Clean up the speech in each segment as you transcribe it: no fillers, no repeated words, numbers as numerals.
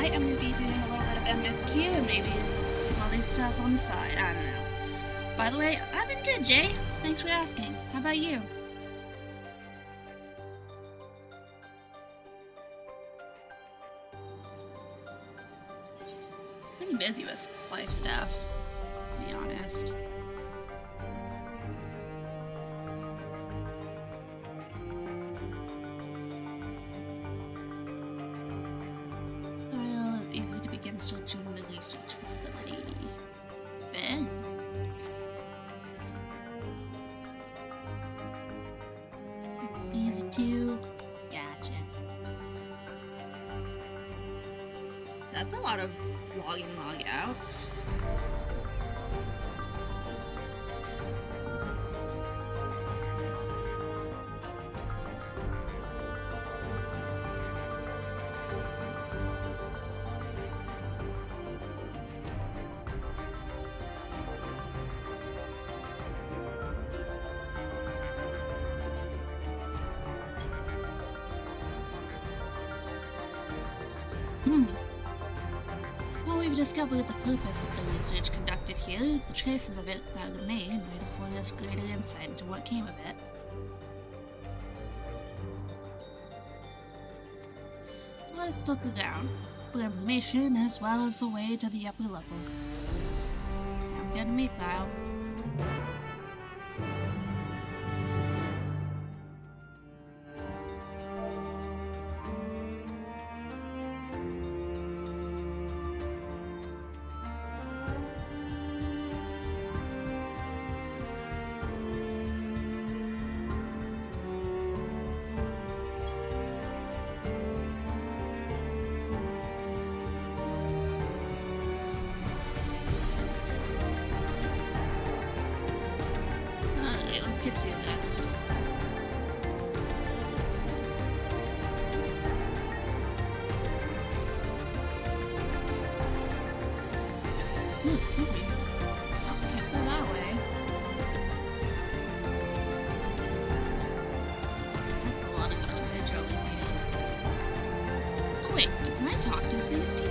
tonight I'm going to be doing a little bit of MSQ and maybe some other stuff on the side. I don't know. By the way, I've been good, Jay. Thanks for asking. How about you? Pretty busy with life stuff, to be honest. Kyle is eager to begin searching the research facility. Ben? Easy too. Gotcha. That's a lot of log-in, log-outs. Well, we've discovered the purpose of the research conducted here. The traces of it that remain might afford us greater insight into what came of it. Let us look around for information as well as the way to the upper level. Sounds good to me, Kyle. Let's get through this. Oh, excuse me. Oh, can't go that way. That's a lot of garbage over here. Oh wait, can I talk to these people?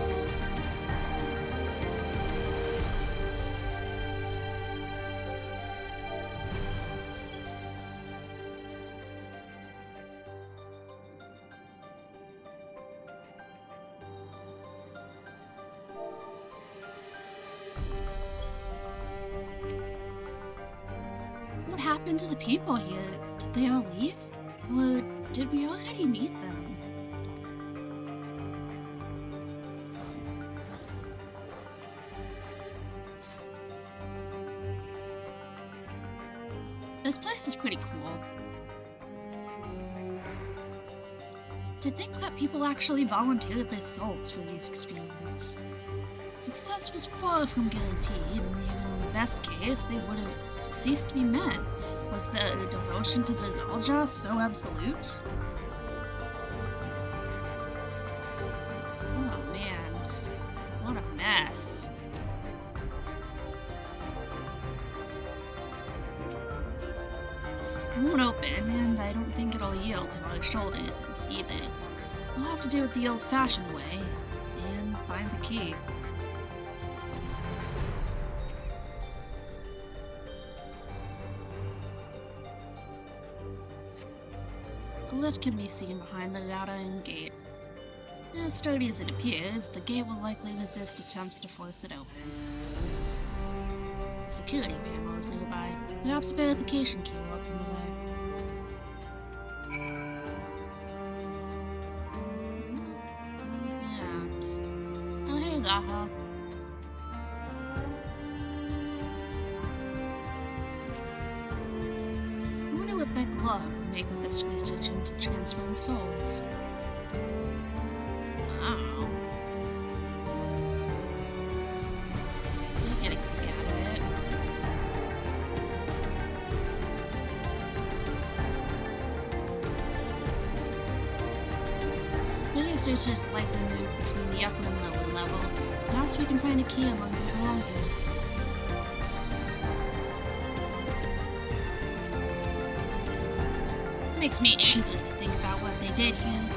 What happened to the people here? Did they all leave? Or did we already meet them? This place is pretty cool. To think that people actually volunteered their souls for these experiments. Success was far from guaranteed, and even in the best case, they would have ceased to be men. Was their devotion to Zergalja so absolute? Oh man, what a mess. It won't open, and I don't think it'll yield to our shoulders either. We'll have to do it the old-fashioned way, and find the key. The lift can be seen behind the Radain gate. As sturdy as it appears, the gate will likely resist attempts to force it open. A security panel is nearby. Perhaps a verification key will open the way. Yeah. Oh hey, Gaha. I wonder what Beck Log will make of this research into transferring souls. Wow. You'll get a kick out of it. The researchers likely move between the upper and lower levels. Perhaps we can find a key among their belongings. It makes me angry to think about what they did here.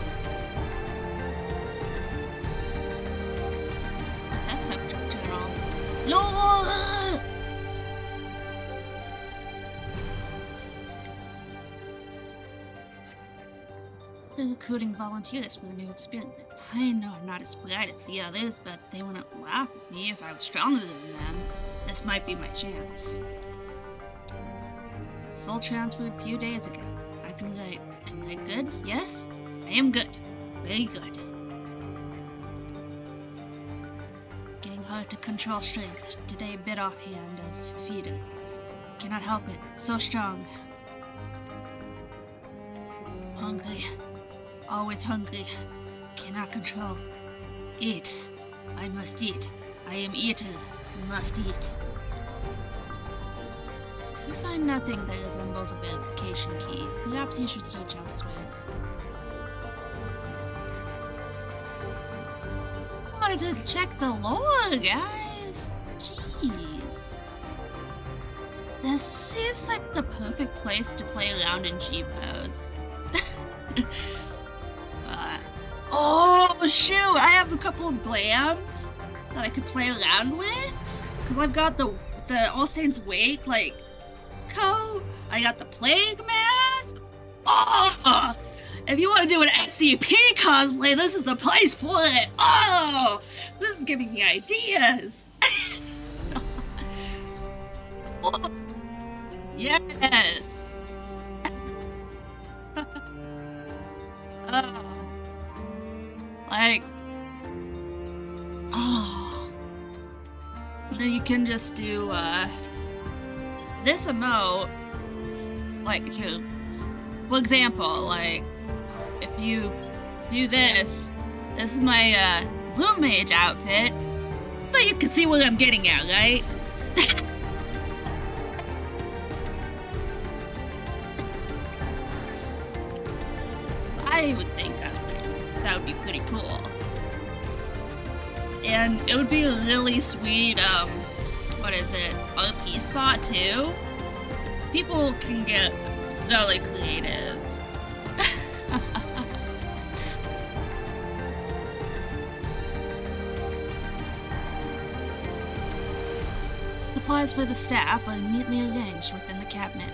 Lower! They're recruiting volunteers for a new experiment. I know I'm not as bright as the others, but they wouldn't laugh at me if I was stronger than them. This might be my chance. Soul transferred a few days ago. I can write good? Yes? I am good. Very good. Getting hard to control strength. Today a bit offhand of feeder. Cannot help it. So strong. Hungry. Always hungry. Cannot control. Eat. I must eat. I am eater. Must eat. You find nothing that resembles a verification key. Perhaps you should search elsewhere. I wanted to check the lore, guys. Jeez. This seems like the perfect place to play around in G-pose. Oh shoot! I have a couple of glams that I could play around with. Cause I've got the All Saints Wake code. I got the Plague Mask. Oh! If you want to do an SCP cosplay, this is the place for it. Oh! This is giving me ideas. Oh. Yes. Oh. Like, oh, then you can just do, this emote, like, for example, like, if you do this is my, Blue Mage outfit, but you can see what I'm getting at, right? I would think that would be pretty cool. And it would be a really sweet, what is it, RP spot too? People can get really creative. Supplies for the staff are neatly arranged within the cabinet.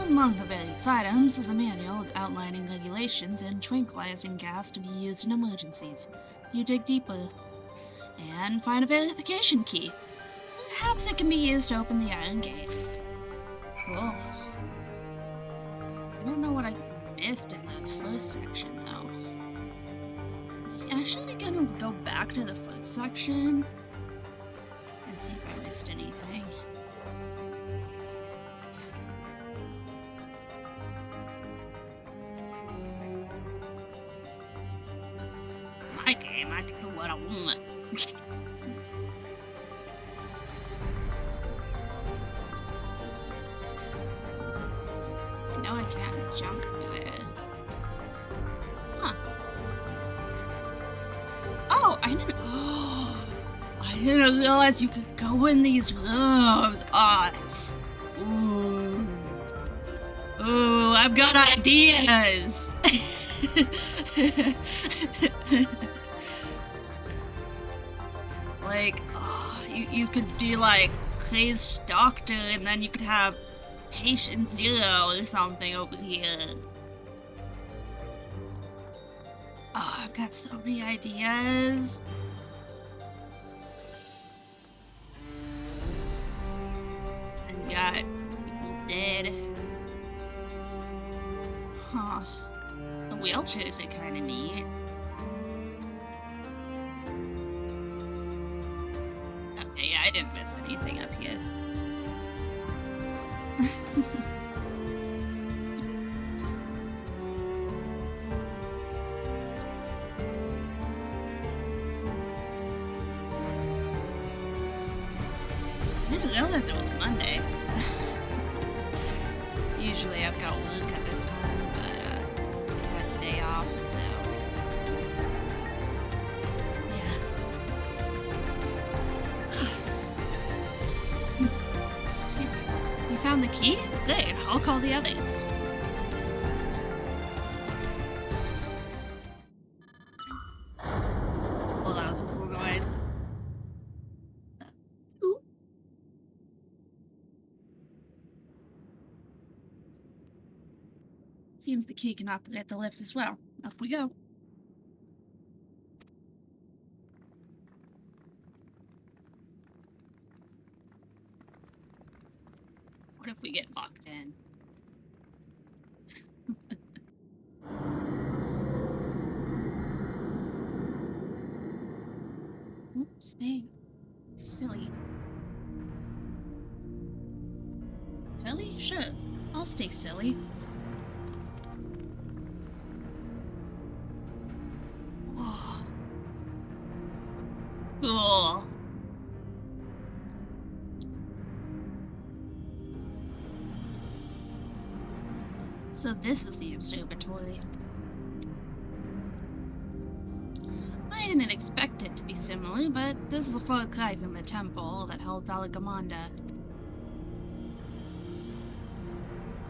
Among the various items is a manual outlining regulations and tranquilizing gas to be used in emergencies. You dig deeper and find a verification key. Perhaps it can be used to open the iron gate. Cool. I don't know what I missed in the first section though. I'm actually gonna go back to the first section and see if I missed anything. My game, I can do what I want. I know I can't jump through it. Huh. Oh, I didn't. Oh, I didn't realize you could go in these rooms. Oh, it's. Ooh. Ooh, I've got ideas. Like, oh, you could be like crazed doctor, and then you could have patient 0 or something over here. Oh, I've got so many ideas. And got people dead. Huh. The wheelchairs are kind of neat. Okay, yeah, I didn't miss anything up here. I didn't realize it was Monday. Usually I've got work at this time, but I had today off, so yeah. Excuse me. You found the key? Good, I'll call the others. Well, that was a cool noise. Ooh. Seems the key can operate the lift as well. Up we go. What if we get locked in? Oops, stay silly. Silly? Sure. I'll stay silly. Oh. Cool. So this is the observatory. I didn't expect it to be similar, but this is a far cry from the temple that held Valagamanda.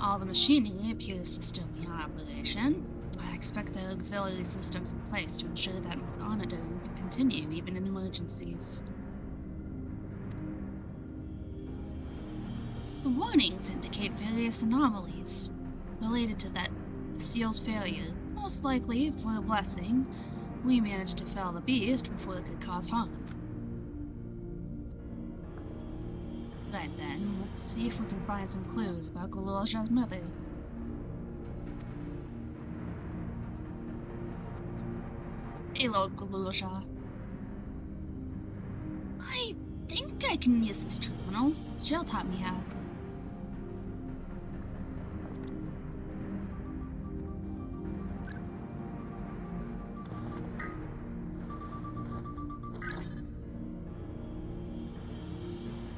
All the machinery appears to still be in operation. I expect there are auxiliary systems in place to ensure that monitoring can continue even in emergencies. The warnings indicate various anomalies related to the seal's failure. Most likely, for a blessing, we managed to fell the beast before it could cause harm. Right then, let's see if we can find some clues about Gululja's mother. Hey, Lord Gululja. I think I can use this terminal. Jill taught me how.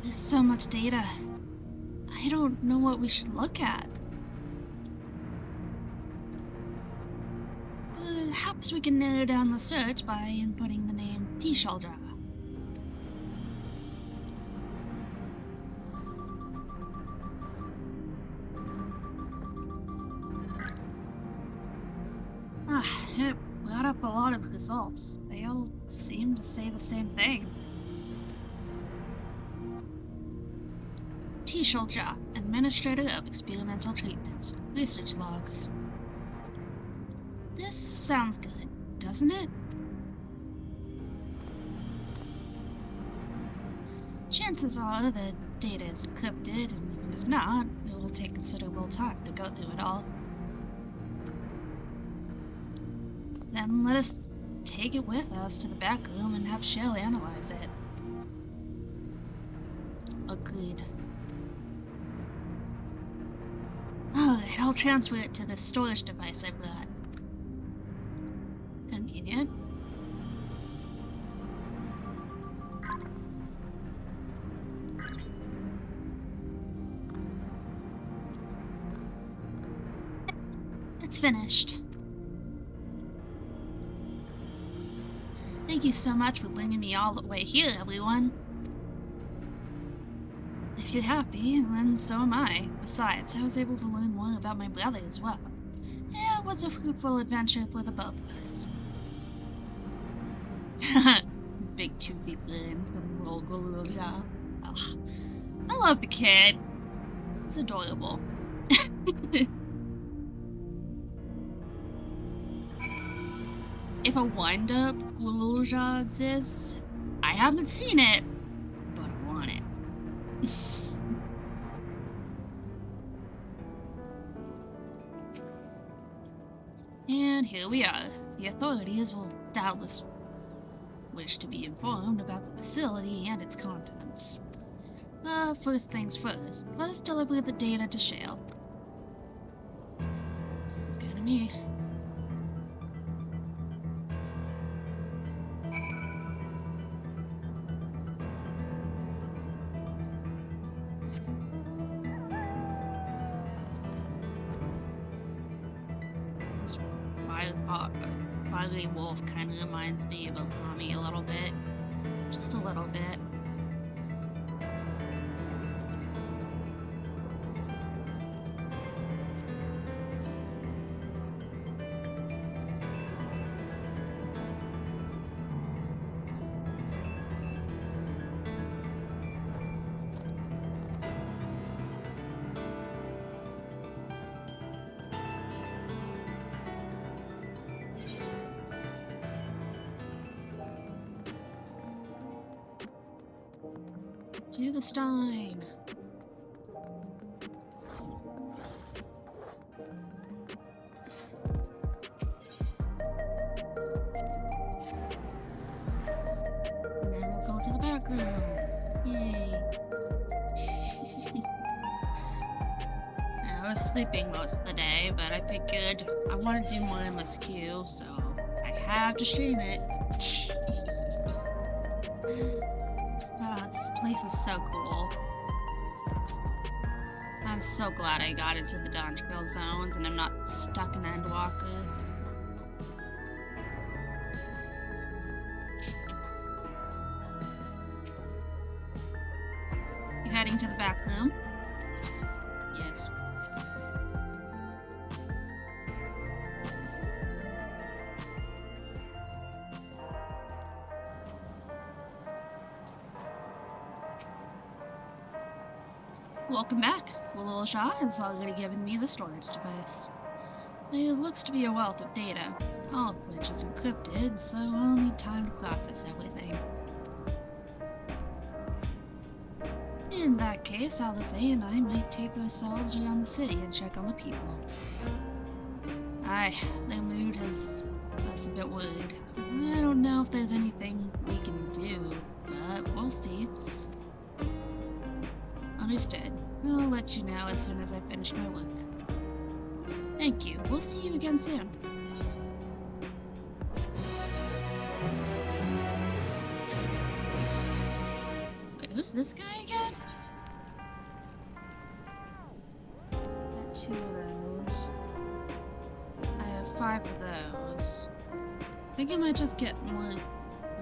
There's so much data. I don't know what we should look at. Perhaps we can narrow down the search by inputting the name T-Shuldra. It brought up a lot of results. They all seem to say the same thing. T-Shuldra, Administrator of Experimental Treatments. Research logs. This sounds good, doesn't it? Chances are the data is encrypted, and even if not, it will take considerable time to go through it all. Then let us take it with us to the back room and have Shell analyze it. Agreed. Alright, I'll transfer it to this storage device I brought. Convenient. It's finished. Thank you so much for bringing me all the way here, everyone. If you're happy, then so am I. Besides, I was able to learn more about my brother as well. It was a fruitful adventure for the both of us. Big toothy grin from Gululja. Ugh. I love the kid. It's adorable. If a wind-up Gululja exists, I haven't seen it, but I want it. And here we are. The authorities will doubtless wish to be informed about the facility and its contents. First things first, let us deliver the data to Shale. Sounds good to me. This fiery wolf kind of reminds me of Okami a little bit. Just a little bit. To the Stein. And then we'll go to the back room. Yay. I was sleeping most of the day, but I figured I want to do more MSQ, so I have to stream it. Ah, this place is so cool. I'm so glad I got into the Dawn Trail zones and I'm not stuck in Endwalker. You heading to the back room? Yes. Welcome back. Willil Shah has already given me the storage device. There looks to be a wealth of data, all of which is encrypted, so I'll need time to process everything. In that case, Alizé and I might take ourselves around the city and check on the people. Their mood has us a bit worried. I don't know if there's anything we can do, but we'll see. Understood. I'll let you know as soon as I finish my work. Thank you. We'll see you again soon. Wait, who's this guy again? Got 2 of those. I have 5 of those. I think I might just get more root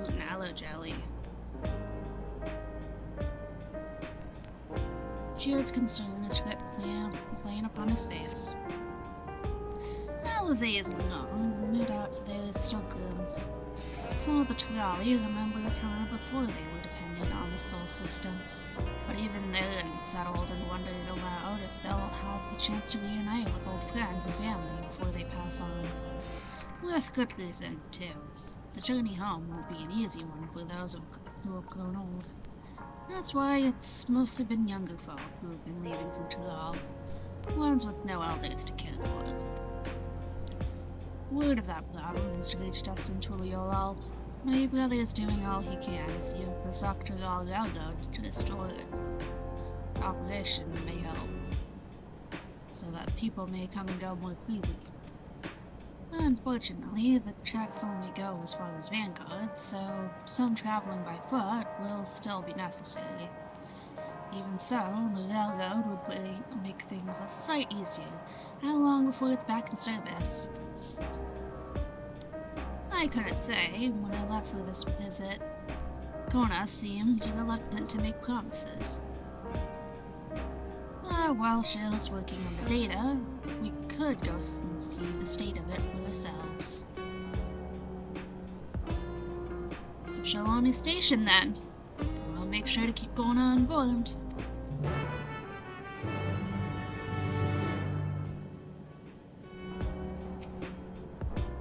and aloe jelly. Jared's concern is playing upon his face. Alizé isn't wrong. No doubt there is still grim. Some of the Triali remember a time before they were dependent on the Sol system, but even they're unsettled and wonder aloud if they'll have the chance to reunite with old friends and family before they pass on. With good reason, too. The journey home won't be an easy one for those who have grown old. That's why it's mostly been younger folk who have been leaving from Tural, ones with no elders to care for. Word of that problem has reached us in Tuliolal. My brother is doing all he can to see if the Zoctural Railroad to restore operation may help, so that people may come and go more freely. Unfortunately, the tracks only go as far as Vanguard, so some traveling by foot will still be necessary. Even so, the railroad would make things a sight easier. How long before it's back in service? I couldn't say. When I left for this visit, Kona seemed reluctant to make promises. While Shell's working on the data, we could go and see the state of it for ourselves. Shalani Station, then. I'll make sure to keep Kona informed.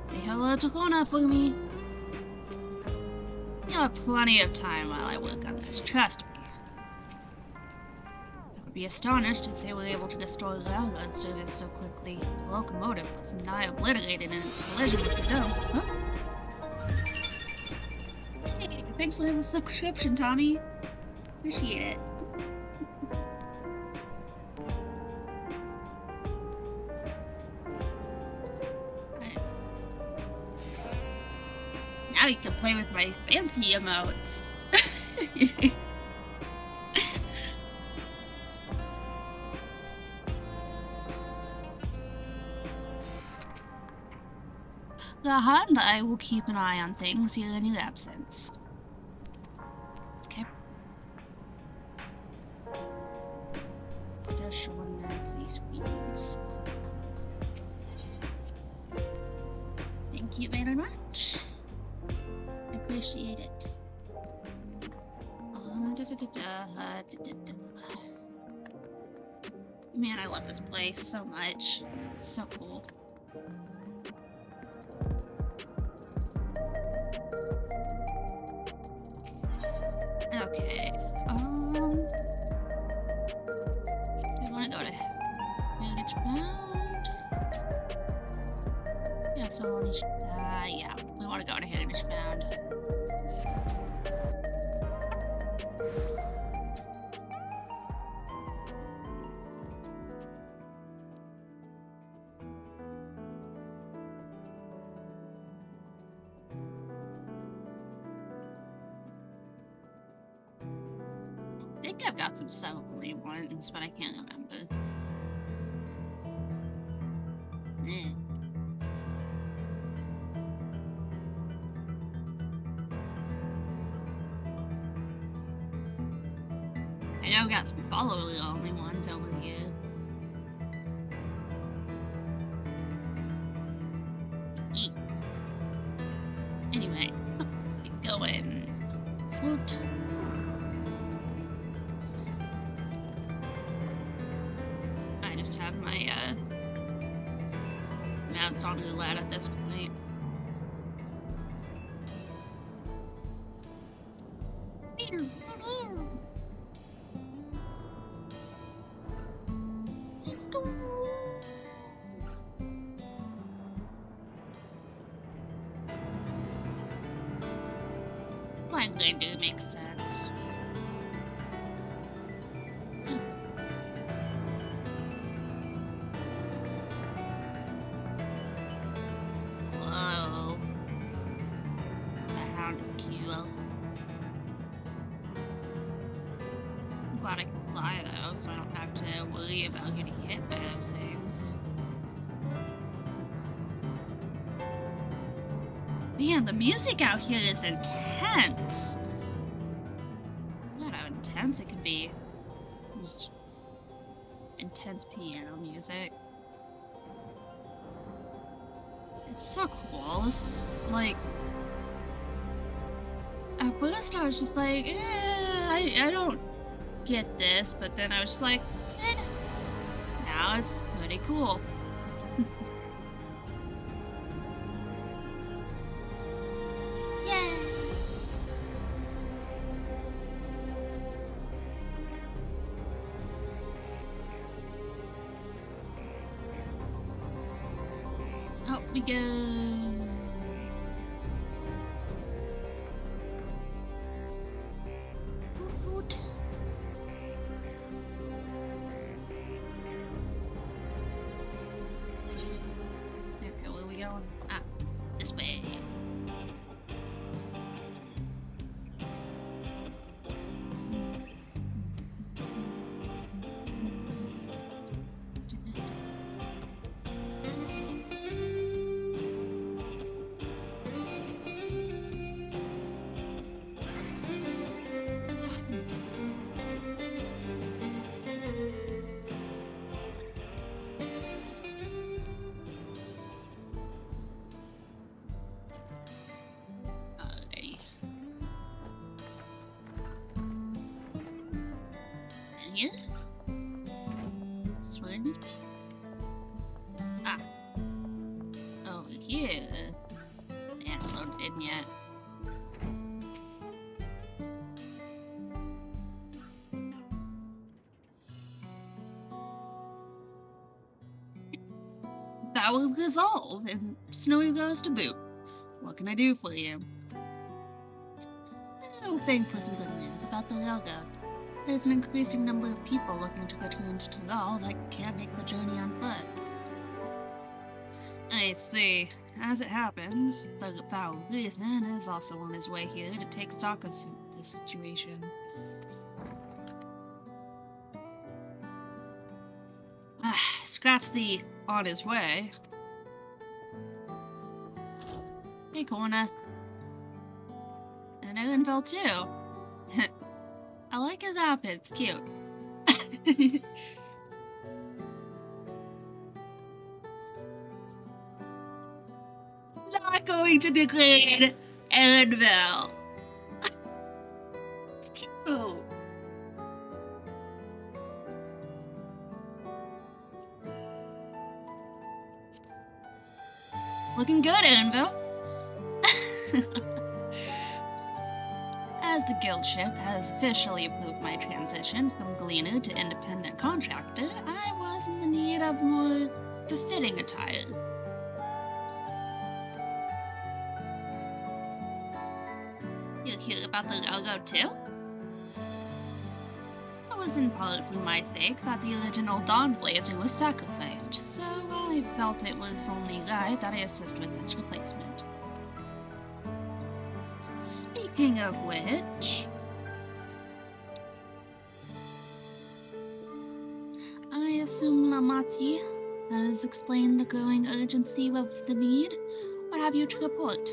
Say hello to Kona for me. You'll have plenty of time while I work on this, trust me. Be astonished if they were able to restore railroad service so quickly. The locomotive was nigh obliterated in its collision with the dome. Huh? Hey, thanks for the subscription, Tommy. Appreciate it. Right. Now you can play with my fancy emotes. Gaha and I will keep an eye on things here in your absence. Okay. Just one Nancy screens. Thank you very much. I appreciate it. Man, I love this place so much. It's so cool. Okay, someone is... yeah, we want to go to Heritage Found. I think I've got some southerly ones, but I can't remember. I know I've got some follow-the only ones over here. Anyway, get going. Fruit. I just have my mounts on roulette at this point. Let's go. Flying reindeer makes sense. Whoa. That hound is cute. I'm glad I can fly though, so I don't have to worry about getting hit by those things. Man, the music out here is intense. Not how intense it could be. Just intense piano music. It's so cool. It's like, at first I was just like, I don't get this, but then I was just like, now it's pretty cool. Yay! Out we go. Ah, this way. Here? This one? Ah. Over here. They haven't loaded in yet. That will resolve, and Snowy goes to boot. What can I do for you? I'm hoping for some good news about the railroad. There's an increasing number of people looking to return to Tyrell that can't make the journey on foot. I see. As it happens, the foul reason is also on his way here to take stock of the situation. Scratch the on his way. Hey, Corna. And Erenville too. I like his outfit, it's cute. Not going to degrade Erenville. It's cute. Looking good, Erenville. As the guild ship has officially approved my transition from gleaner to independent contractor, I was in the need of more befitting attire. about the logo too? It was in part for my sake that the original Dawn Blazer was sacrificed, so I felt it was only right that I assist with its replacement. Speaking of which, I assume Lamati has explained the growing urgency of the need. What have you to report?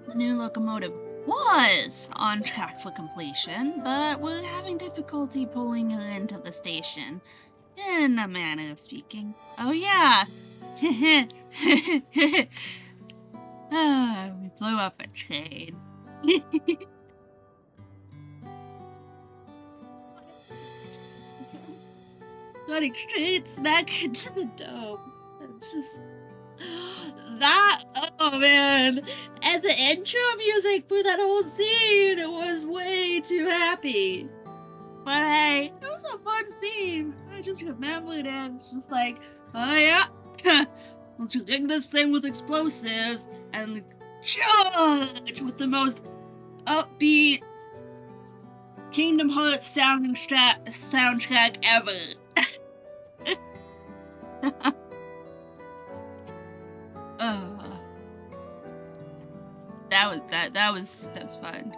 The new locomotive was on track for completion, but we're having difficulty pulling her into the station, in a manner of speaking. Oh yeah! We blew up a train. Running straight smack into the dome. It's just... that, oh man, and the intro music for that whole scene was way too happy. But hey, it was a fun scene. I just remembered it. It's just like, oh yeah, let's rig this thing with explosives and charge with the most upbeat Kingdom Hearts soundtrack ever. That was fun.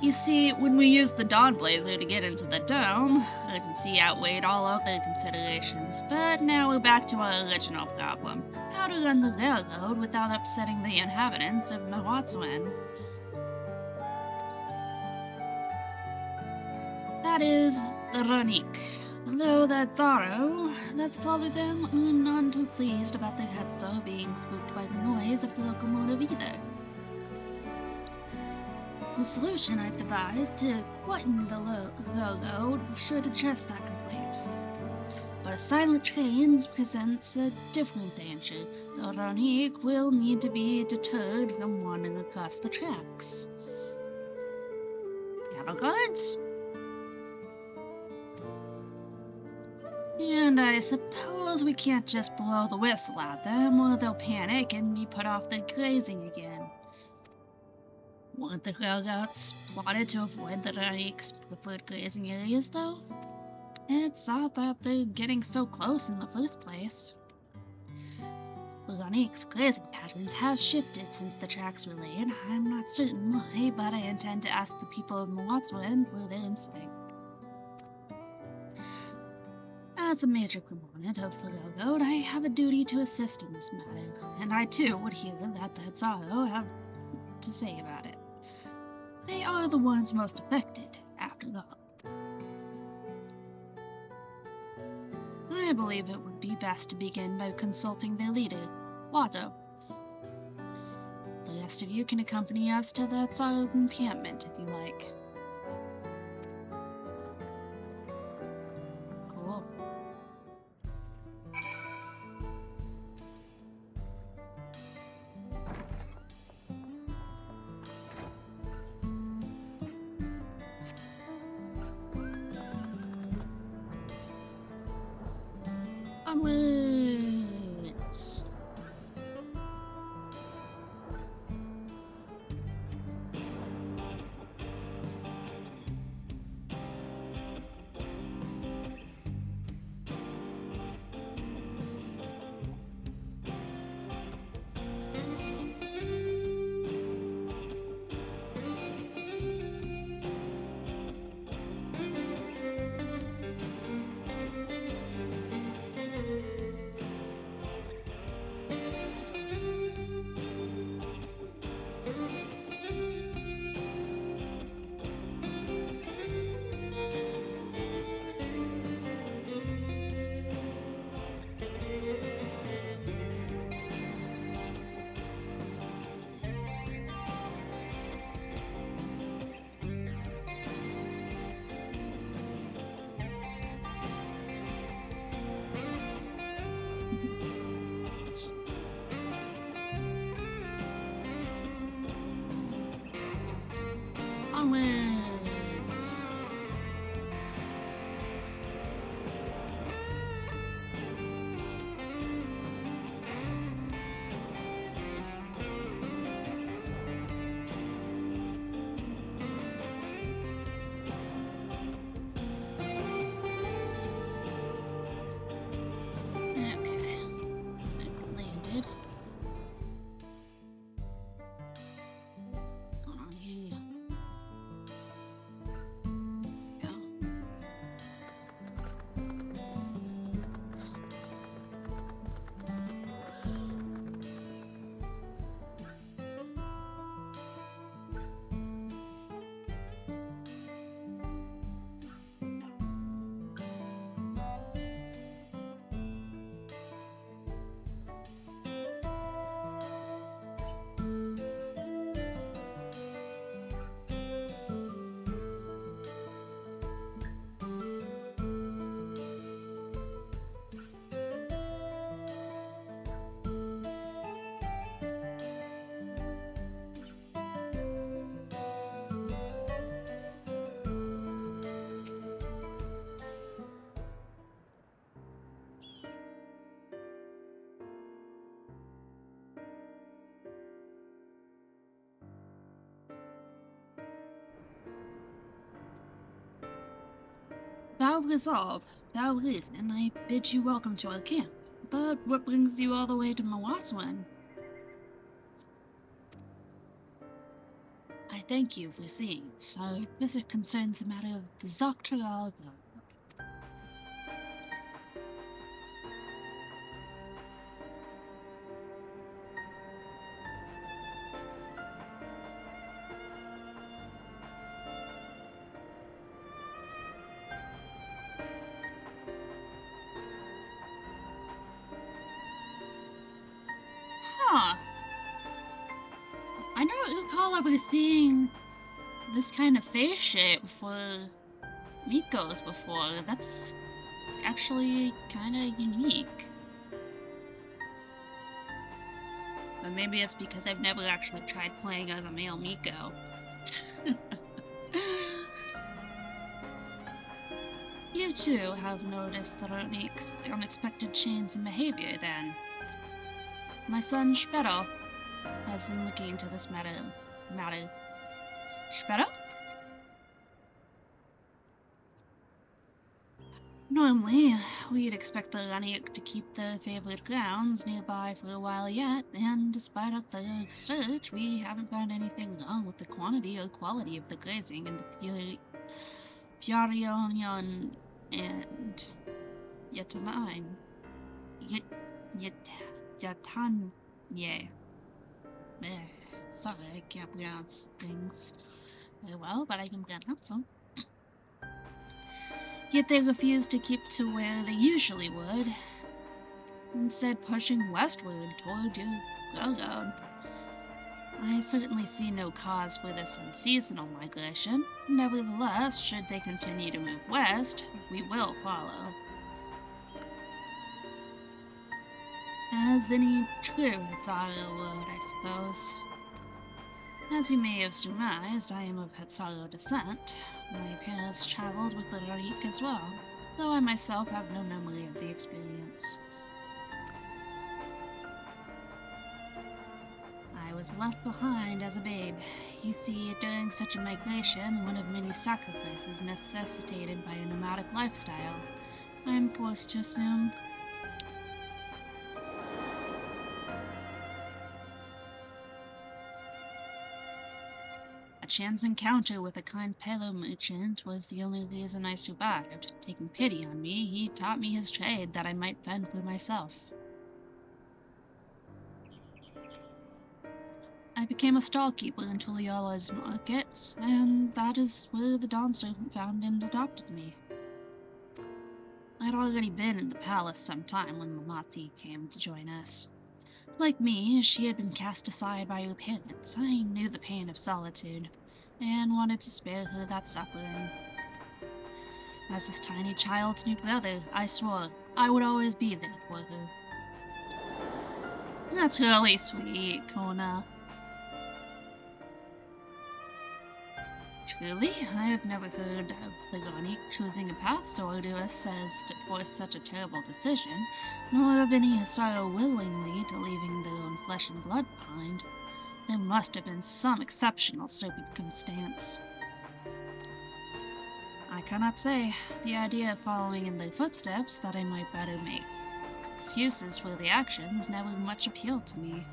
You see, when we used the Dawn Blazer to get into the dome, urgency outweighed all other considerations, but now we're back to our original problem: how to run the railroad without upsetting the inhabitants of Nahuatzuen. That is the Ronique. Though the Zaro that followed them are none too pleased about the Hetzo being spooked by the noise of the locomotive either. The solution I've devised to quieten the railroad should address that complaint. But a silent train presents a different danger. The Ronique will need to be deterred from wandering across the tracks. Cattle guards? And I suppose we can't just blow the whistle at them, or they'll panic and be put off their grazing again. Weren't the railroads plotted to avoid the Ronique's preferred grazing areas, though? It's odd that they're getting so close in the first place. The Ronique's grazing patterns have shifted since the tracks were laid. I'm not certain why, but I intend to ask the people of Nahuatzuen for their insight. As a major component of the railroad, I have a duty to assist in this matter, and I too would hear that the Zaro have to say about it. They are the ones most affected, after all. I believe it would be best to begin by consulting their leader, Watto. The rest of you can accompany us to the Zaro encampment if you like. Cool. Onwards! resolve. Without reason, I bid you welcome to our camp. But what brings you all the way to Mawaswan? I thank you for seeing us. Our visit concerns the matter of the Zoctaral God. Huh. I don't recall ever seeing this kind of face shape for Mikos before. That's actually kind of unique. But maybe it's because I've never actually tried playing as a male Miko. You too have noticed the unexpected change in behavior then. My son Shpedo has been looking into this matter. Shpedo? Normally, we'd expect the Raniak to keep their favorite grounds nearby for a while yet, and despite a thorough search, we haven't found anything wrong with the quantity or quality of the grazing in the Pyarionion and Yatanain. Yatanye. Sorry, I can't pronounce things very well, but I can pronounce them. Yet they refused to keep to where they usually would, instead pushing westward toward railroad. I certainly see no cause for this unseasonal migration. Nevertheless, should they continue to move west, we will follow. As any true Hatsaro would, I suppose. As you may have surmised, I am of Hatsaro descent. My parents traveled with the Rarik as well, though I myself have no memory of the experience. I was left behind as a babe. You see, during such a migration, one of many sacrifices necessitated by a nomadic lifestyle, I am forced to assume. A chance encounter with a kind Palo merchant was the only reason I survived. Taking pity on me, he taught me his trade that I might fend for myself. I became a stallkeeper in Tuliola's markets, and that is where the Dawn Servant found and adopted me. I'd already been in the palace some time when Lamati came to join us. Like me, she had been cast aside by her parents. I knew the pain of solitude, and wanted to spare her that suffering. As this tiny child's new brother, I swore I would always be there for her. That's really sweet, Kona. Truly, I have never heard of the Ranik choosing a path so arduous as to force such a terrible decision, nor of any Hisaro willingly to leaving their own flesh and blood behind. There must have been some exceptional circumstance. I cannot say. The idea of following in their footsteps, that I might better make excuses for the actions, never much appealed to me.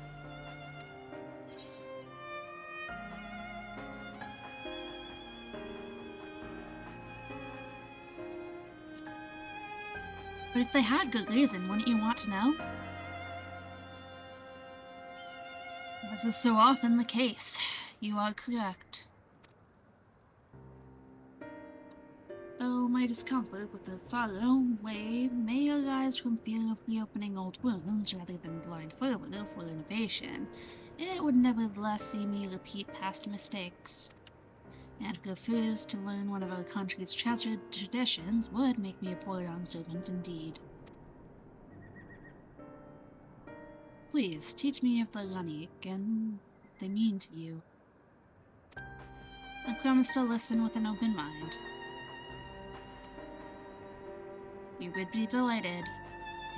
But if they had good reason, wouldn't you want to know? As is so often the case, you are correct. Though my discomfort with the sorrow wave may arise from fear of reopening old wounds rather than blind fervor for innovation, it would nevertheless see me repeat past mistakes. And refuse to learn one of our country's treasured traditions would make me a poor Dawn Servant indeed. Please, teach me of the Ranik and what they mean to you. I promise to listen with an open mind. We would be delighted.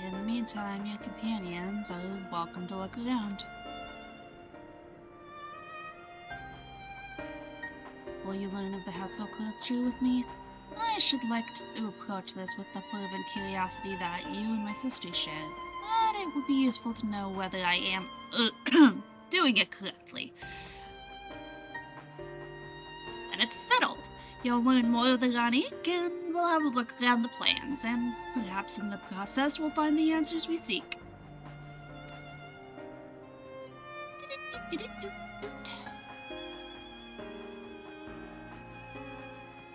In the meantime, your companions are welcome to look around. Will you learn of the Hatzel culture with me? I should like to approach this with the fervent curiosity that you and my sister share, but it would be useful to know whether I am doing it correctly. Then it's settled. You'll learn more of the Ranik, and we'll have a look around the plans, and perhaps in the process we'll find the answers we seek.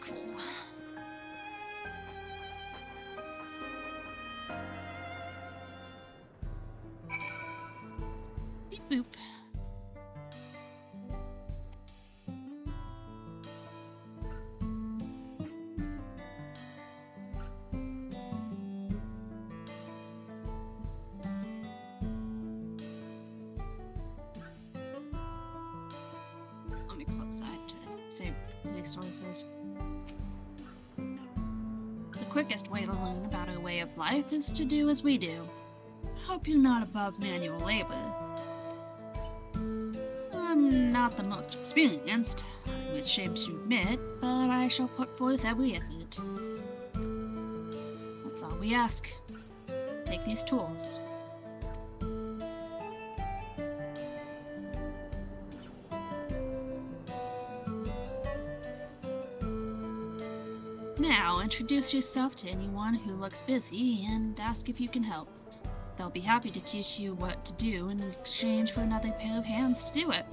Cool. Beep boop. Let me close that to save resources. The quickest way to learn about our way of life is to do as we do. Hope you're not above manual labor. I'm not the most experienced, I'm ashamed to admit, but I shall put forth every effort. That's all we ask. Take these tools. Now, introduce yourself to anyone who looks busy and ask if you can help. They'll be happy to teach you what to do in exchange for another pair of hands to do it.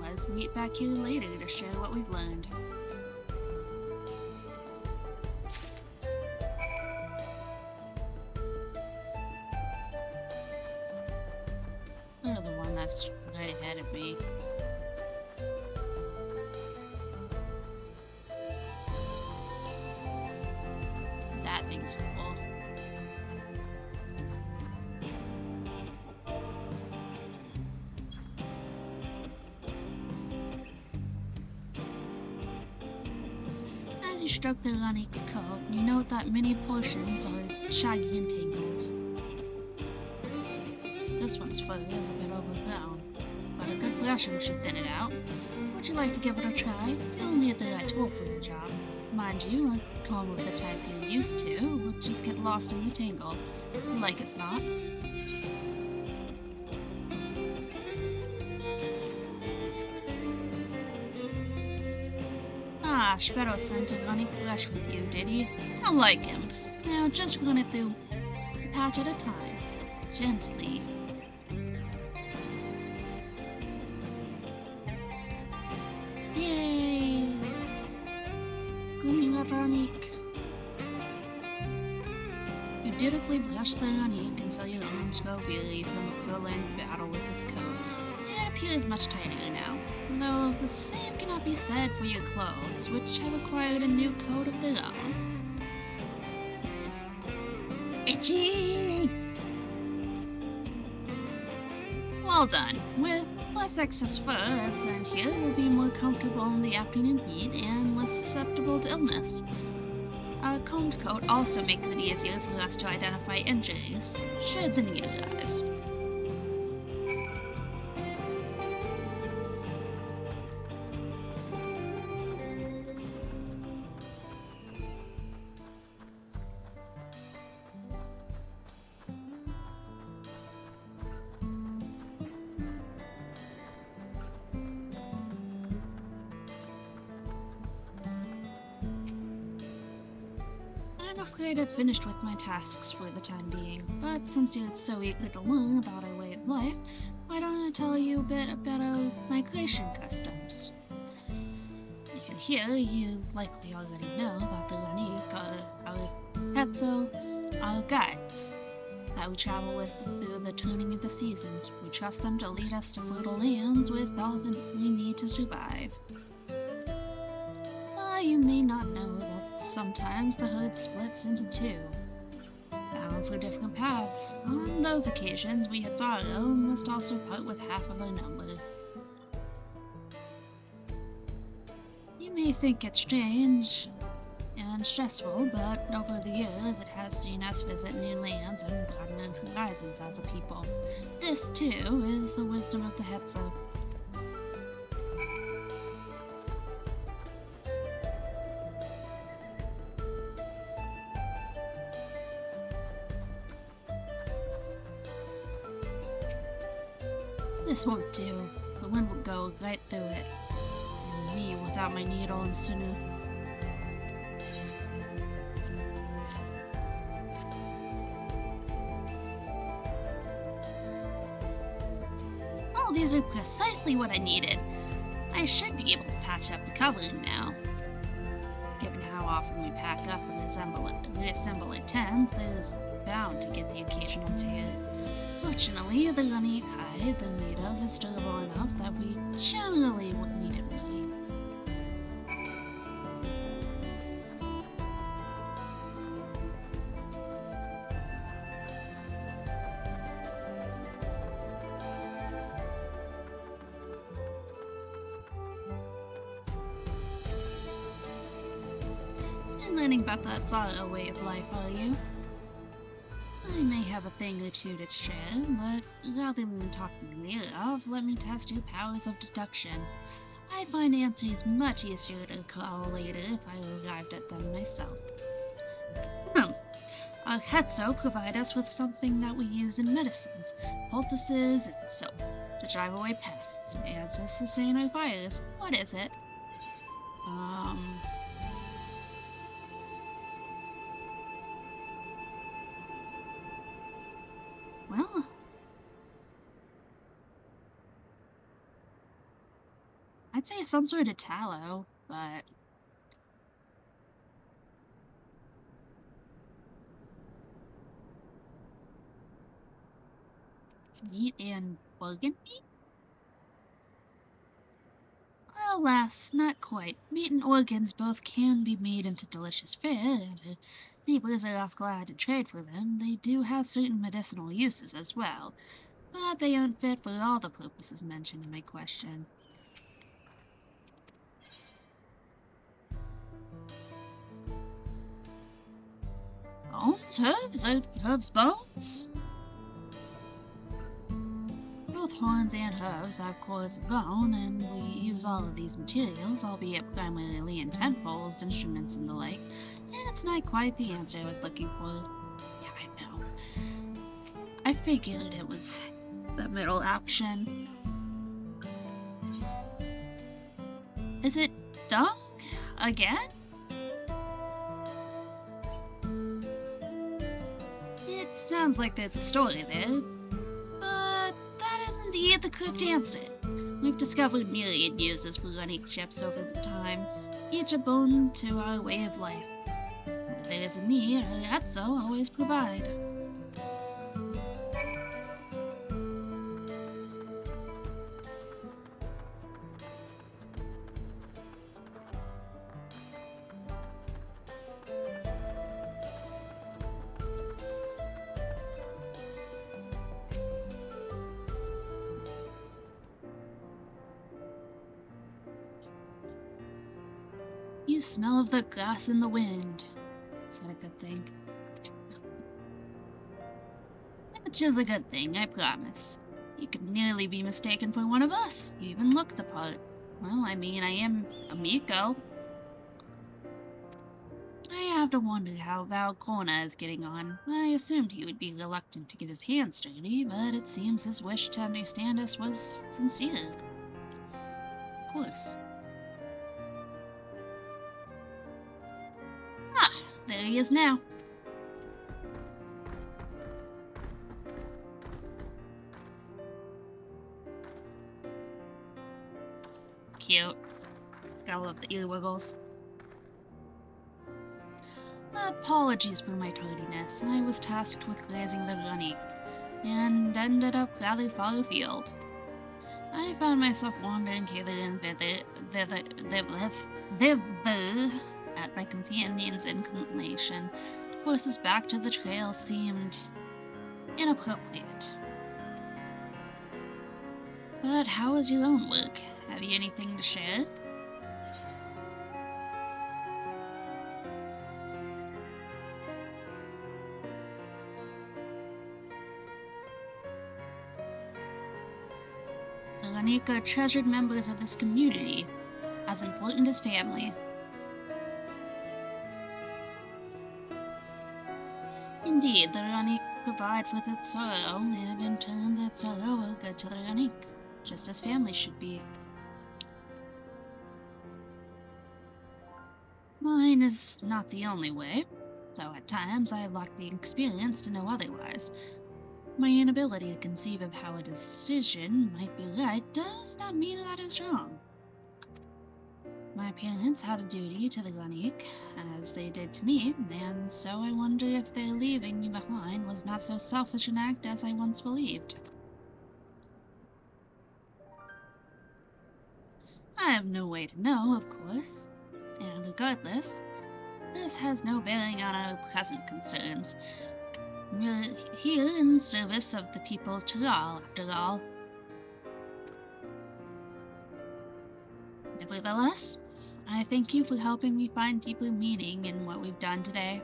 Let's meet back here later to share what we've learned. You're the one that's right ahead of me. That thing's cool. As you stroke the Ranik's coat, you note that many portions are shaggy and tangled. This one's fur is a bit overgrown, but a good brushing should thin it out. Would you like to give it a try? You'll need the right tool for the job. Mind you, a comb of the type you're used to will just get lost in the tangle, like it's not. Ah, Shredder sent a Ranik brush with you, did he? I like him. Now just run it through a patch at a time, gently. Yay! Gummy Ranik. You dutifully brush the Ranik until your arms grow weary from the prolonged battle with its coat. It appears much tighter now, though the same cannot be said for your clothes, which have acquired a new coat of their own. Itchy! Well done. With less excess fur, our friend here will be more comfortable in the afternoon heat and less susceptible to illness. A combed coat also makes it easier for us to identify injuries, should the need arise. I'm afraid I've finished with my tasks for the time being, but since you're so eager to learn about our way of life, why don't I tell you a bit about our migration customs? If you're here, you likely already know that the Ranik are our Hetzo, our guides, that we travel with through the turning of the seasons. We trust them to lead us to fertile lands with all that we need to survive. You may not know that sometimes the herd splits into two, bound for different paths. On those occasions, we Hetzo must also part with half of our number. You may think it strange and stressful, but over the years it has seen us visit new lands and broaden our horizons as a people. This, too, is the wisdom of the Hetzo. This won't do. The wind will go right through it. And me without my needle and sinew. Oh, these are precisely what I needed. I should be able to patch up the covering now. Given how often we pack up and reassemble at tens, there's bound to get the occasional tear. Fortunately, the running hide they're made of is durable enough that we generally wouldn't need it really. You're learning about that Zara way of life, are you? I may have a thing or two to share, but rather than talking your ear off, let me test your powers of deduction. I find answers much easier to recall later if I arrived at them myself. Our Hetzo provide us with something that we use in medicines, poultices and soap, to drive away pests and to sustain our fires. What is it? Well, I'd say some sort of tallow, but meat and organ meat? Alas, not quite. Meat and organs both can be made into delicious fare, and neighbors are oft glad to trade for them. They do have certain medicinal uses as well, but they aren't fit for all the purposes mentioned in my question. Bones? Herbs? Are herbs bones? Both horns and hooves are cores of bone, and we use all of these materials, albeit primarily in tent poles, instruments, and the like. And it's not quite the answer I was looking for. Yeah, I know. I figured it was the middle option. Is it dung? Again? It sounds like there's a story there, but that is indeed the correct answer. We've discovered myriad uses for running ships over the time, each a boon to our way of life. Where there is a need, our Hetzo always provide. You smell of the grass in the wind. Is that a good thing? Which is a good thing, I promise. You could nearly be mistaken for one of us. You even look the part. Well, I mean, I am a Miko. I have to wonder how Val Corna is getting on. I assumed he would be reluctant to get his hands dirty, but it seems his wish to understand us was sincere. Of course. Ah, there he is now. Cute. Gotta love the ear wiggles. Apologies for my tardiness. I was tasked with grazing the runny, and ended up rather far afield. I found myself wandering hither and thither at my companion's inclination. To force us back to the trail seemed inappropriate. But how is your own work? Have you anything to share? The Ranik are treasured members of this community, as important as family. Indeed, the Ranik provide for that sorrow, and in turn that sorrow are good to the Ranik. just as families should be. Mine is not the only way, though at times I lack the experience to know otherwise. My inability to conceive of how a decision might be right does not mean that is wrong. My parents had a duty to the Ranik, as they did to me, and so I wonder if their leaving me behind was not so selfish an act as I once believed. I have no way to know, of course, and regardless, this has no bearing on our present concerns. We're here in service of the people Tural, after all. Nevertheless, I thank you for helping me find deeper meaning in what we've done today,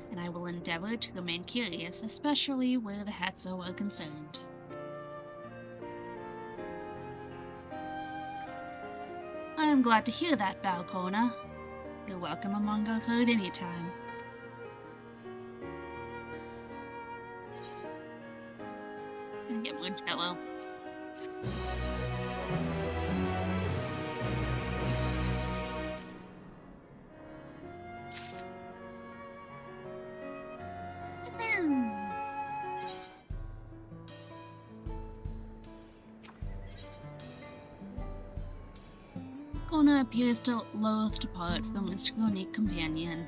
and I will endeavor to remain curious, especially where the Hetzo are concerned. I am glad to hear that, Balcona. You're welcome among our herd anytime. And get more jello. Kona appears to loath to part from his unique companion.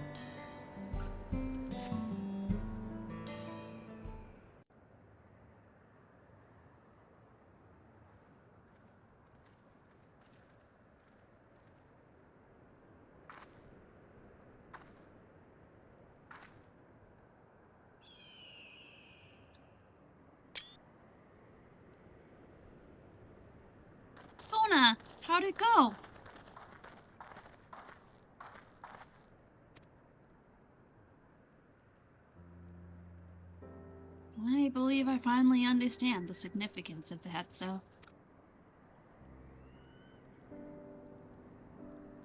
Kona, how'd it go? I believe I finally understand the significance of the Hetzo.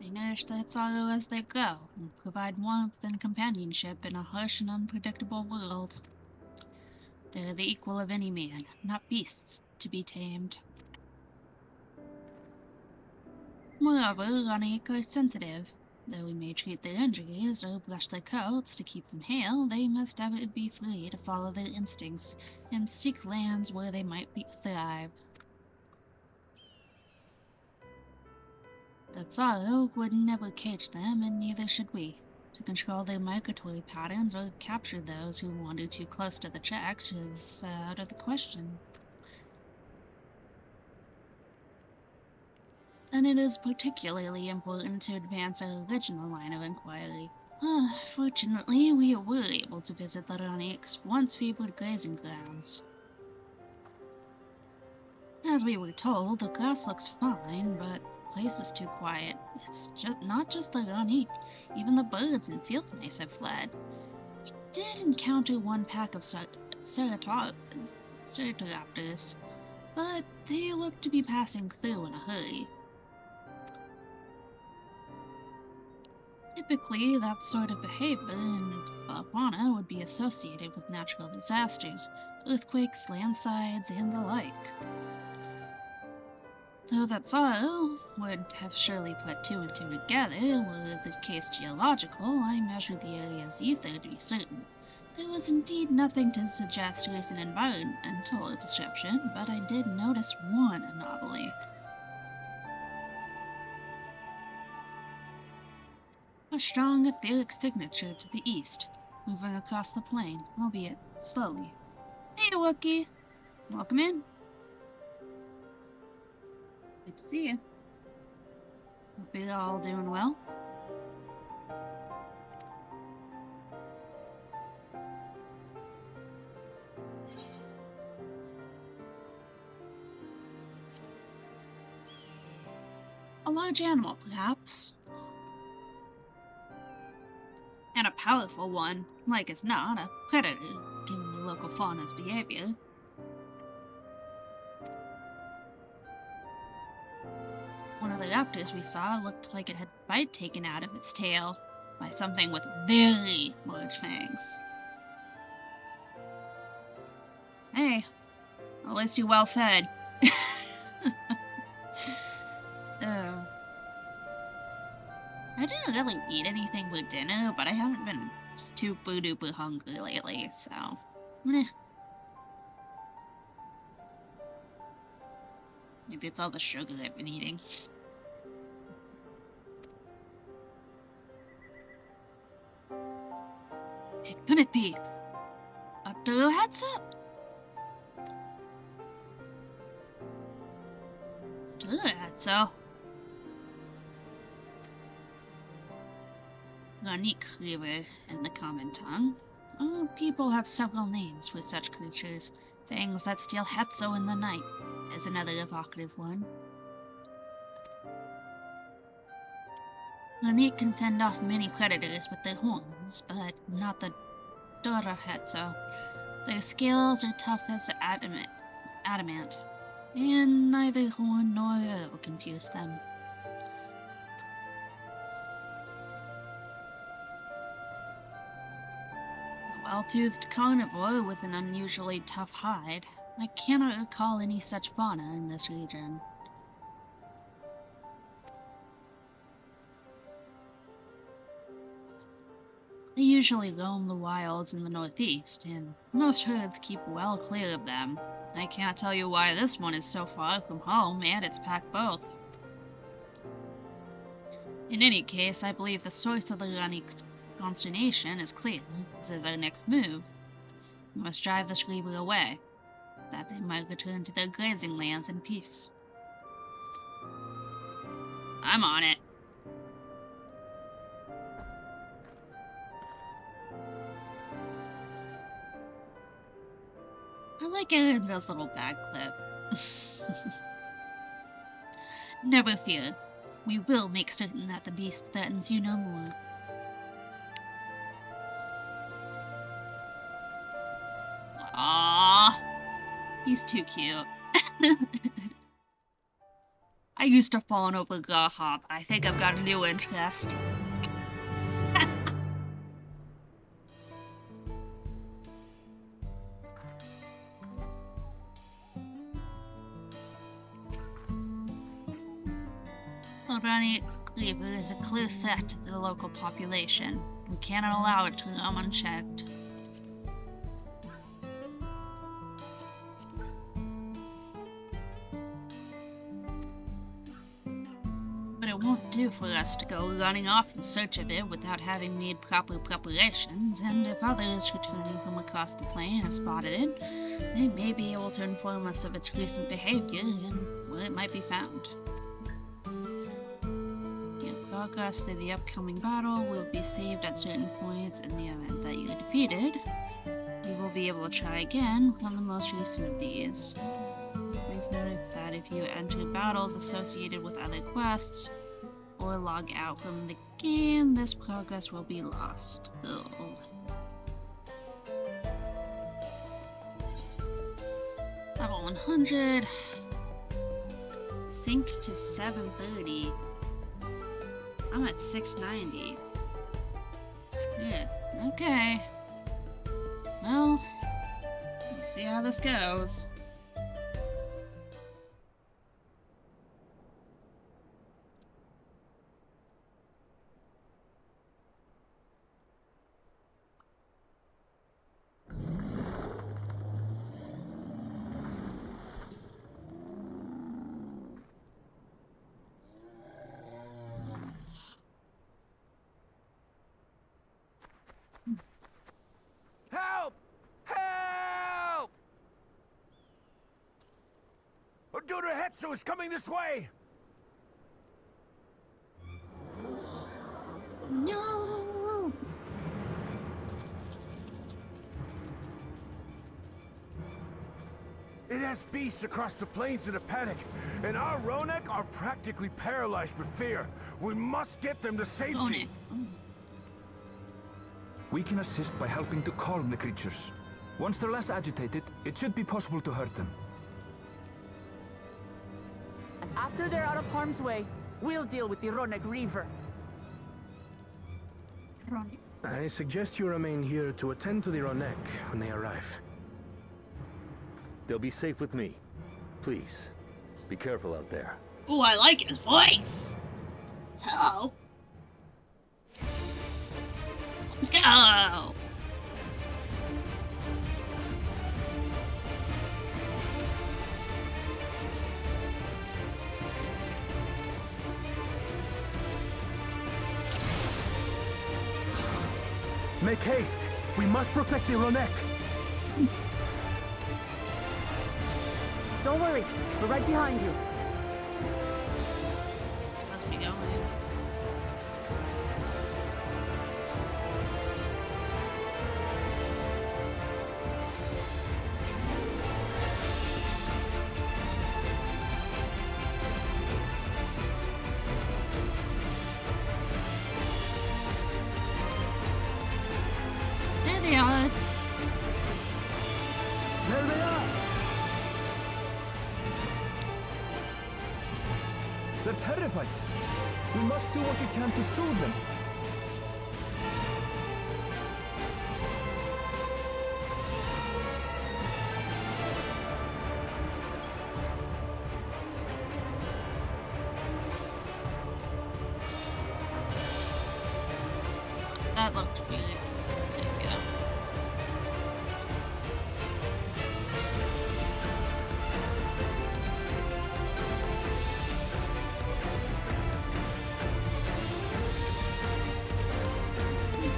They nourish the Hetzo as they grow, and provide warmth and companionship in a harsh and unpredictable world. They're the equal of any man, not beasts to be tamed. Moreover, Ranik are sensitive. Though we may treat their injuries or brush their coats to keep them hale, they must ever be free to follow their instincts and seek lands where they might thrive. That sorrow would never cage them, and neither should we. To control their migratory patterns or capture those who wander too close to the tracks is out of the question. And it is particularly important to advance our original line of inquiry. Fortunately, we were able to visit the Ranik's once favored grazing grounds. As we were told, the grass looks fine, but the place is too quiet. It's not just the Ranik, even the birds and field mice have fled. We did encounter one pack of Ceratopters, but they looked to be passing through in a hurry. Typically, that sort of behavior in fauna would be associated with natural disasters, earthquakes, landslides, and the like. Though that sorrow would have surely put two and two together, were the case geological, I measured the area's ether to be certain. There was indeed nothing to suggest recent environmental disruption, but I did notice one anomaly. A strong etheric signature to the east, moving across the plain, albeit slowly. Hey, Wookie! Welcome in. Good to see you. Hope you're all doing well. A large animal, perhaps. And a powerful one, like as not, a predator, given the local fauna's behavior. One of the raptors we saw looked like it had bite taken out of its tail by something with very large fangs. Hey, at least you're well fed. I didn't really eat anything for dinner, but I haven't been super duper hungry lately, so meh. Maybe it's all the sugar I've been eating. Could it be a Duro headset? Duro headset? Lanik River in the common tongue. Oh, people have several names for such creatures. Things that steal Hetzo in the night is another evocative one. Lanik can fend off many predators with their horns, but not the Dora Hetzo. Their scales are tough as adamant, and neither horn nor arrow can pierce them. A well-toothed carnivore with an unusually tough hide. I cannot recall any such fauna in this region. They usually roam the wilds in the northeast, and most herds keep well clear of them. I can't tell you why this one is so far from home, and it's packed both. In any case, I believe the source of the Ranik's consternation is clear. This is our next move. We must drive the Shriver away, that they might return to their grazing lands in peace. I'm on it. I like Aaronville's little bag clip. Never fear. We will make certain that the beast threatens you no more. Aww. He's too cute. I used to fawn over Gaha, but I think I've got a new interest. Lorani Cleaver is a clear threat to the local population. We cannot allow it to roam unchecked. But it won't do for us to go running off in search of it without having made proper preparations, and if others returning from across the plain have spotted it, they may be able to inform us of its recent behavior and where it might be found. Progress through the upcoming battle will be saved at certain points. In the event that you are defeated, you will be able to try again on the most recent of these. Please note that if you enter battles associated with other quests or log out from the game, this progress will be lost. Ugh. Level 100. Synced to 730. I'm at 690. Yeah, okay. Well, let's see how this goes. Hetzo is coming this way! No! It has beasts across the plains in a panic, and our Ronek are practically paralyzed with fear. We must get them to safety. We can assist by helping to calm the creatures. Once they're less agitated, it should be possible to hurt them. After they're out of harm's way, we'll deal with the Ronek River. I suggest you remain here to attend to the Ronek when they arrive. They'll be safe with me. Please, be careful out there. Oh, I like his voice! Hello. go! Make haste! We must protect the Ronek! Don't worry, we're right behind you. Supposed to be going. There they are. There they are! They're terrified. We must do what we can to soothe them. That looked really good. There we go.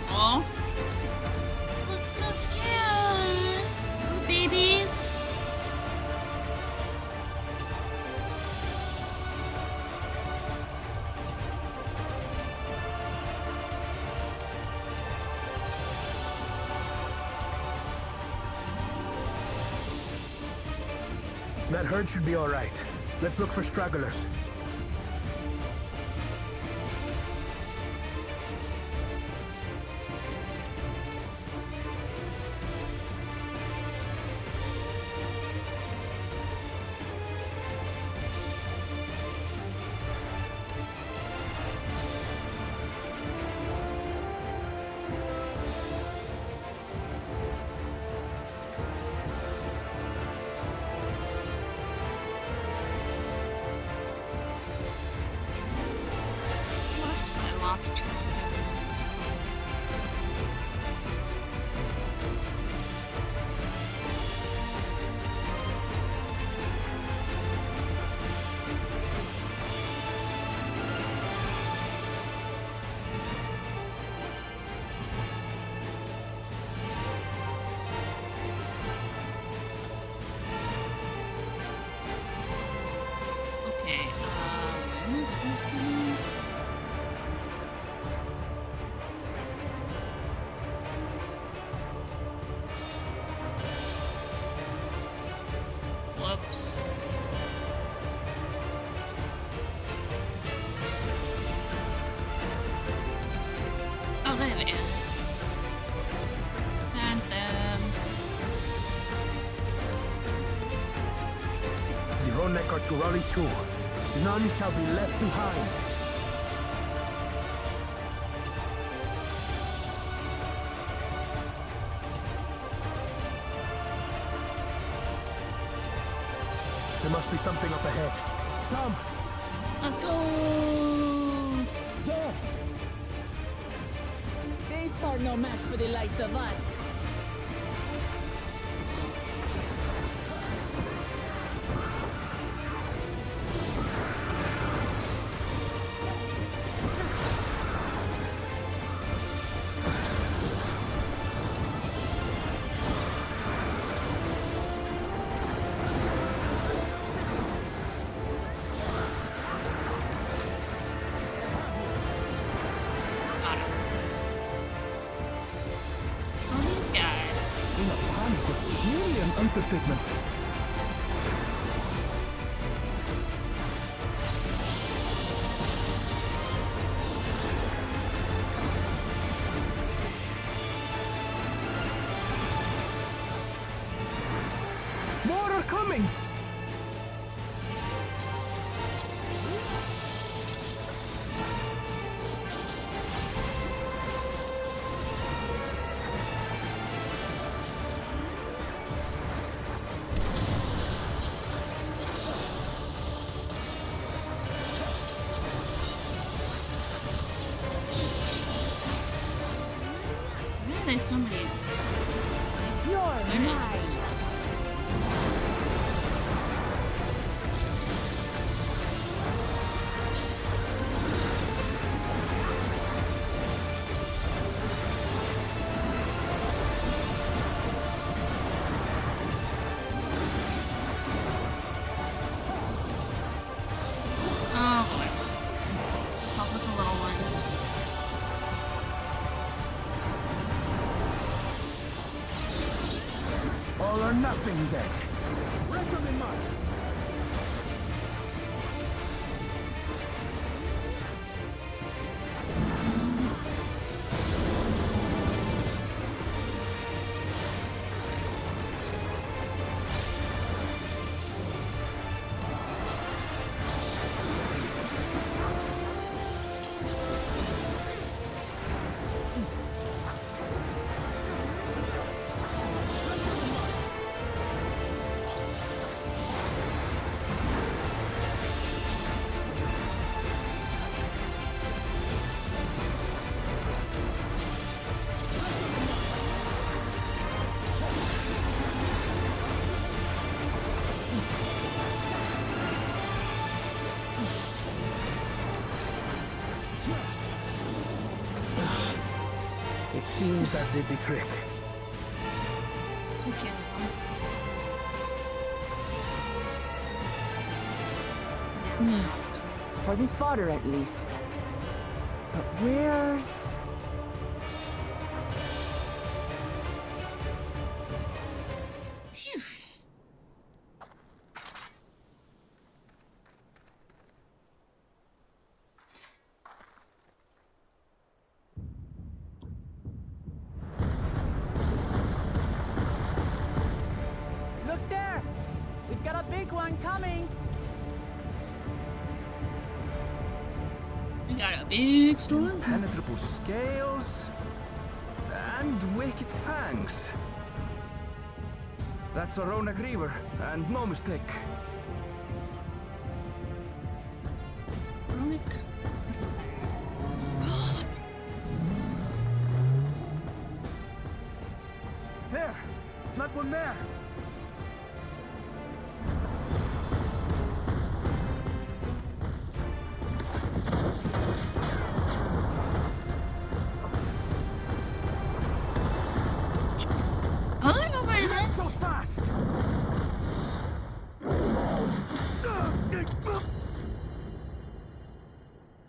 Aw. Look so scared. Ooh, babies. That herd should be alright. Let's look for stragglers. Whoops, I lost track of everyone. Okay, where am I supposed to be? Whoops. Oh, there they are. And The Ronek are to rally too. None shall be left behind. There must be something up ahead. Come! let's go! There! These are no match for the likes of us. Oh, these guys. In a panic was clearly an understatement. More are coming! there's so many You're mine. Oh boy. Help with the little ones. All or nothing, then. Reckon in mind. It seems that did the trick. Okay. For the fodder, at least. But where's... Phew. Look there! We've got a big one coming! We got a big storm. Impenetrable scales and wicked fangs. That's a Ronak Reaver, and no mistake. Ronic. There! That one there! I don't know why Not this. so fast!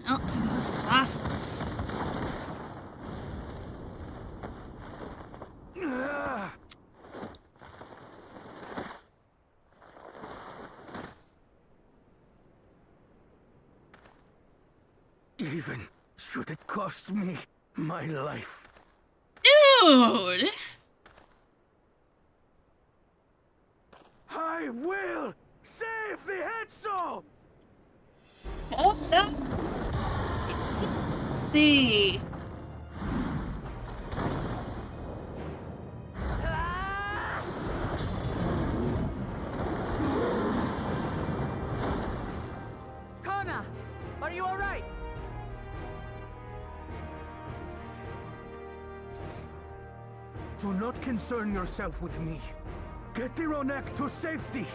Oh, it was fast. Even should it cost me my life. Dude! I will save the head soul! Oh, no. See. Kona! Are you alright? Do not concern yourself with me. Get the Ronek to safety!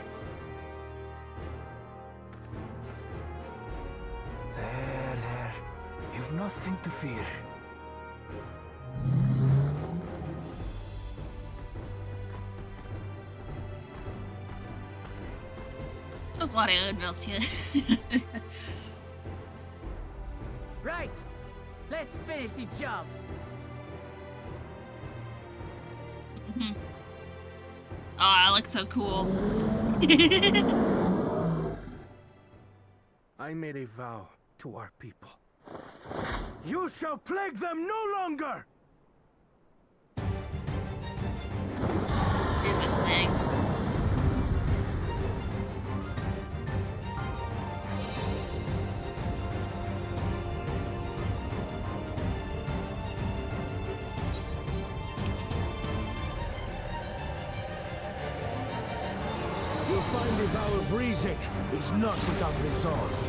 There. You've nothing to fear. Så glad jeg er vel til. Right! Let's finish the job! Oh, it looks so cool. I made a vow to our people. You shall plague them no longer! Do this thing. You'll find the vow of reason is not without resolve.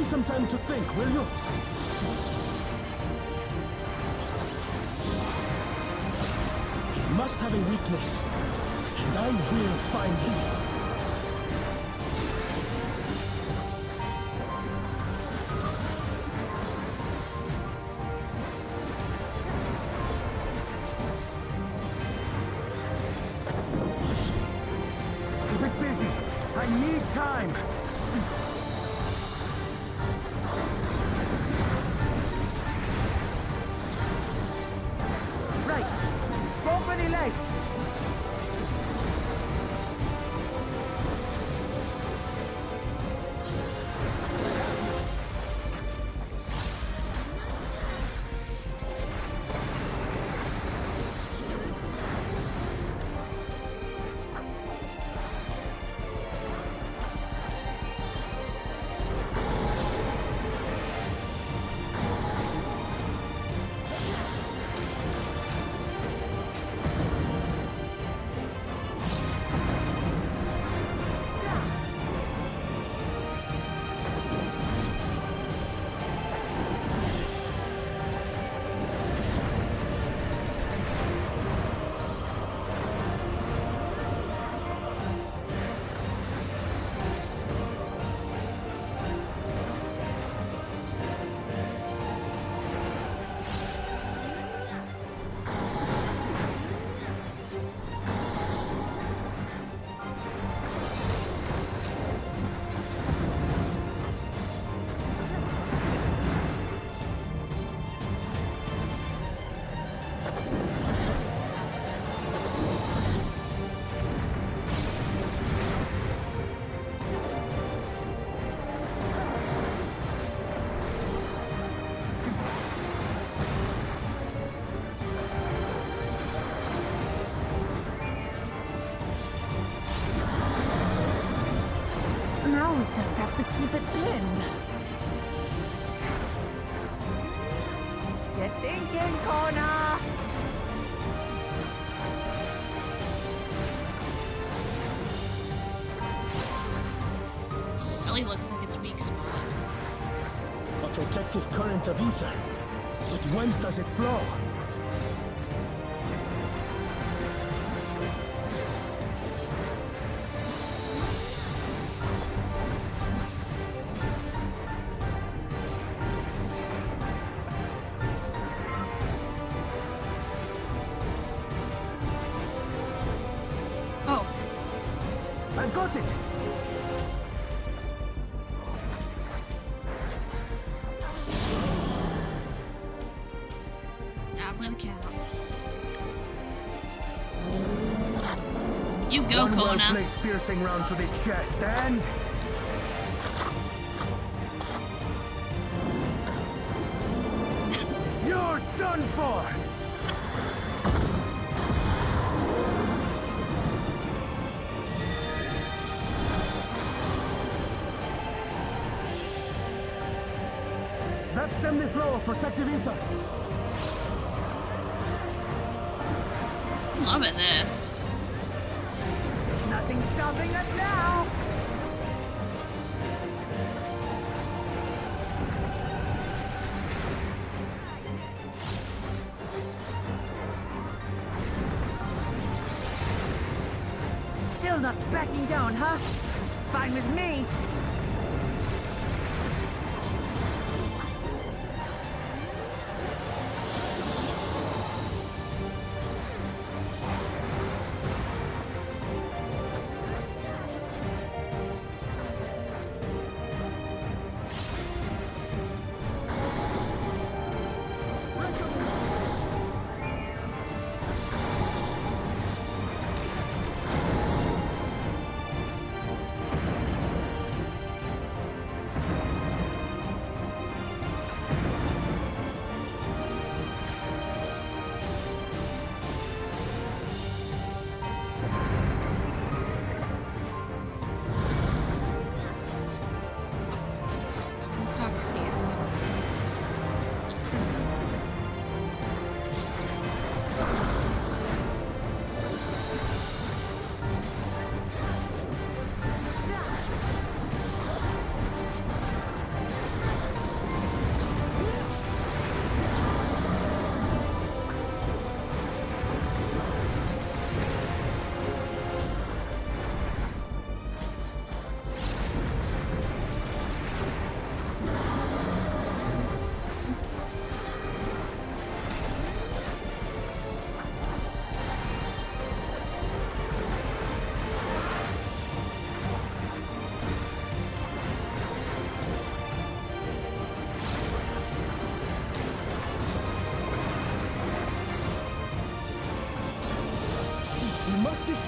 me some time to think, will you? He must have a weakness, and I will find it. I need time! Right. Go for the legs. Now we just have to keep it pinned. Get thinking, Kona! Really looks like its weak spot. A protective current of ether. But whence does it flow? Oh, I've got it! out with the count. You go, One Kona. well-placed piercing round to the chest, and... You're done for! That stemmed the flow of protective ether. Loving this. There's nothing stopping us now! Still not backing down, huh? Fine with me!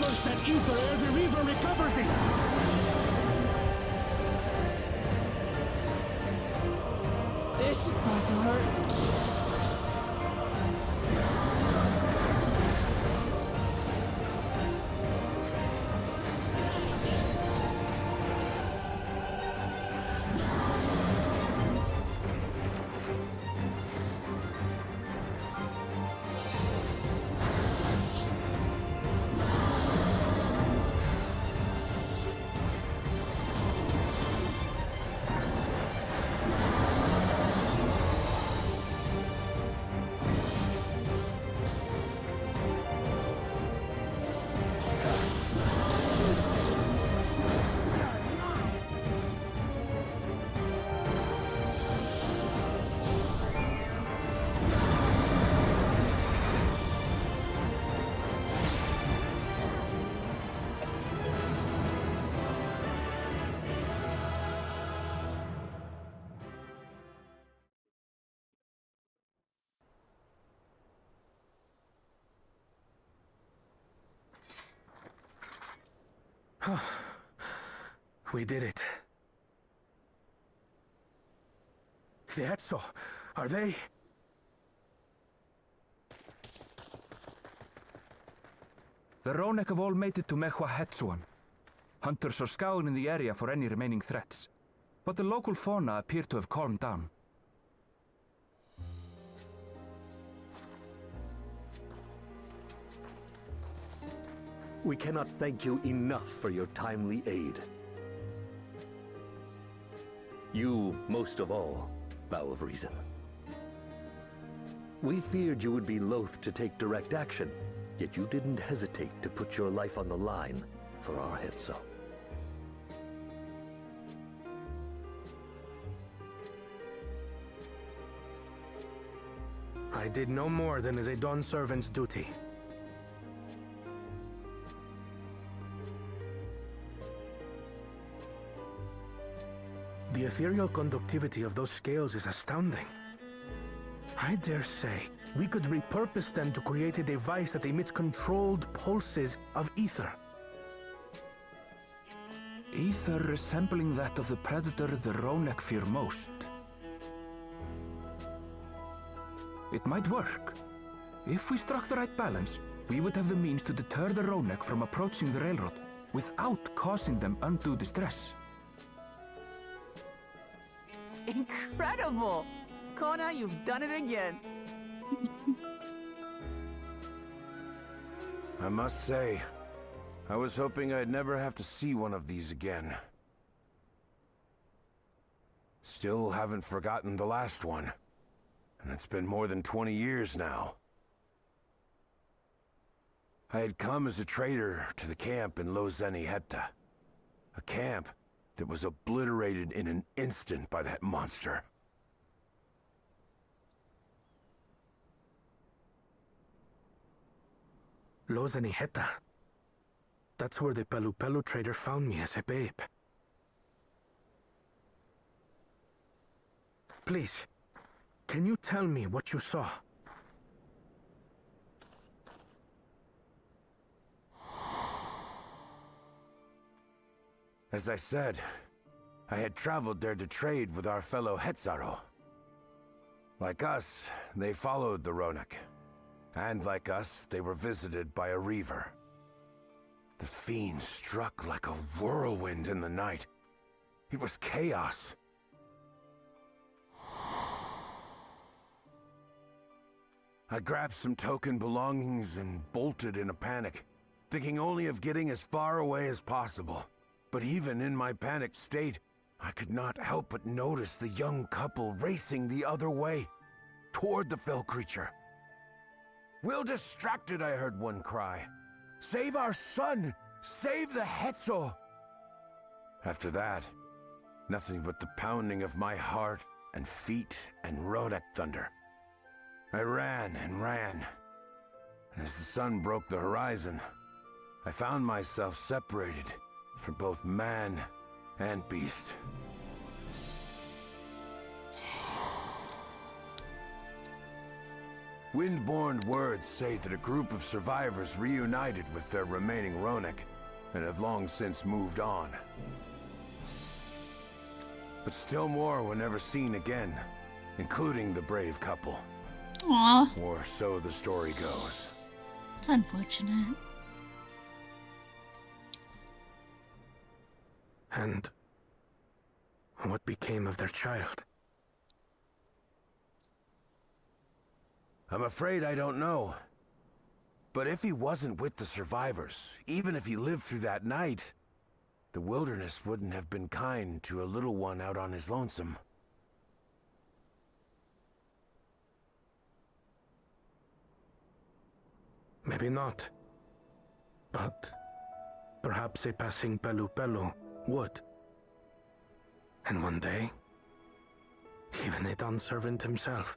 Reverse that ether ere the Reaver recovers it! This is going to hurt. We did it. The Etso, are they? The Ronek have all made it to Mehwa Hetsuan. Hunters are scouring the area for any remaining threats, but the local fauna appear to have calmed down. We cannot thank you enough for your timely aid. You, most of all, Bow of Reason. We feared you would be loath to take direct action, yet you didn't hesitate to put your life on the line for our Hetso. I did no more than is a Dawn servant's duty. The ethereal conductivity of those scales is astounding. I dare say we could repurpose them to create a device that emits controlled pulses of ether. Ether resembling that of the predator the Ronek fear most. It might work. If we struck the right balance, we would have the means to deter the Ronek from approaching the railroad without causing them undue distress. Incredible! Kona, you've done it again. I must say, I was hoping I'd never have to see one of these again. Still haven't forgotten the last one. And it's been more than 20 years now. I had come as a trader to the camp in Lozeni Hetta. A camp that was obliterated in an instant by that monster. Lozeni Hetta. That's where the Pelu trader found me as a babe. Please, can you tell me what you saw? As I said, I had traveled there to trade with our fellow Hetzaro. Like us, they followed the Ronek. And like us, they were visited by a Reaver. The fiend struck like a whirlwind in the night. It was chaos. I grabbed some token belongings and bolted in a panic, thinking only of getting as far away as possible. But even in my panicked state, I could not help but notice the young couple racing the other way, toward the fell creature. "We're distracted," I heard one cry. "Save our son! Save the Hetso!" After that, nothing but the pounding of my heart and feet and Ronek thunder. I ran and ran. And as the sun broke the horizon, I found myself separated from both man and beast. Windborne words say that a group of survivors reunited with their remaining Ronek, and have long since moved on. But still more were never seen again, including the brave couple. Aw, Or so the story goes. it's unfortunate. And what became of their child? I'm afraid I don't know. But if he wasn't with the survivors, even if he lived through that night, the wilderness wouldn't have been kind to a little one out on his lonesome. Maybe not. But perhaps a passing Pelu would. And one day, even a Dawn servant himself.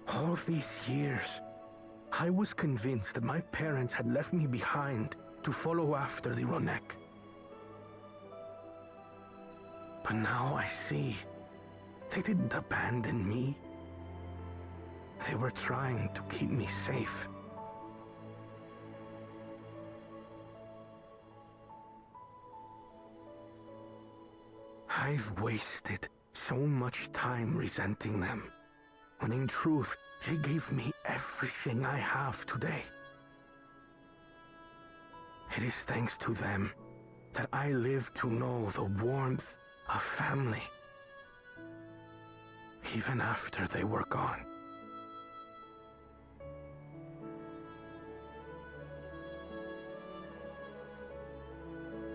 All these years, I was convinced that my parents had left me behind to follow after the Ronek. But now I see, they didn't abandon me. They were trying to keep me safe. I've wasted so much time resenting them, when in truth, they gave me everything I have today. It is thanks to them that I live to know the warmth of family, even after they were gone.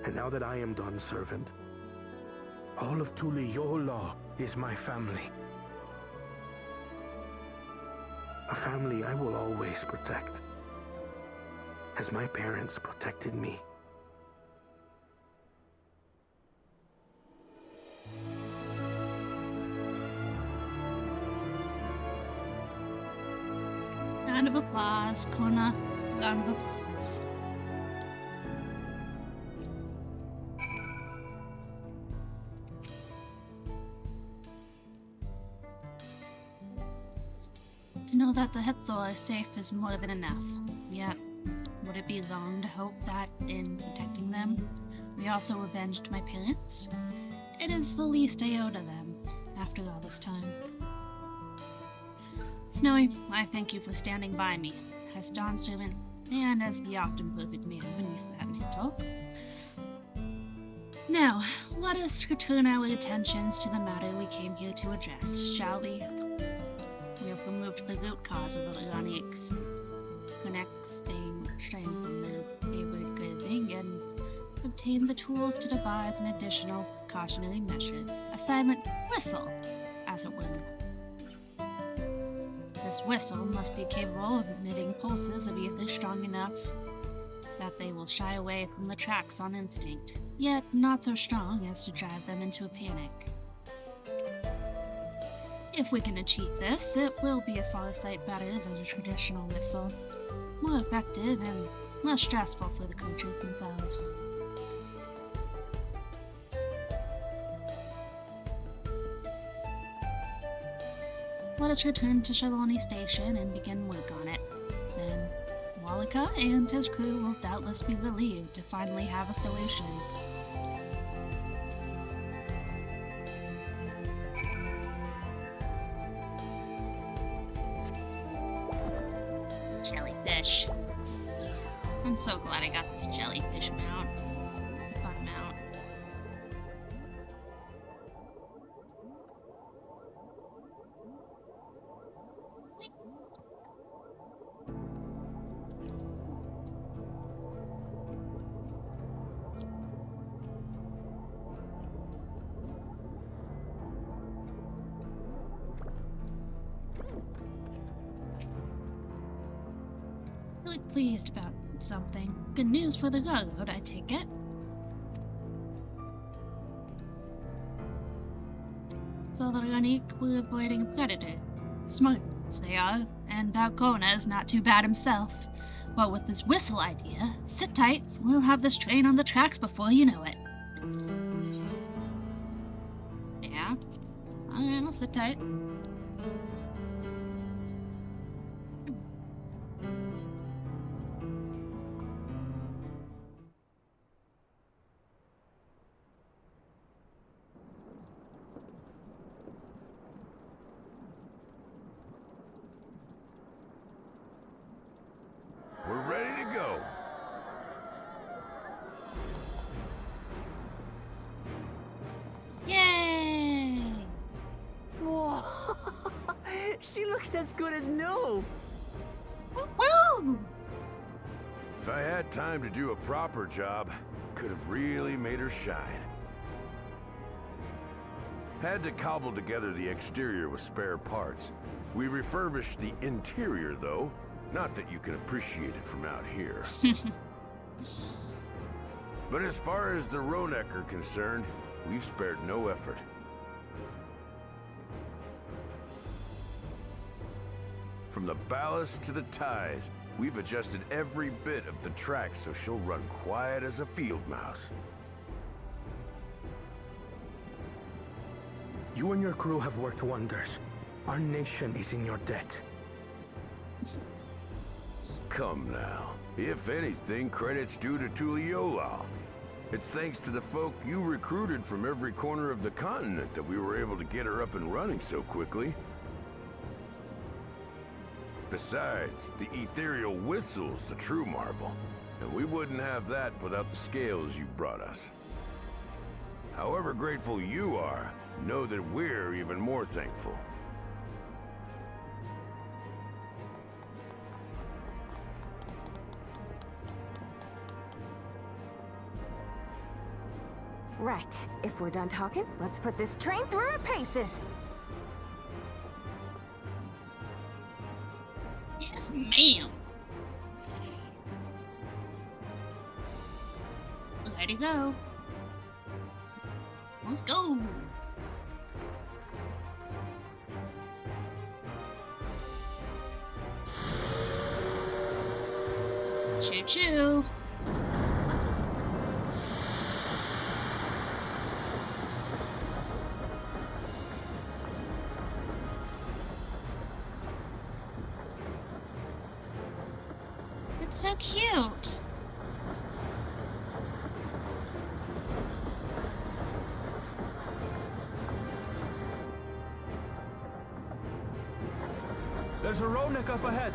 And now that I am Dawn servant, all of Tuliyola is my family. A family I will always protect, as my parents protected me. Round of applause, Kona. Round of applause. To know that the Hetzel are safe is more than enough. Yet, would it be wrong to hope that, in protecting them, we also avenged my parents? It is the least I owe to them, after all this time. Snowy, I thank you for standing by me, as Dawn servant, and as the often perfect man beneath that mantle. Now, let us return our attentions to the matter we came here to address, shall we? We have removed the root cause of the Ranik's connecting strain from the favored grazing and obtained the tools to devise an additional precautionary measure, a silent whistle, as it were. This whistle must be capable of emitting pulses of ether strong enough that they will shy away from the tracks on instinct, yet not so strong as to drive them into a panic. If we can achieve this, it will be a far sight better than a traditional whistle, more effective and less stressful for the creatures themselves. Let us return to Shaloni Station and begin work on it. Then, Walika and his crew will doubtless be relieved to finally have a solution. Jellyfish. I'm so glad I got this jellyfish mount. It's a fun mount. Really pleased about something. Good news for the railroad, I take it. So the Ranik were avoiding a predator. Smart ones they are, and Balcona's not too bad himself. But with this whistle idea, sit tight, we'll have this train on the tracks before you know it. Yeah? Alright, I'll sit tight. We're ready to go. Yay! Whoa! She looks as good as new. Woo! If I had time to do a proper job, could have really made her shine. Had to cobble together the exterior with spare parts. We refurbished the interior, though. Not that you can appreciate it from out here. But as far as the Ronek are concerned, we've spared no effort. From the ballast to the ties, we've adjusted every bit of the track so she'll run quiet as a field mouse. You and your crew have worked wonders. Our nation is in your debt. Come now. If anything, credit's due to Tuliolal. It's thanks to the folk you recruited from every corner of the continent that we were able to get her up and running so quickly. Besides, the ethereal whistle's the true marvel, and we wouldn't have that without the scales you brought us. However grateful you are, know that we're even more thankful. Right. If we're done talking, let's put this train through her paces. Yes, ma'am. Ready to go. Let's go. Choo choo. It's so cute. There's a Ronek up ahead.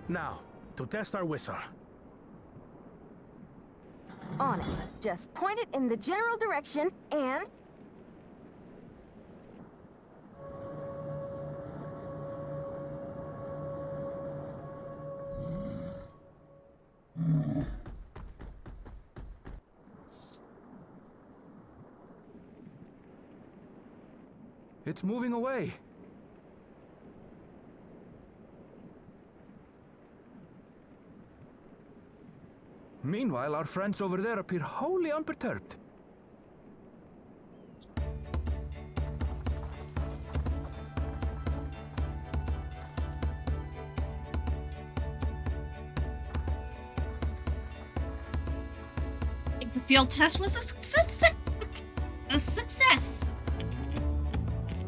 Now, to test our whistle. On it. Just point it in the general direction and... It's moving away. Meanwhile, our friends over there appear wholly unperturbed. I think the field test was a success. A success.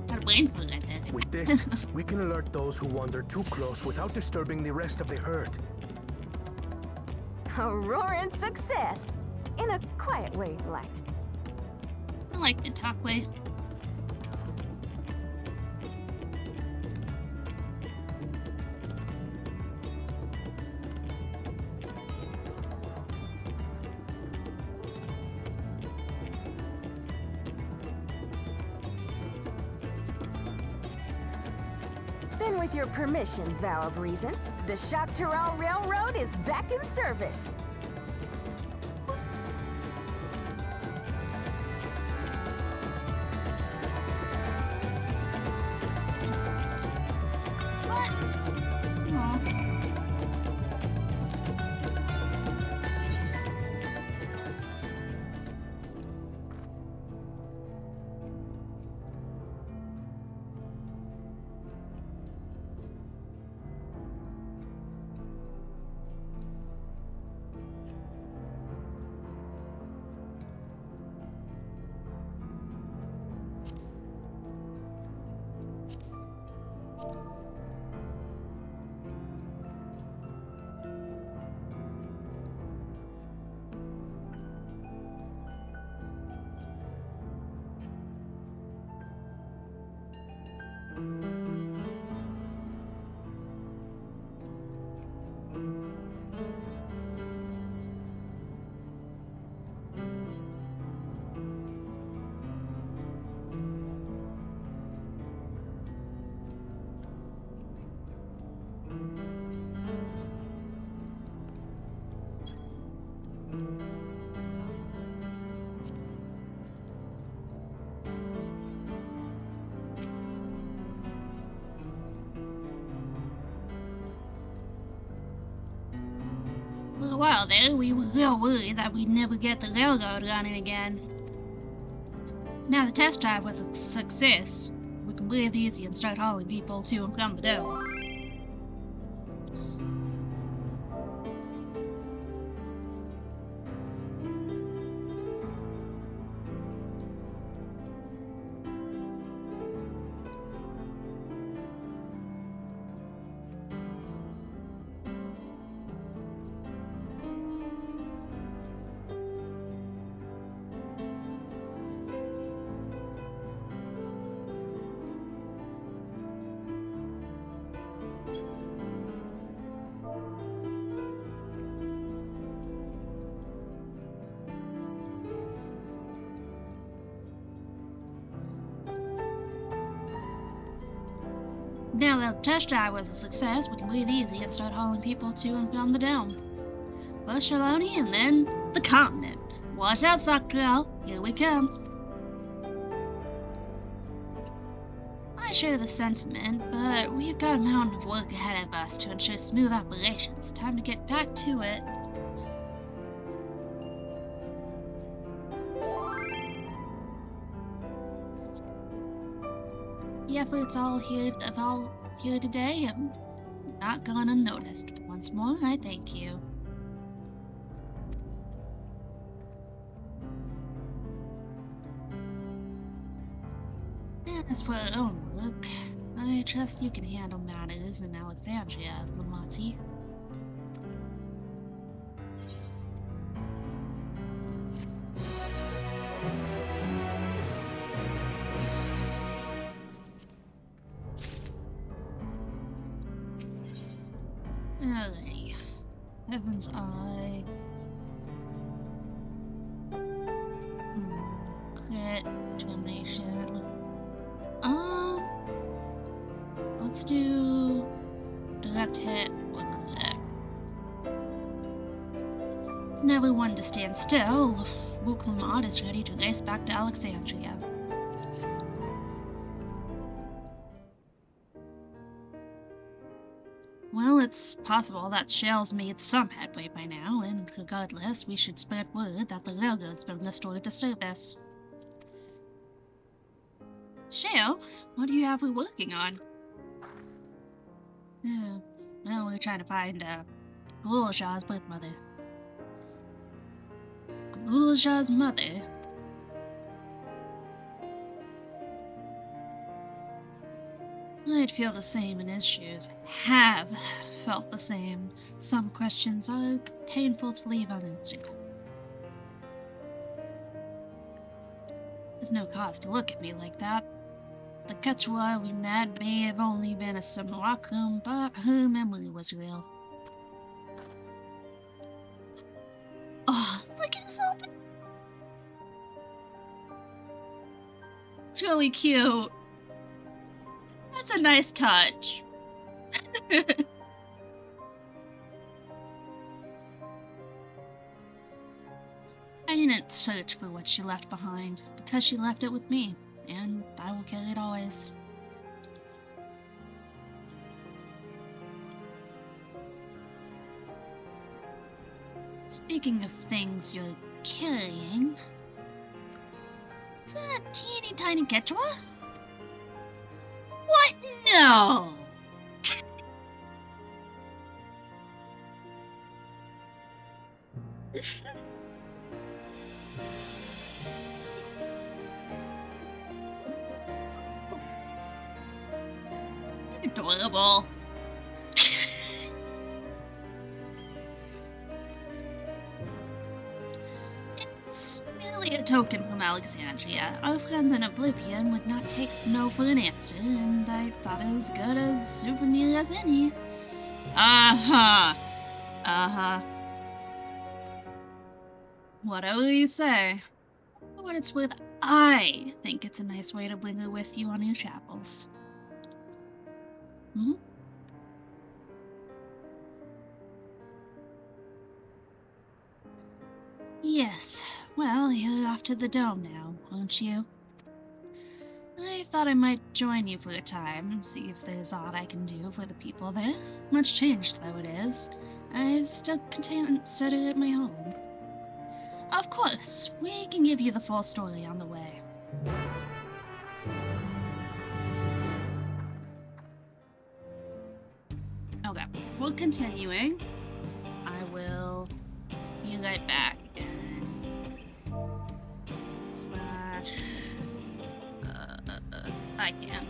Got a brain for that. With this, we can alert those who wander too close without disturbing the rest of the herd. a roaring success. In a quiet way, like. I like the talk way. Then with your permission, Vow of Reason, the Shaktaral Railroad is back in service. What? Aw. For a while there, we were real worried that we'd never get the railroad running again. Now the test drive was a success. We can breathe easy and start hauling people to and from the dome. Now that the test drive was a success, we can breathe easy and start hauling people to and from the dome. First Shaloni and then the continent. Watch out, Socktrail. Here we come. I share the sentiment, but we've got a mountain of work ahead of us to ensure smooth operations. Time to get back to it. The efforts all here today have not gone unnoticed. Once more, I thank you. As for our own work, I trust you can handle matters in Alexandria, Lamati. Alrighty. Heaven's Eye. Crit. Determination. Let's do direct hit or crit. Never one to stand still. Wuklamad is ready to race back to Alexandria. Well, it's possible that Shell's made some headway by now, and regardless, we should spread word that the railroad's been restored to service. Shell, what do you have we working on? Oh, well, we're trying to find, Glulashaw's birth mother. Glulashaw's mother? I'd feel the same in his shoes. Have felt the same. Some questions are painful to leave unanswered. There's no cause to look at me like that. The Quechua we met may have only been a simulacrum, but her memory was real. Oh, look at his open. It's really cute. That's a nice touch. I didn't search for what she left behind, because she left it with me, and I will carry it always. Speaking of things you're carrying, is that a teeny tiny Quechua? What? No! Adorable. It's merely a token from Alexandria. Our friends in Oblivion would not take no for an answer, and I thought it was good a souvenir as any. Uh-huh. Uh-huh. Whatever you say. For what it's worth, I think it's a nice way to bring her with you on your travels. Hmm? Yes. Well, you're off to the dome now, aren't you? I thought I might join you for a time and see if there's aught I can do for the people there. Much changed though it is. I still consider it my home. Of course, we can give you the full story on the way. Okay, before continuing, I will be right back and slash I can.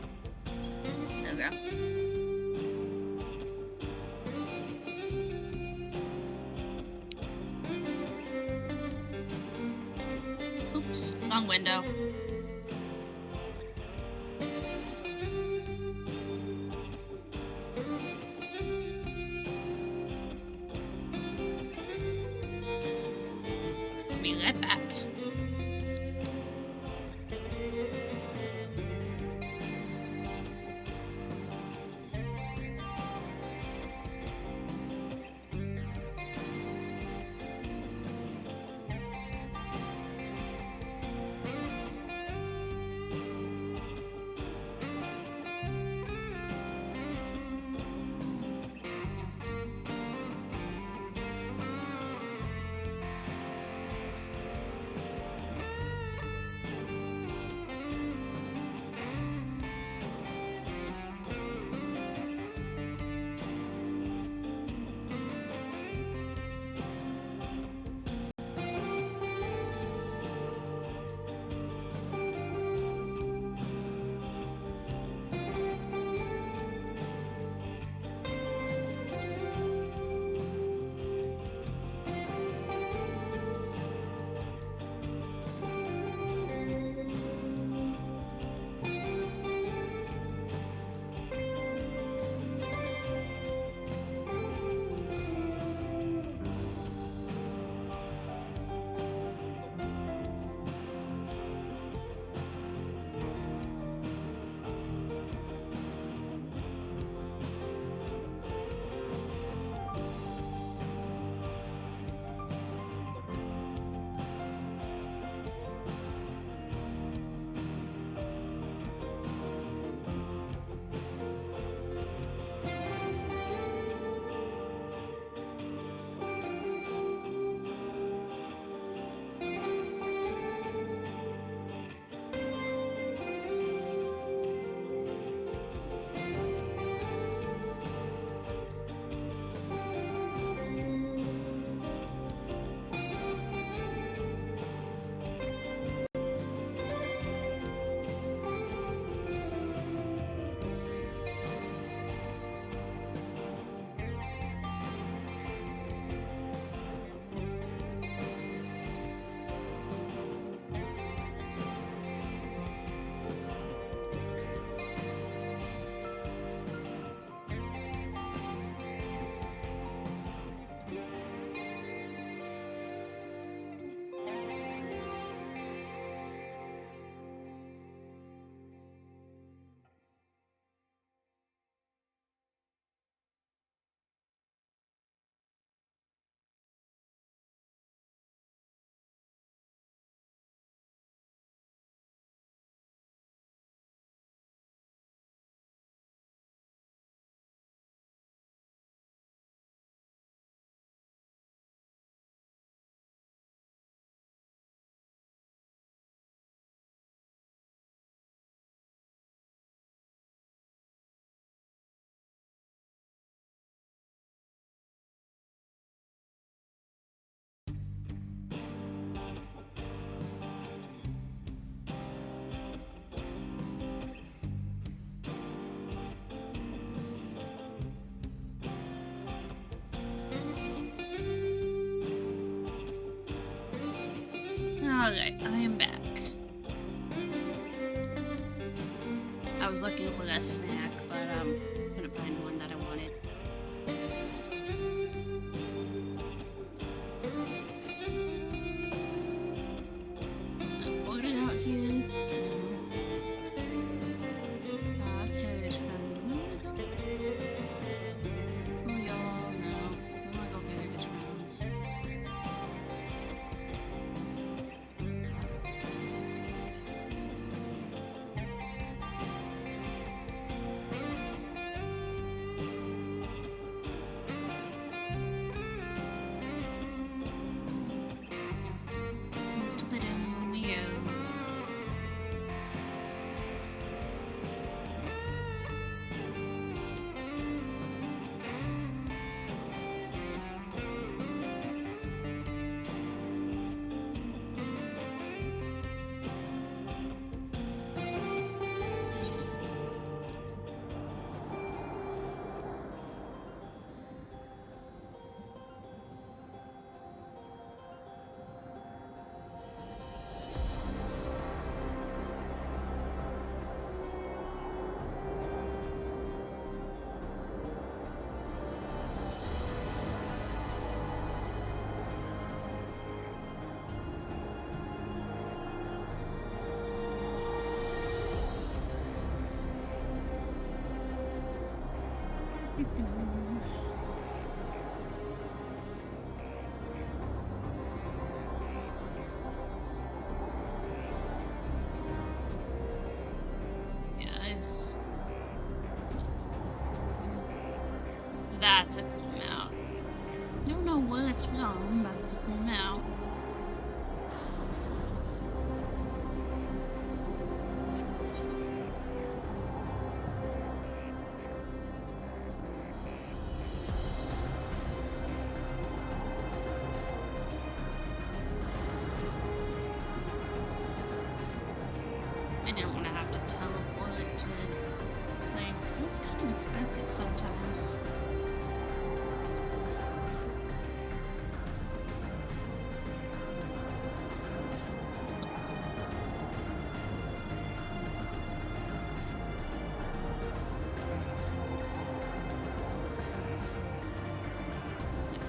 There we go. Oops, wrong window. Be right back. Alright, I am back. I was looking for a snack, but couldn't find one that I wanted. Put it out here. That's Heritage Friend. Where do I go? Oh, y'all, no. Where do I go, Heritage Friend? To the dome we go. Yes. That's a cool mount. Don't know where it's from, but it's a cool mount. I didn't want to have to teleport to place, 'cause it's kind of expensive sometimes.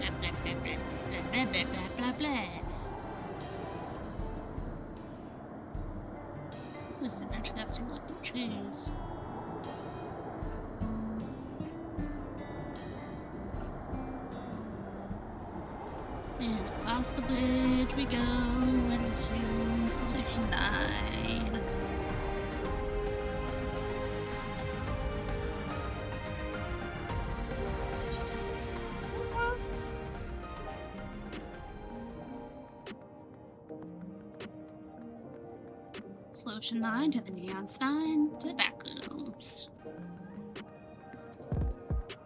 Blah, blah, blah, blah, blah, blah, blah, blah, blah. This is interesting with the trees. And across the bridge we go into Solution 9. Solution 9 to the Neon Stein to the back rooms.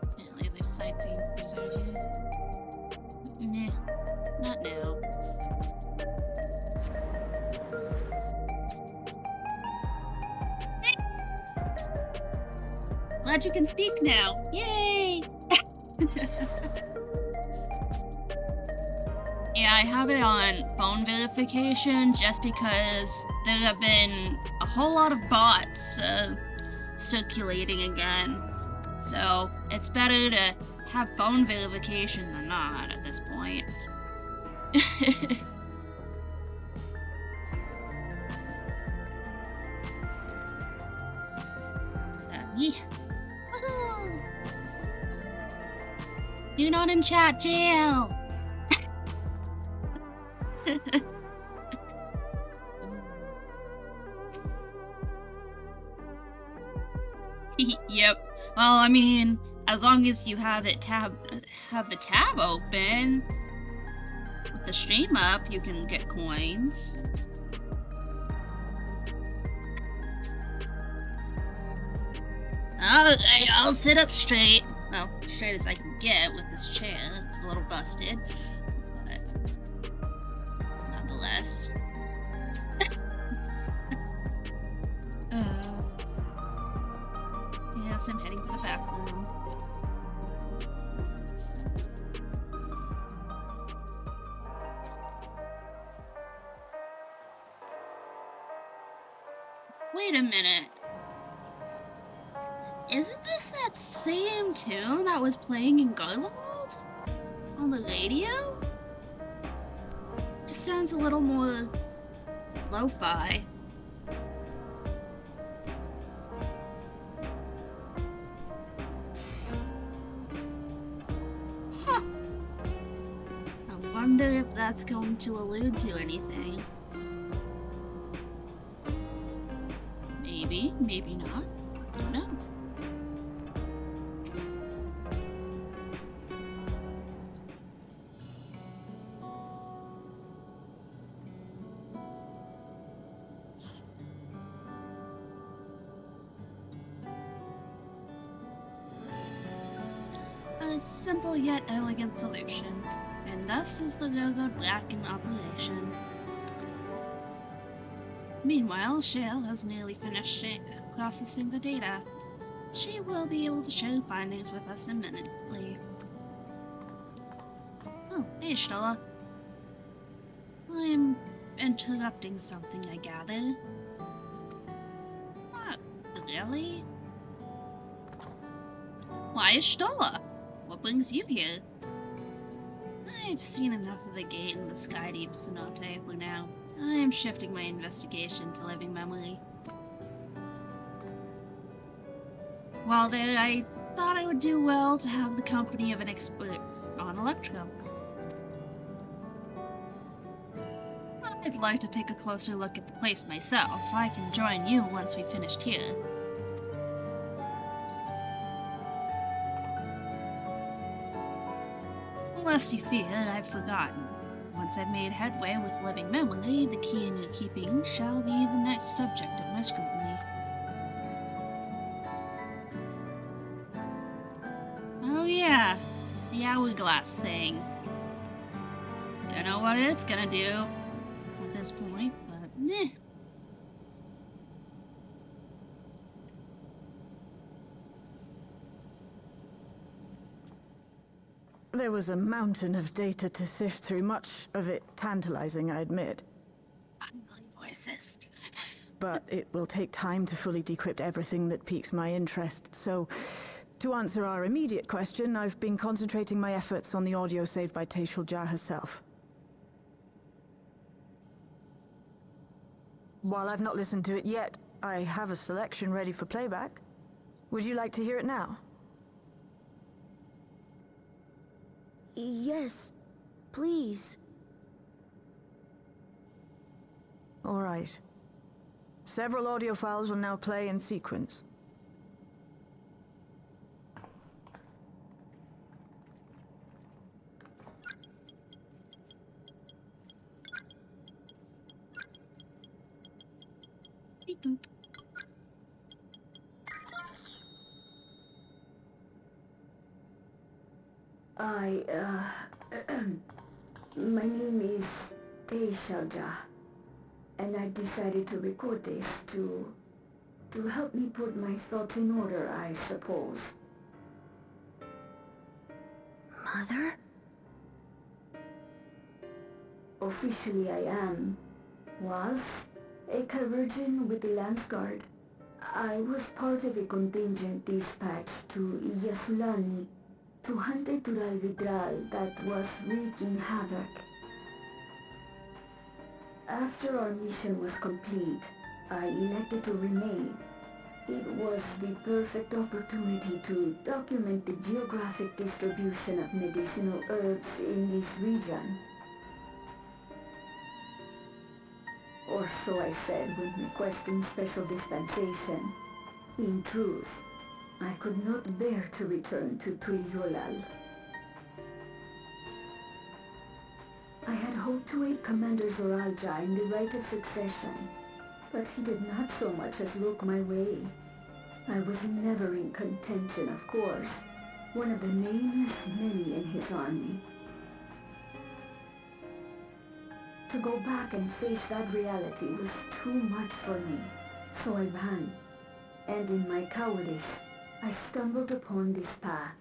Apparently there's sightseeing things out here. Meh. Not now. Hey! Glad you can speak now. Yay! Yeah, I have it on phone verification just because there have been a whole lot of bots circulating again. So it's better to have phone verification than not at this point. So, yeah. Woohoo! You're not in chat jail! Yep. Well, I mean, as long as you have the tab open with the stream up, you can get coins. I'll sit up straight. Well, straight as I can get with this chair. It's a little busted, but nonetheless. Yes, I'm heading to the back room. Wait a minute. Isn't this that same tune that was playing in Garlemald? On the radio? Just sounds a little more lo-fi. Huh. I wonder if that's going to allude to anything. Maybe, maybe not. I don't know. A simple yet elegant solution, and thus is the railroad back in operation. Meanwhile, Shale has nearly finished processing the data. She will be able to share findings with us imminently. Oh, hey Stella. I'm interrupting something, I gather. What, really? Why Stella? What brings you here? I've seen enough of the gate in the Sky Deep Cenote for now. I am shifting my investigation to living memory. While there, I thought I would do well to have the company of an expert on Electro. I'd like to take a closer look at the place myself. I can join you once we've finished here. Unless you fear I've forgotten. Once I've made headway with living memory, the key in your keeping shall be the next subject of my scrutiny. Oh yeah, the hourglass thing. Don't know what it's gonna do at this point, but meh. There was a mountain of data to sift through, much of it tantalizing, I admit. Ugly voices. But it will take time to fully decrypt everything that piques my interest, so to answer our immediate question, I've been concentrating my efforts on the audio saved by Teishulja herself. While I've not listened to it yet, I have a selection ready for playback. Would you like to hear it now? Yes, please. All right. Several audio files will now play in sequence. Beep boop. My name is Teishulja, and I decided to record this to help me put my thoughts in order, I suppose. Mother? Officially I was a Virgin with the Lance Guard. I was part of a contingent dispatch to Yasulani to hunt a Tural Vidral that was wreaking havoc. After our mission was complete, I elected to remain. It was the perfect opportunity to document the geographic distribution of medicinal herbs in this region. Or so I said when requesting special dispensation. In truth, I could not bear to return to Turyolal. I had hoped to aid Commander Zoralja in the right of succession, but he did not so much as look my way. I was never in contention, of course, one of the nameless many in his army. To go back and face that reality was too much for me, so I ran, and in my cowardice, I stumbled upon this path.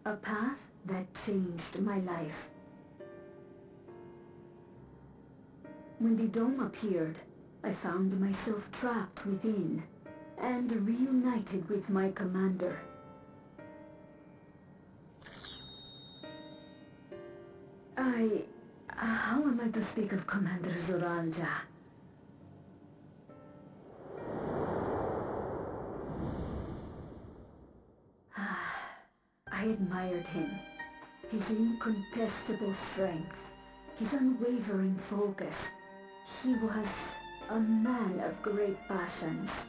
A path that changed my life. When the dome appeared, I found myself trapped within and reunited with my commander. How am I to speak of Commander Zoralja? I admired him. His incontestable strength, his unwavering focus. He was a man of great passions.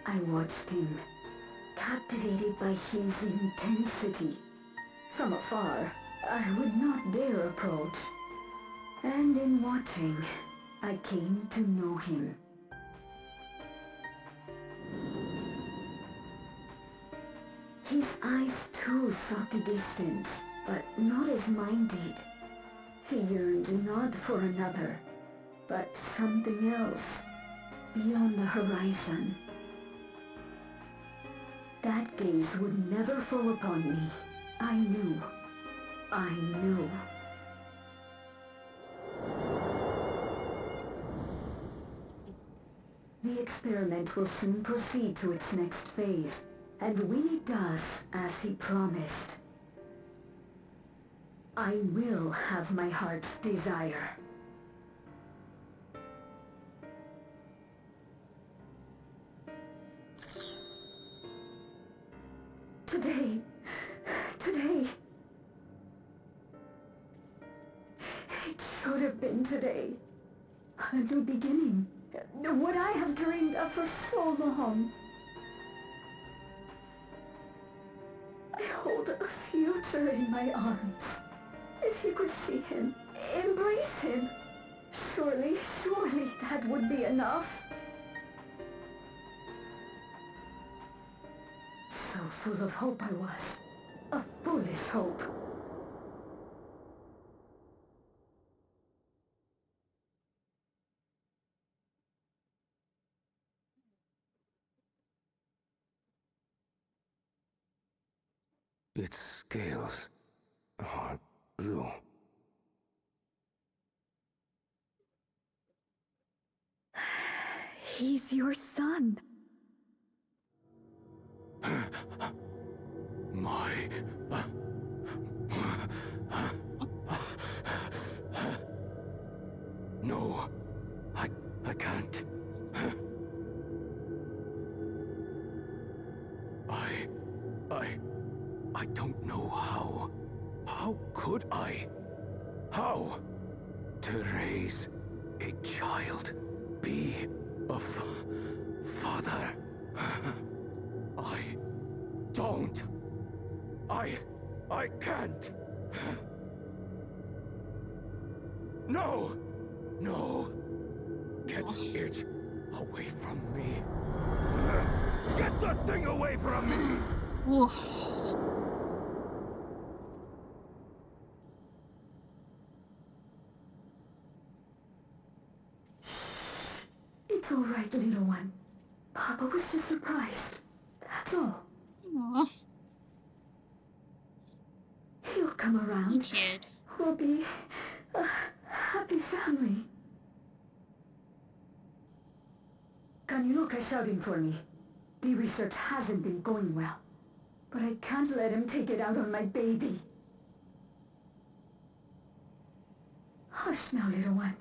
I watched him, captivated by his intensity. From afar, I would not dare approach. And in watching, I came to know him. His eyes too sought the distance, but not as mine did. He yearned not for another, but something else, beyond the horizon. That gaze would never fall upon me. I knew. I knew. The experiment will soon proceed to its next phase, and when it does, as he promised, I will have my heart's desire. Today, it should have been today. A new beginning. What I have dreamed of for so long. I hold a future in my arms. If he could see him, embrace him, surely that would be enough. So full of hope I was. A foolish hope. Its scales are blue. He's your son. My... No, I can't. I don't know how. How could I? How? To raise a child, be a father. I don't. I can't. No! No! Get it away from me. Get that thing away from me! Oof. It's all right, little one. Papa was just surprised. That's all. Aw, He'll come you around. kid. We'll be a happy family. Can you look at shouting for me? The research hasn't been going well. But I can't let him take it out on my baby. Hush now, little one.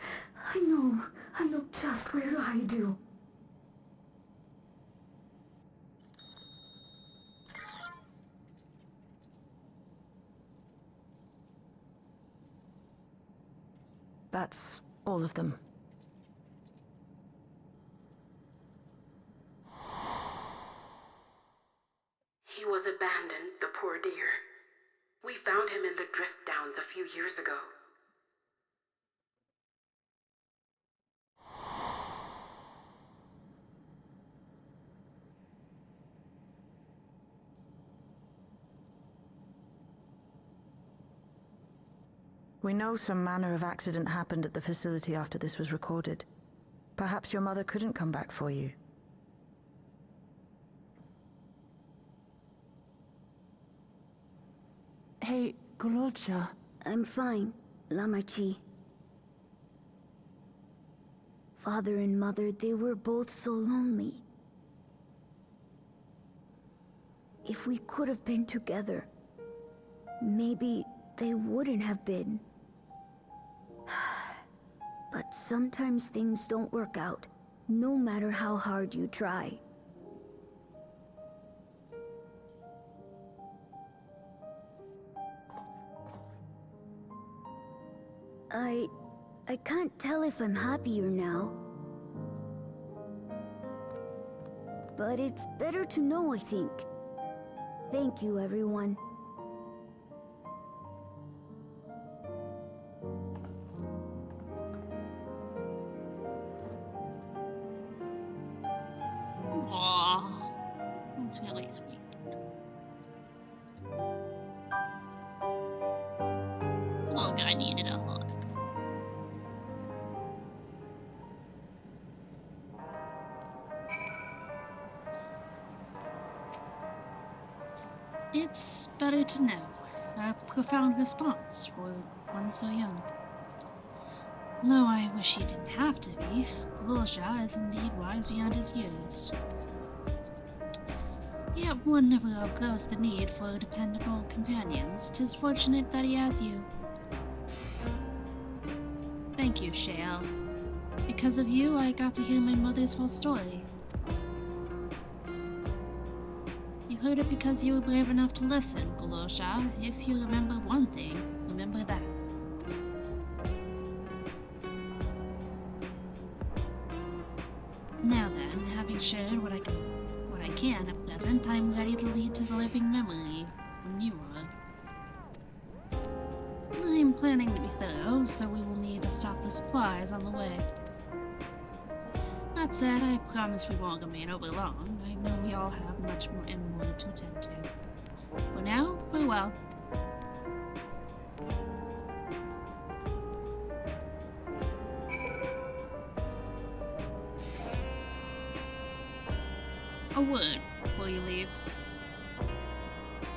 I know just where to hide you. That's all of them. He was abandoned, the poor dear. We found him in the drift downs a few years ago. We know some manner of accident happened at the facility after this was recorded. Perhaps your mother couldn't come back for you. Hey, Gololcha. I'm fine. Lamarchi. Father and mother, they were both so lonely. If we could have been together, maybe they wouldn't have been. But sometimes things don't work out, no matter how hard you try. I can't tell if I'm happier now. But it's better to know, I think. Thank you, everyone. Aww. That's really sweet. Little guy needed a hug. It's better to know. A profound response for one so young. Though I wish he didn't have to be, Glosha is indeed wise beyond his years. Yet one never outgrows the need for dependable companions. 'Tis fortunate that he has you. Thank you, Shale. Because of you, I got to hear my mother's whole story. You heard it because you were brave enough to listen, Glosha. If you remember one thing, remember that. Now then, having shared what I can at present, I'm ready to lead to the living memory when you are. I'm planning to be thorough, so we will need to stop for supplies on the way. That said, I promise we won't remain over long. I know we all have much more important to attend to. For now, farewell. A word before you leave.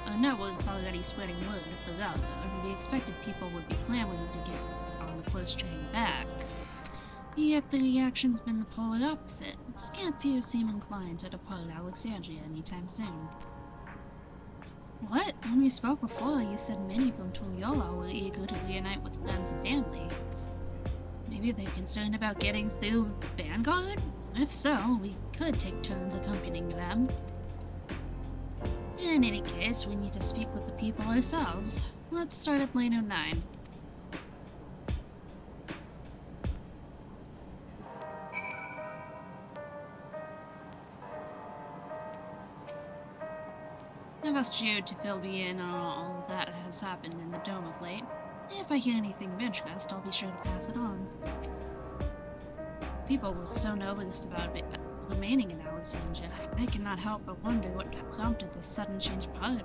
Our network's already spreading word of the railroad, and we expected people would be clamoring to get on the first train back. Yet the reaction's been the polar opposite. Scant few seem inclined to depart Alexandria anytime soon. What? When we spoke before, you said many from Tulliola were eager to reunite with friends and family. Maybe they're concerned about getting through Vanguard? If so, we could take turns accompanying them. In any case, we need to speak with the people ourselves. Let's start at Lane 09. I've asked Jude to fill me in on all that has happened in the Dome of late. If I hear anything of interest, I'll be sure to pass it on. People were so nervous about remaining in Alexandria. I cannot help but wonder what prompted this sudden change of heart.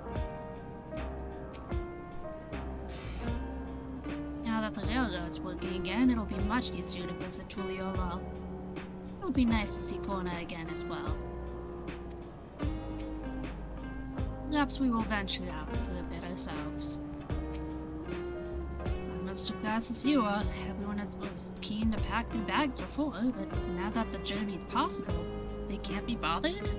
Now that the railroad's working again, it'll be much easier to visit Tulliola. It would be nice to see Corna again as well. Perhaps we will venture out for a bit ourselves. I'm as surprised as you are. Everyone was keen to pack their bags before, but now that the journey's possible, they can't be bothered?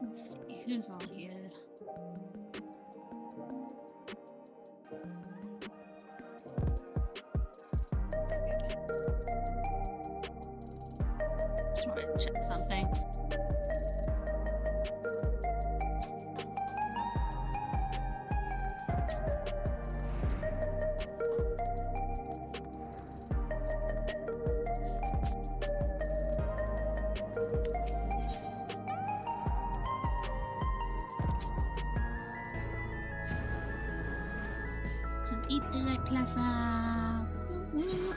Let's see, who's all here? Just want to check something. Eat the right plaza. Woo-woo.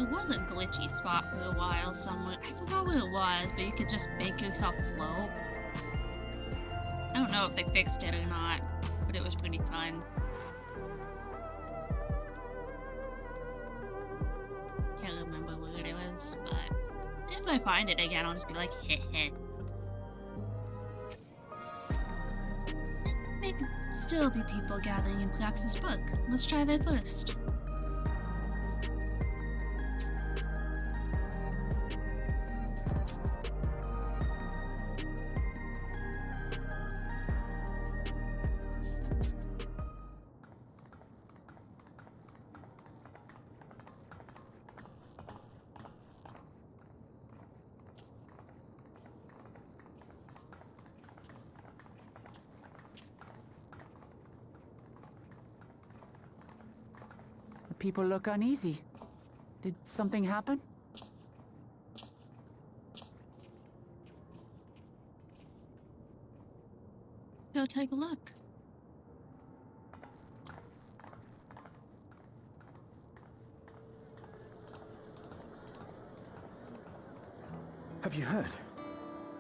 There was a glitchy spot for a while somewhere. I forgot what it was, but you could just make yourself float. I don't know if they fixed it or not, but it was pretty fun. Can't remember what it was, but if I find it again, I'll just be like, heh heh. Maybe still be people gathering in Praxis Book. Let's try there first. People look uneasy. Did something happen? Let's go take a look. Have you heard?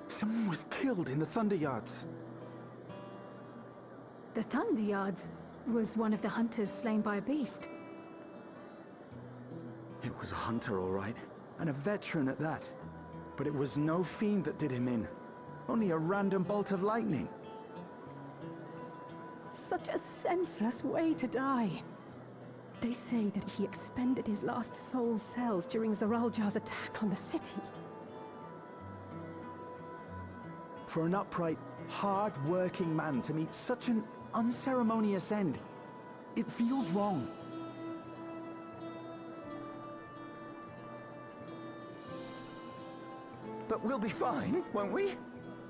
Someone was killed in the Thunder Yards. The Thunder Yards was one of the hunters slain by a beast. It was a hunter, all right, and a veteran at that. But it was no fiend that did him in. Only a random bolt of lightning. Such a senseless way to die. They say that he expended his last soul cells during Zaraljar's attack on the city. For an upright, hard-working man to meet such an unceremonious end, it feels wrong. But we'll be fine, won't we?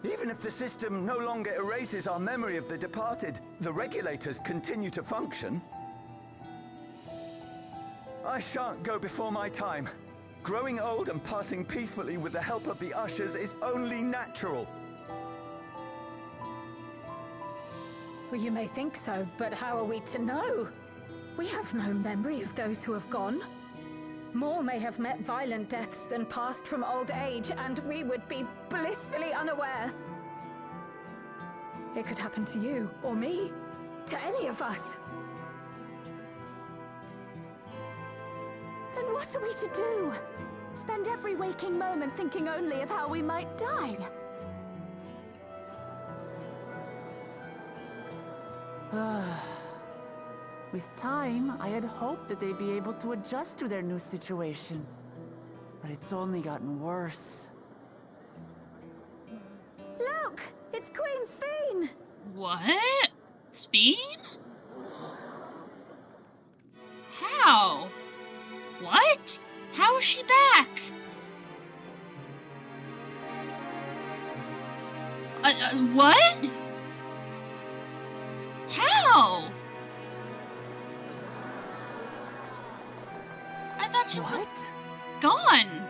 Even if the system no longer erases our memory of the departed, the regulators continue to function. I shan't go before my time. Growing old and passing peacefully with the help of the ushers is only natural. Well, you may think so, but how are we to know? We have no memory of those who have gone. More may have met violent deaths than passed from old age, and we would be blissfully unaware. It could happen to you, or me, to any of us. Then what are we to do? Spend every waking moment thinking only of how we might die? With time, I had hoped that they'd be able to adjust to their new situation. But it's only gotten worse. Look! It's Queen Sphene! What? Sphene? How? What? How is she back? What? How? I thought she was gone.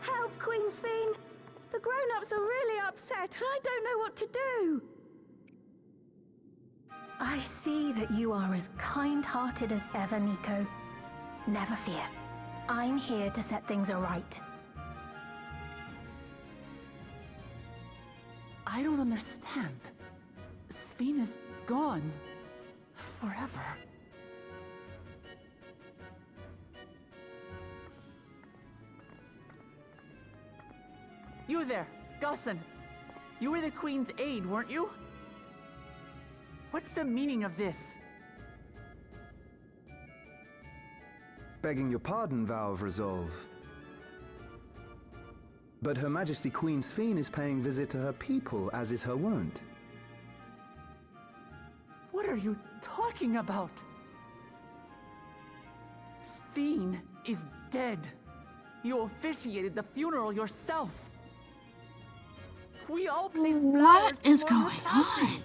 Help, Queen Sphene! The grown-ups are really upset, and I don't know what to do. I see that you are as kind-hearted as ever, Nico. Never fear. I'm here to set things aright. I don't understand. Sphene is gone. Forever. You there, Gusson. You were the Queen's aide, weren't you? What's the meaning of this? Begging your pardon, Vow of Resolve. But Her Majesty Queen Sphene is paying visit to her people, as is her wont. What are you talking about? Sphene is dead. You officiated the funeral yourself. We all placed flowers What is toward her going passing. on?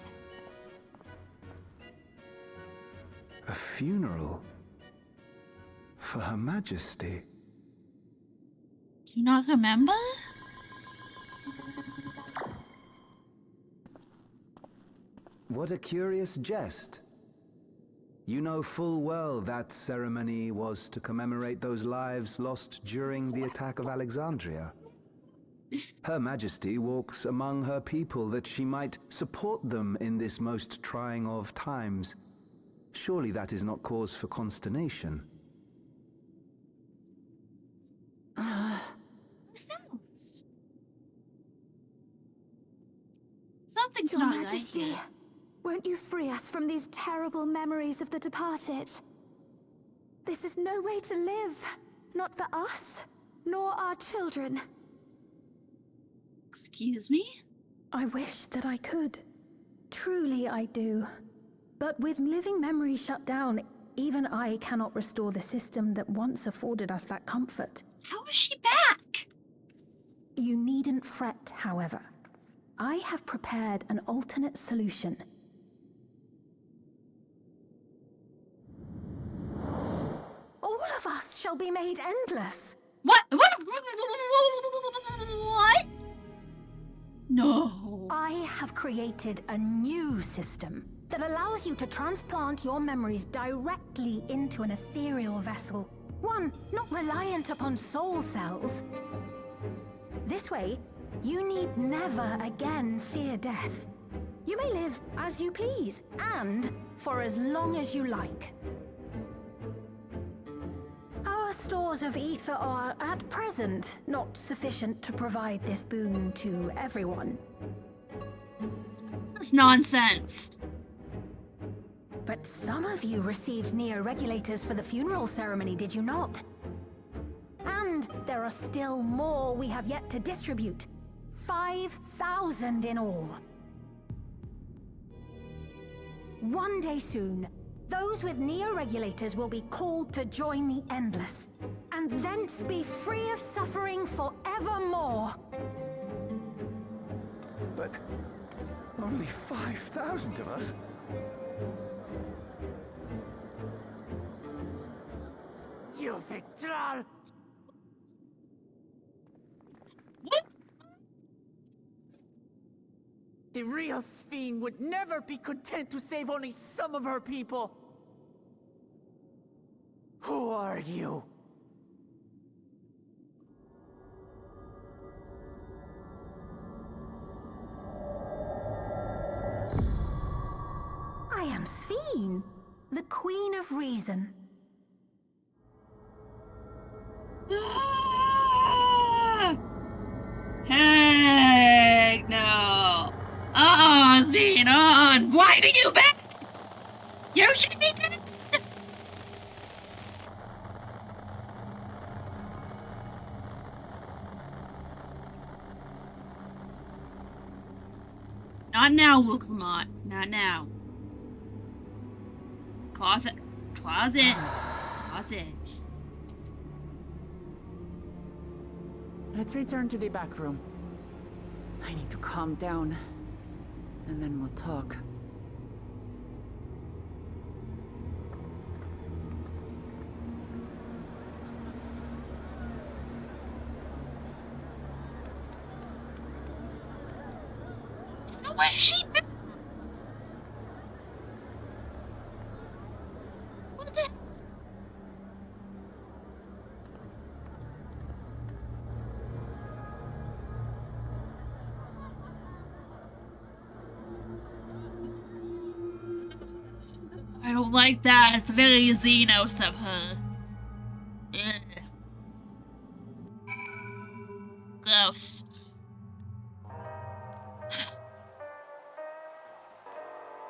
A funeral? For Her Majesty? Do you not remember? What a curious jest. You know full well that ceremony was to commemorate those lives lost during the attack of Alexandria. Her Majesty walks among her people that she might support them in this most trying of times. Surely that is not cause for consternation. Ourselves. Something's Your not Majesty, right here. won't you free us from these terrible memories of the departed? This is no way to live. Not for us, nor our children. Excuse me? I wish that I could. Truly I do. But with living memory shut down, even I cannot restore the system that once afforded us that comfort. How is she back? You needn't fret, however. I have prepared an alternate solution. All of us shall be made endless. What? What? No. I have created a new system that allows you to transplant your memories directly into an ethereal vessel. One not reliant upon soul cells. This way, you need never again fear death. You may live as you please, and for as long as you like. Our stores of ether are, at present, not sufficient to provide this boon to everyone. That's nonsense. But some of you received neo-regulators for the funeral ceremony, did you not? And there are still more we have yet to distribute. 5,000 in all. One day soon, those with neo-regulators will be called to join the Endless, and thence be free of suffering forevermore. But only 5,000 of us? You Victral! The real Sphene would never be content to save only some of her people. Who are you? I am Sphene, the Queen of Reason. Heck no. It's being on. Why do you bet? You should be dead. Not now, Wooklamont. Not now. Closet. Closet. Closet. Let's return to the back room. I need to calm down, and then we'll talk. How was she? What the? I don't like that. It's very Xenos of her. Ugh. Gross.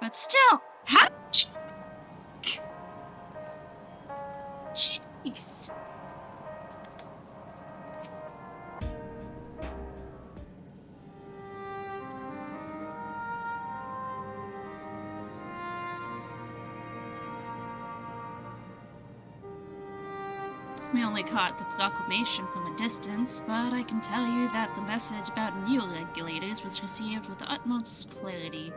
But still, how did she... Jeez. We only caught the proclamation from a distance, but I can tell you that the message about new regulators was received with the utmost clarity.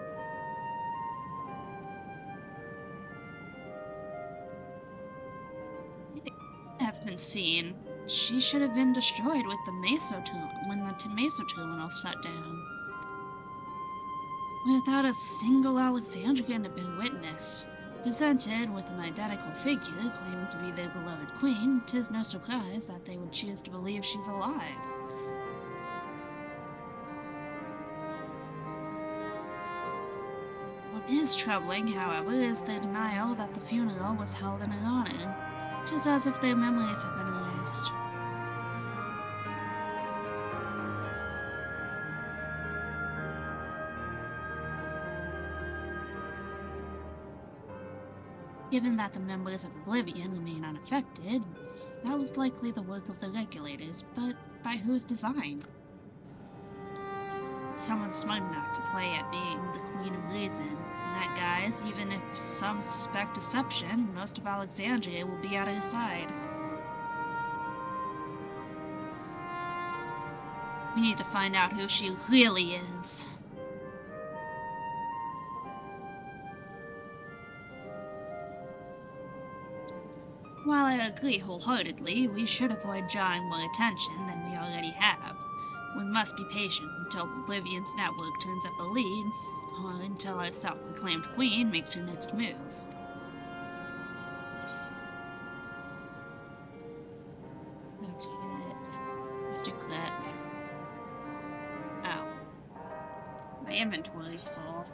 Have been seen. She should have been destroyed with the Mesotome when the Mesotome shut down. Without a single Alexandrian to bear witness. Presented with an identical figure claiming to be their beloved queen, 'tis no surprise that they would choose to believe she's alive. What is troubling, however, is their denial that the funeral was held in her honor, 'tis as if their memories have been erased. Given that the members of Oblivion remain unaffected, that was likely the work of the regulators, but by whose design? Someone smart enough to play at being the Queen of Reason. In that guise, even if some suspect deception, most of Alexandria will be at her side. We need to find out who she really is. While I agree wholeheartedly, we should avoid drawing more attention than we already have. We must be patient until Oblivion's network turns up a lead, or until our self-proclaimed queen makes her next move. Okay, let's do that. Oh. My inventory's full.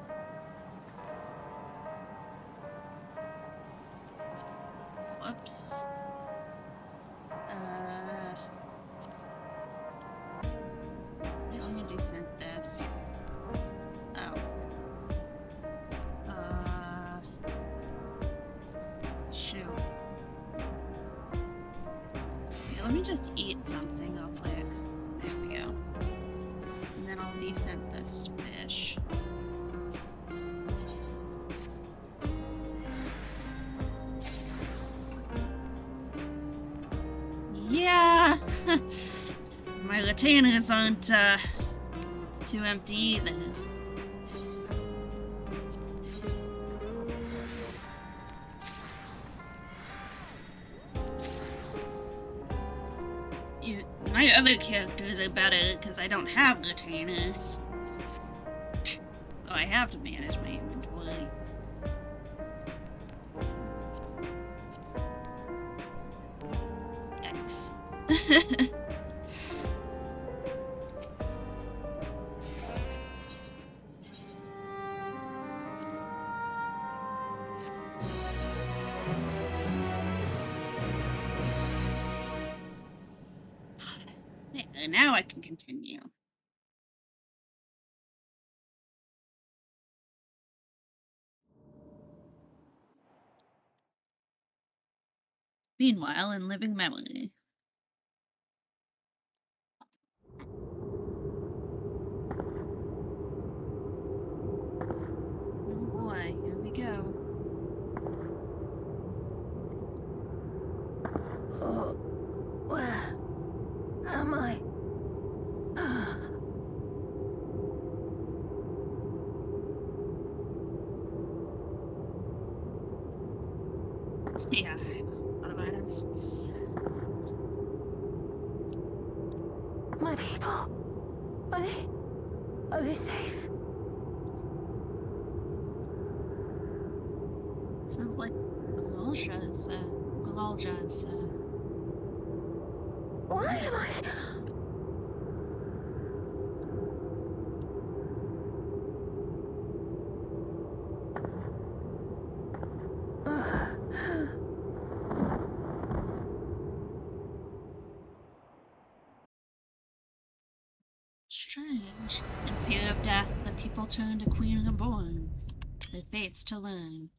Whoops. Let me descent this. Oh. Shoot. Okay, let me just eat something real quick. There we go. And then I'll descent this fish. Yeah! My retainers aren't, too empty either. My other characters are better because I don't have retainers. So I have to manage my inventory. Yikes. There, now I can continue. Meanwhile, in living memory. Oh boy, here we go. Oh, where am I? Yeah, a lot of items. My people? Are they safe? Sounds like Galalja's, Why am I? Strange. In fear of death, the people turn to Queen Reborn, their fates to learn.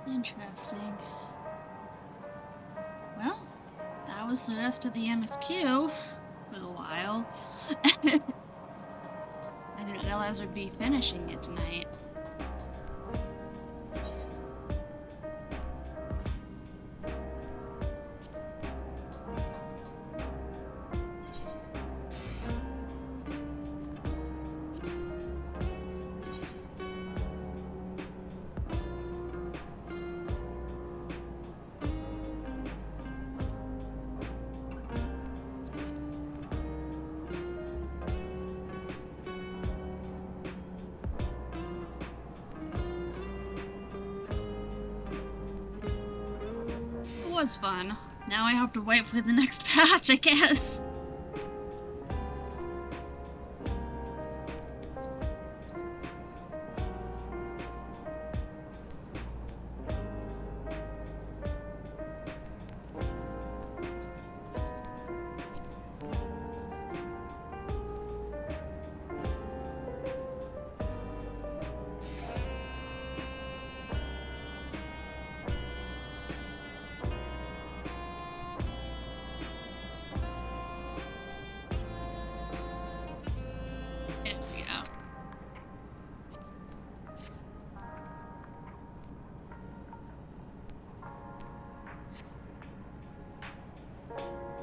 Interesting. Well, that was the rest of the MSQ for a while. I didn't realize we'd be finishing it tonight. was fun. Now I have to wait for the next patch, I guess.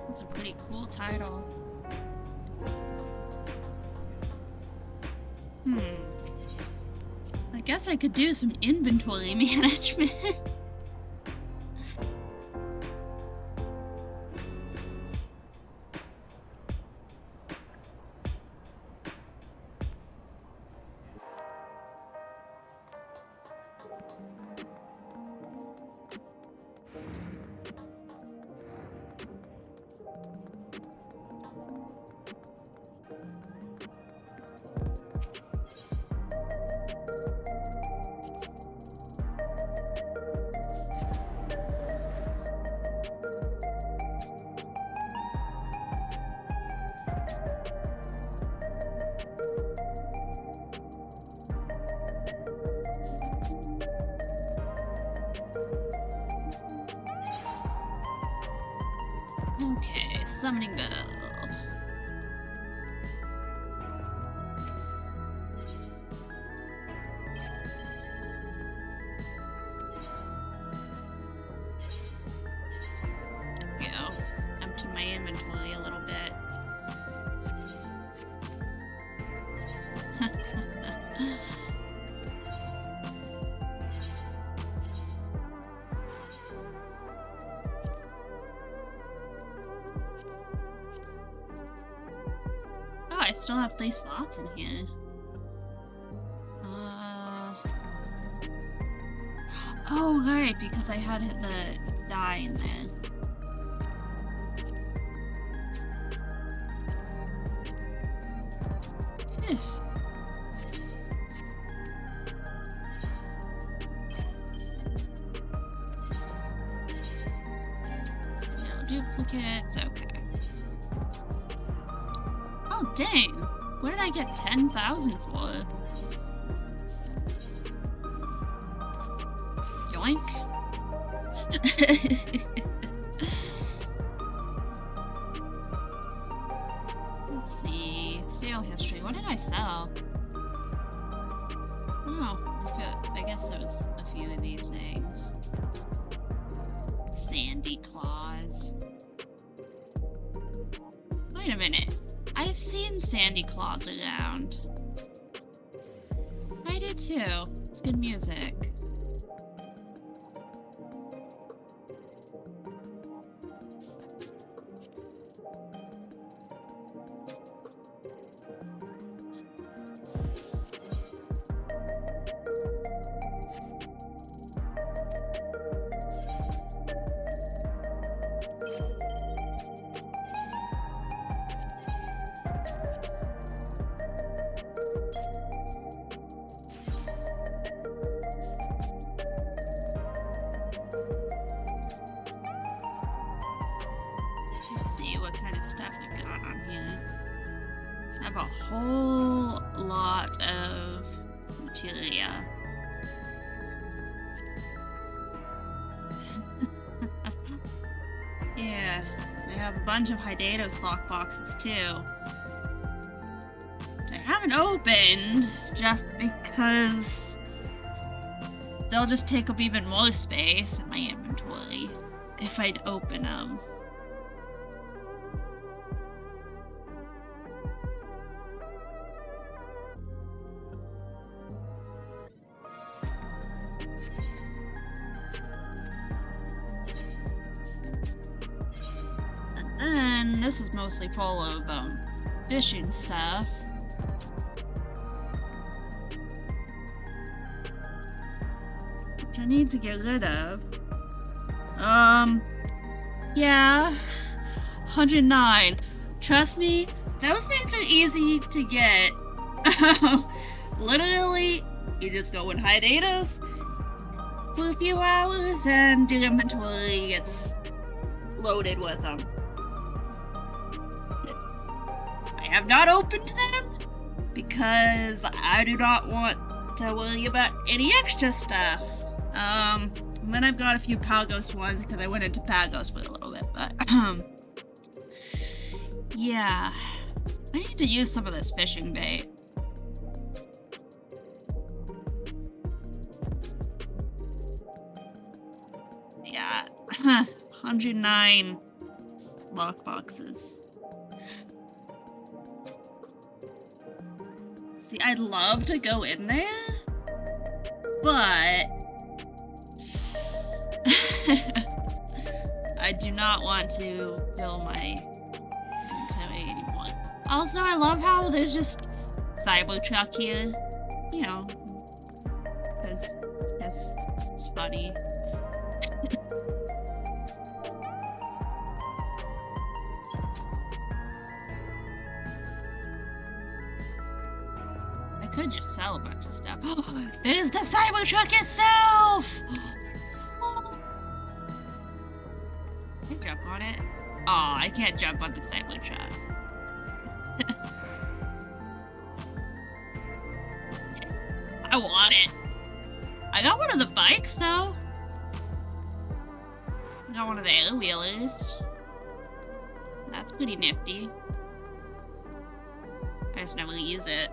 That's a pretty cool title. I guess I could do some inventory management. Okay, summoning bell. Go. Empty my inventory a little bit. Oh, I still have 3 slots in here. Oh, right, because I had the die in there. Phew. No duplicates, okay. Oh, dang. What did I get 10,000 for? Yoink. Let's see. Sale history. What did I sell? Oh, I guess there was a few of these things. Sandy claws. Wait a minute. I've seen Sandy Claus around. I did too. It's good music. I have a whole lot of materia. Yeah, I have a bunch of Hydatos lockboxes too. Which I haven't opened just because they'll just take up even more space in my inventory if I'd open them. And this is mostly full of fishing stuff. Which I need to get rid of. Yeah. 109. Trust me, those things are easy to get. Literally, you just go in hiatus for a few hours and your inventory gets loaded with them. I have not opened them because I do not want to worry about any extra stuff. And then I've got a few Pagos ones because I went into Pagos for a little bit, but yeah. I need to use some of this fishing bait. Yeah, 109 lockboxes. See, I'd love to go in there, but I do not want to fill my inventory anymore. Also, I love how there's just Cybertruck here, you know, because it's funny. I could just sell a bunch of stuff. There's the Cybertruck itself! Can I jump on it? Oh, I can't jump on the Cybertruck. I want it. I got one of the bikes though. I got one of the air wheelers. That's pretty nifty. I just never use it.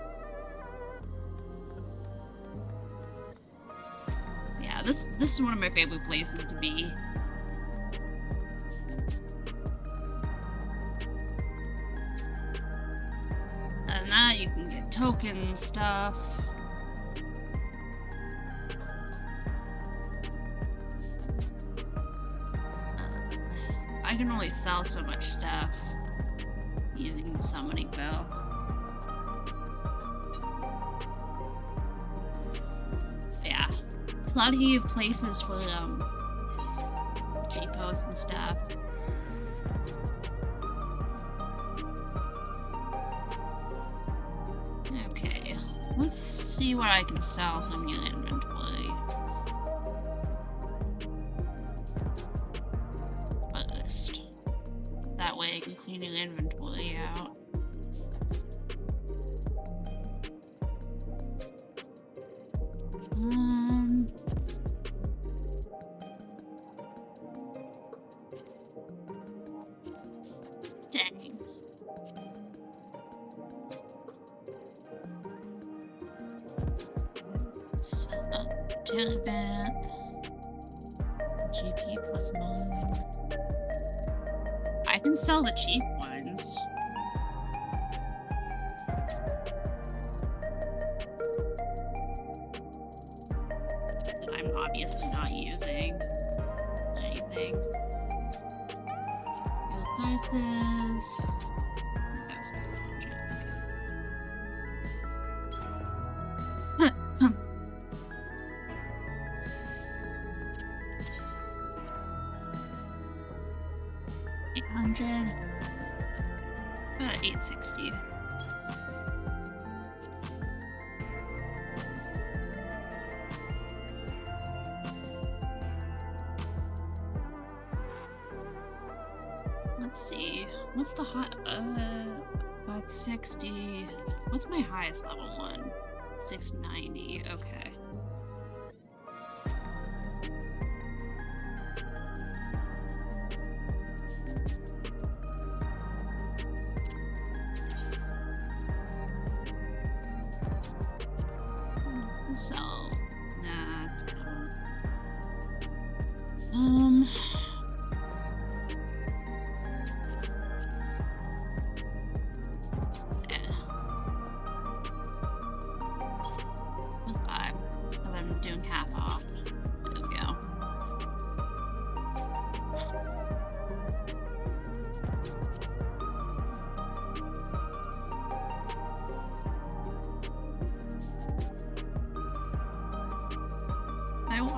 Yeah, this is one of my favorite places to be. And that you can get token stuff. I can only sell so much stuff using the summoning bell. Yeah, plenty of places for cheapos and stuff. Okay, let's see what I can sell from your inventory. First. That way I can clean your inventory out. Dang. Telebath. GP plus 9. I can sell the cheap ones. That I'm obviously not using anything. Field prices. 800. About 860. Let's see. What's the high? 560. What's my highest level one? 690. Okay. So, that, yeah. 5. And I'm doing half off. There we go.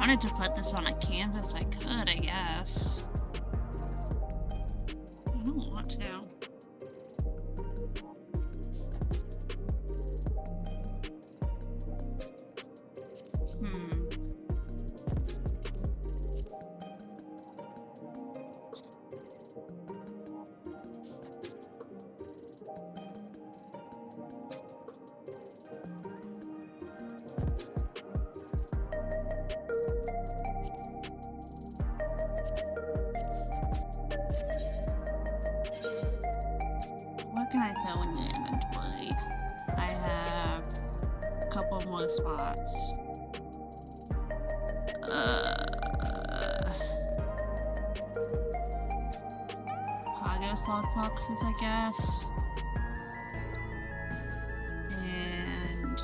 wanted to put this on a canvas, I could, I guess. I don't want to. What can I throw in the inventory? I have a couple more spots. Cargo slot boxes, I guess. And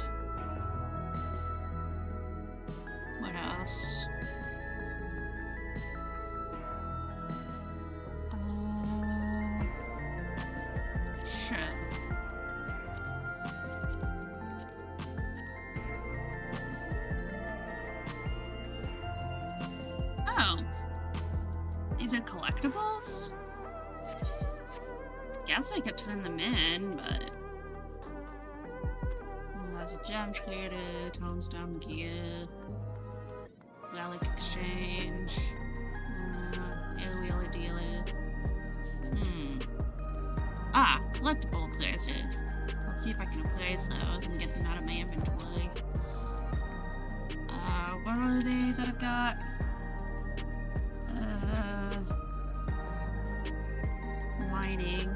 what else? Sure. Oh. These are collectibles? Guess I could turn them in, but... There's a gem trader, tombstone gear, relic exchange, wheeler dealer. Ah, collectible appraiser. Let's see if I can appraise those and get them out of my inventory. What are they that I've got? Mining.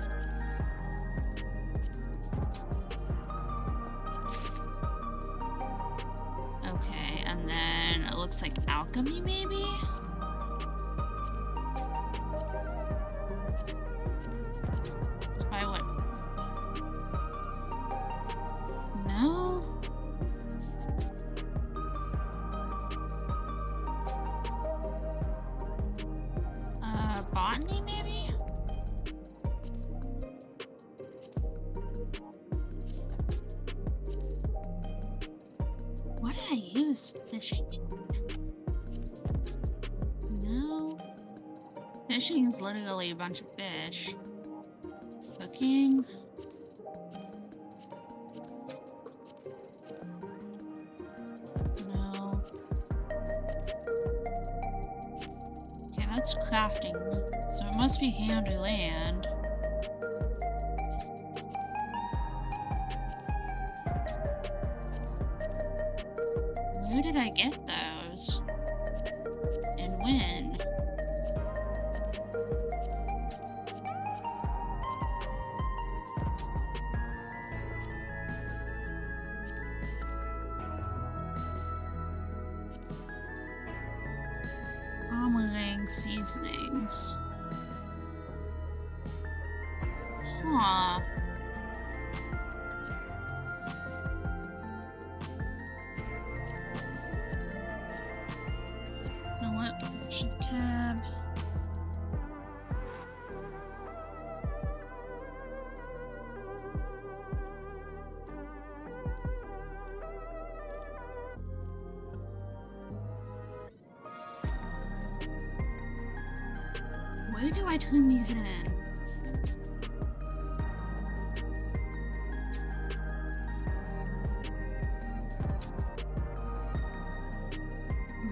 Okay, and then it looks like alchemy, maybe? By what? No? Botany, maybe? What did I use? Fishing? No. Fishing is literally a bunch of fish. Cooking? No. Okay, that's crafting. So it must be handy land. Where did I get those? And when? Armoring seasonings. Huh. You know what? Shift tab. Where do I turn these in?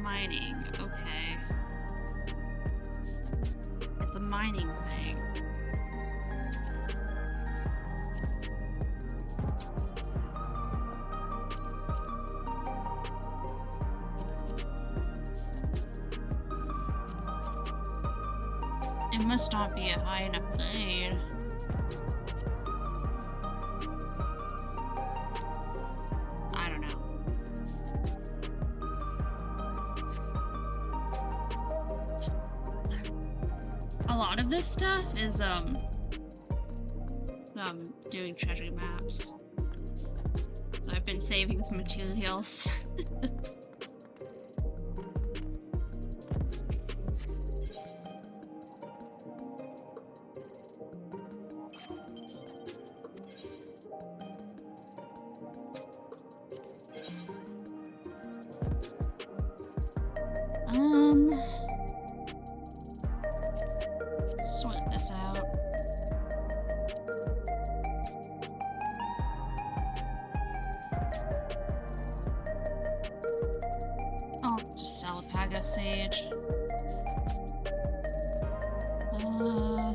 Mining, okay. It's a mining thing. It must not be a high enough grade. I don't know. A lot of this stuff is doing treasure maps. So I've been saving the materials. go sage. Oh,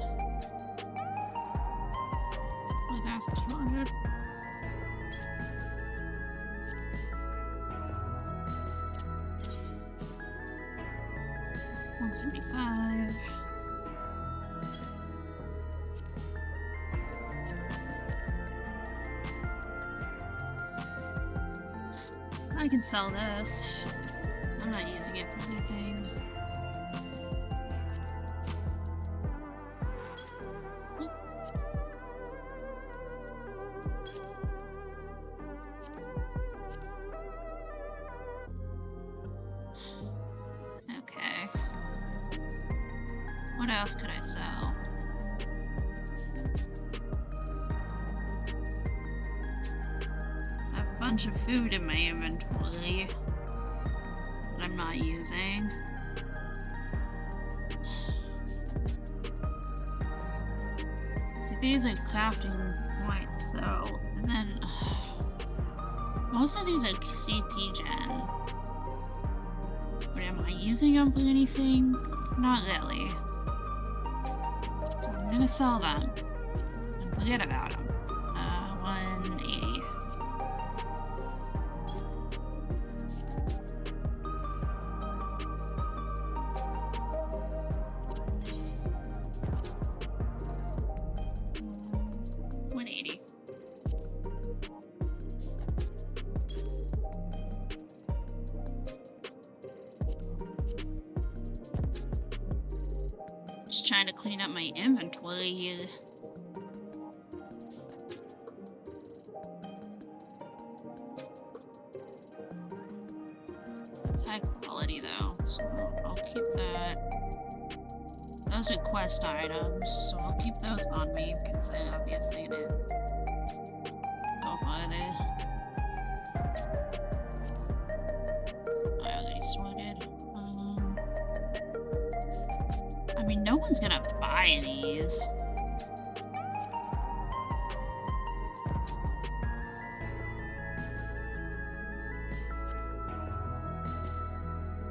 that's 200. $175. I can sell this. I'm not using it for anything. Okay. What else could I sell? I have a bunch of food in my inventory that I'm not using. See, these are crafting points though, and then most of these are CP gen. But am I using them for anything? Not really. So I'm gonna sell them and forget about them. 180. Just trying to clean up my inventory here. It's high quality though, so I'll keep that. Those are quest items, so I'll keep those on me because I obviously need to go farther. I already sorted. I mean, no one's gonna buy these.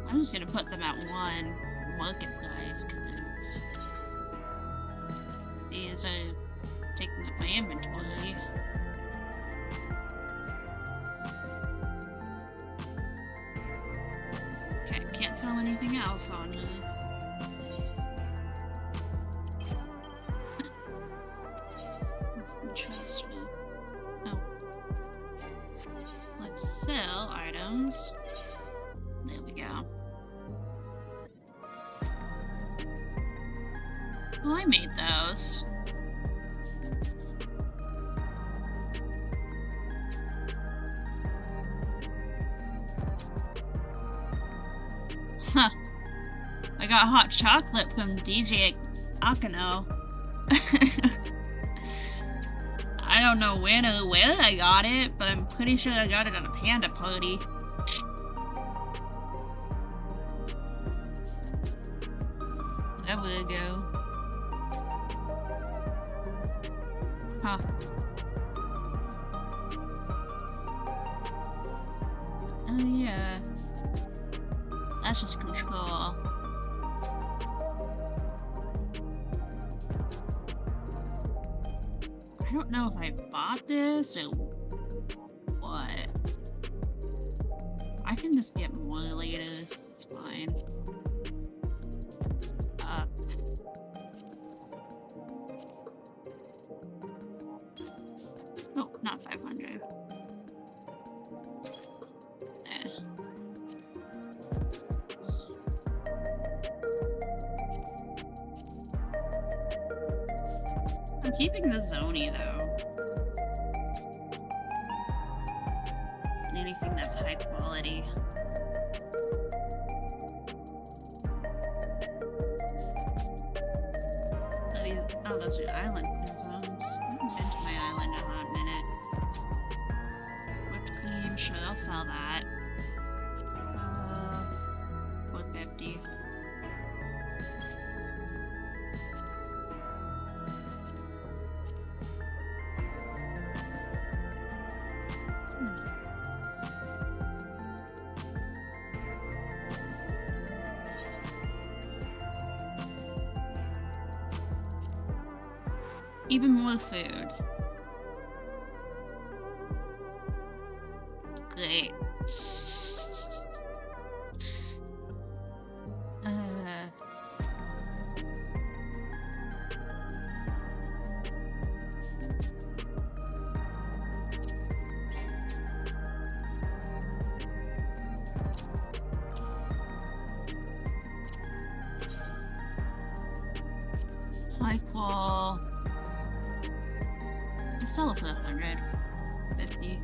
I'm just gonna put them at one marketplace because these are taking up my inventory. Okay, can't sell anything else on here. That's interesting. Oh. Let's sell items. There we go. Well, I made those. Huh. I got hot chocolate from DJ Akano. I don't know when or where I got it, but I'm pretty sure I got it at a panda party. There we go. Huh. Oh yeah. That's just control. I don't know if I bought this or what. I can just get more later. It's fine. Oh, not 500. I'm keeping the Zoni though. And anything that's high quality. Oh, those are island prisms. I haven't been to my island in a hot minute. Whipped cream, sure, I'll sell that. 450. even more food. Great. High qual. Let's sell it for 150.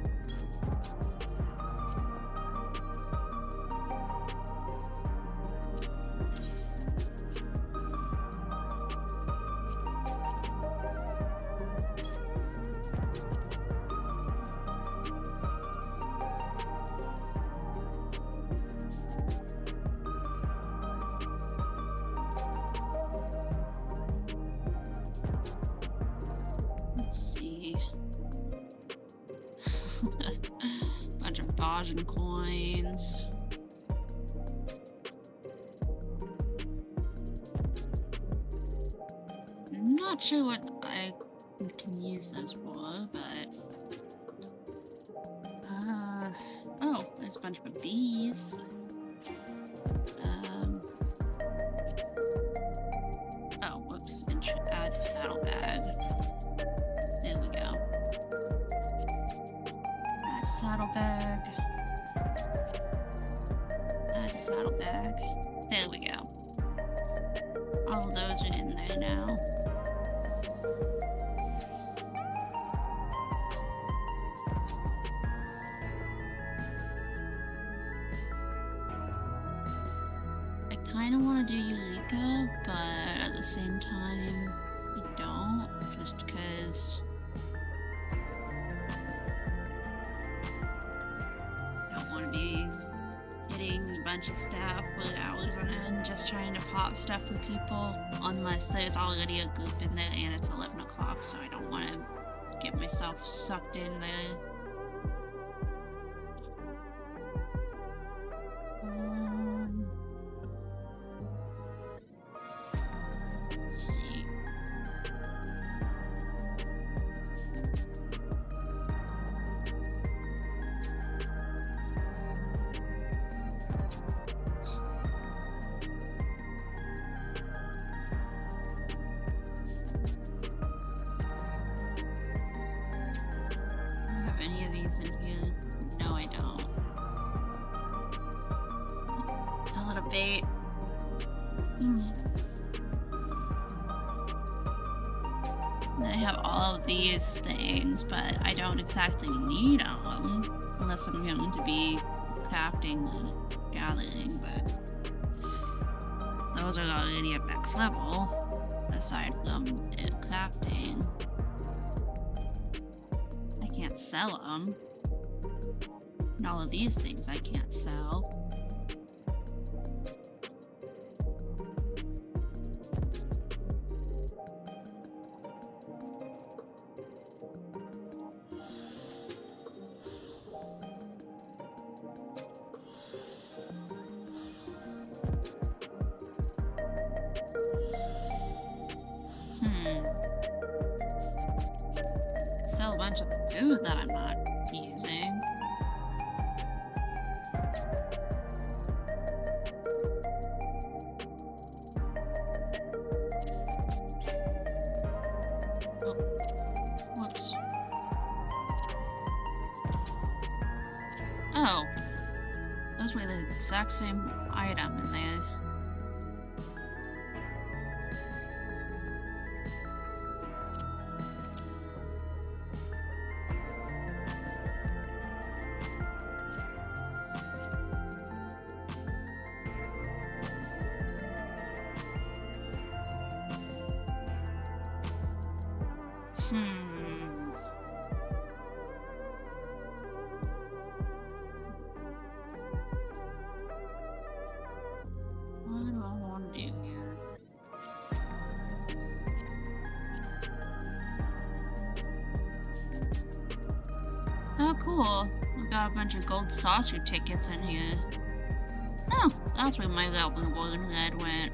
Bunch of Bajan coins. I'm not sure what I can use those for, but oh, there's a bunch of bees. Oh, whoops, add saddlebag. There we go. Add saddlebag. Add a saddlebag. There we go. All of those are in there now. I kind of want to do Eureka, but at the same time, I don't, just because I don't want to be hitting a bunch of staff for hours on end just trying to pop stuff for people, unless there's already a group in there and it's 11 o'clock, so I don't want to get myself sucked in there. Let's see. Do I have any of these in here? No, I don't. It's a lot of bait. Then I have all of these things, but I don't exactly need them unless I'm going to be crafting and gathering, but those are already at max level, aside from crafting. I can't sell them. And all of these things I can't sell. Sell a bunch of food that I'm not using. Oh, whoops. Oh, those were the exact same item in there. What do I want to do here? Oh, cool. We've got a bunch of gold saucer tickets in here. Oh, that's where my little boy and red went.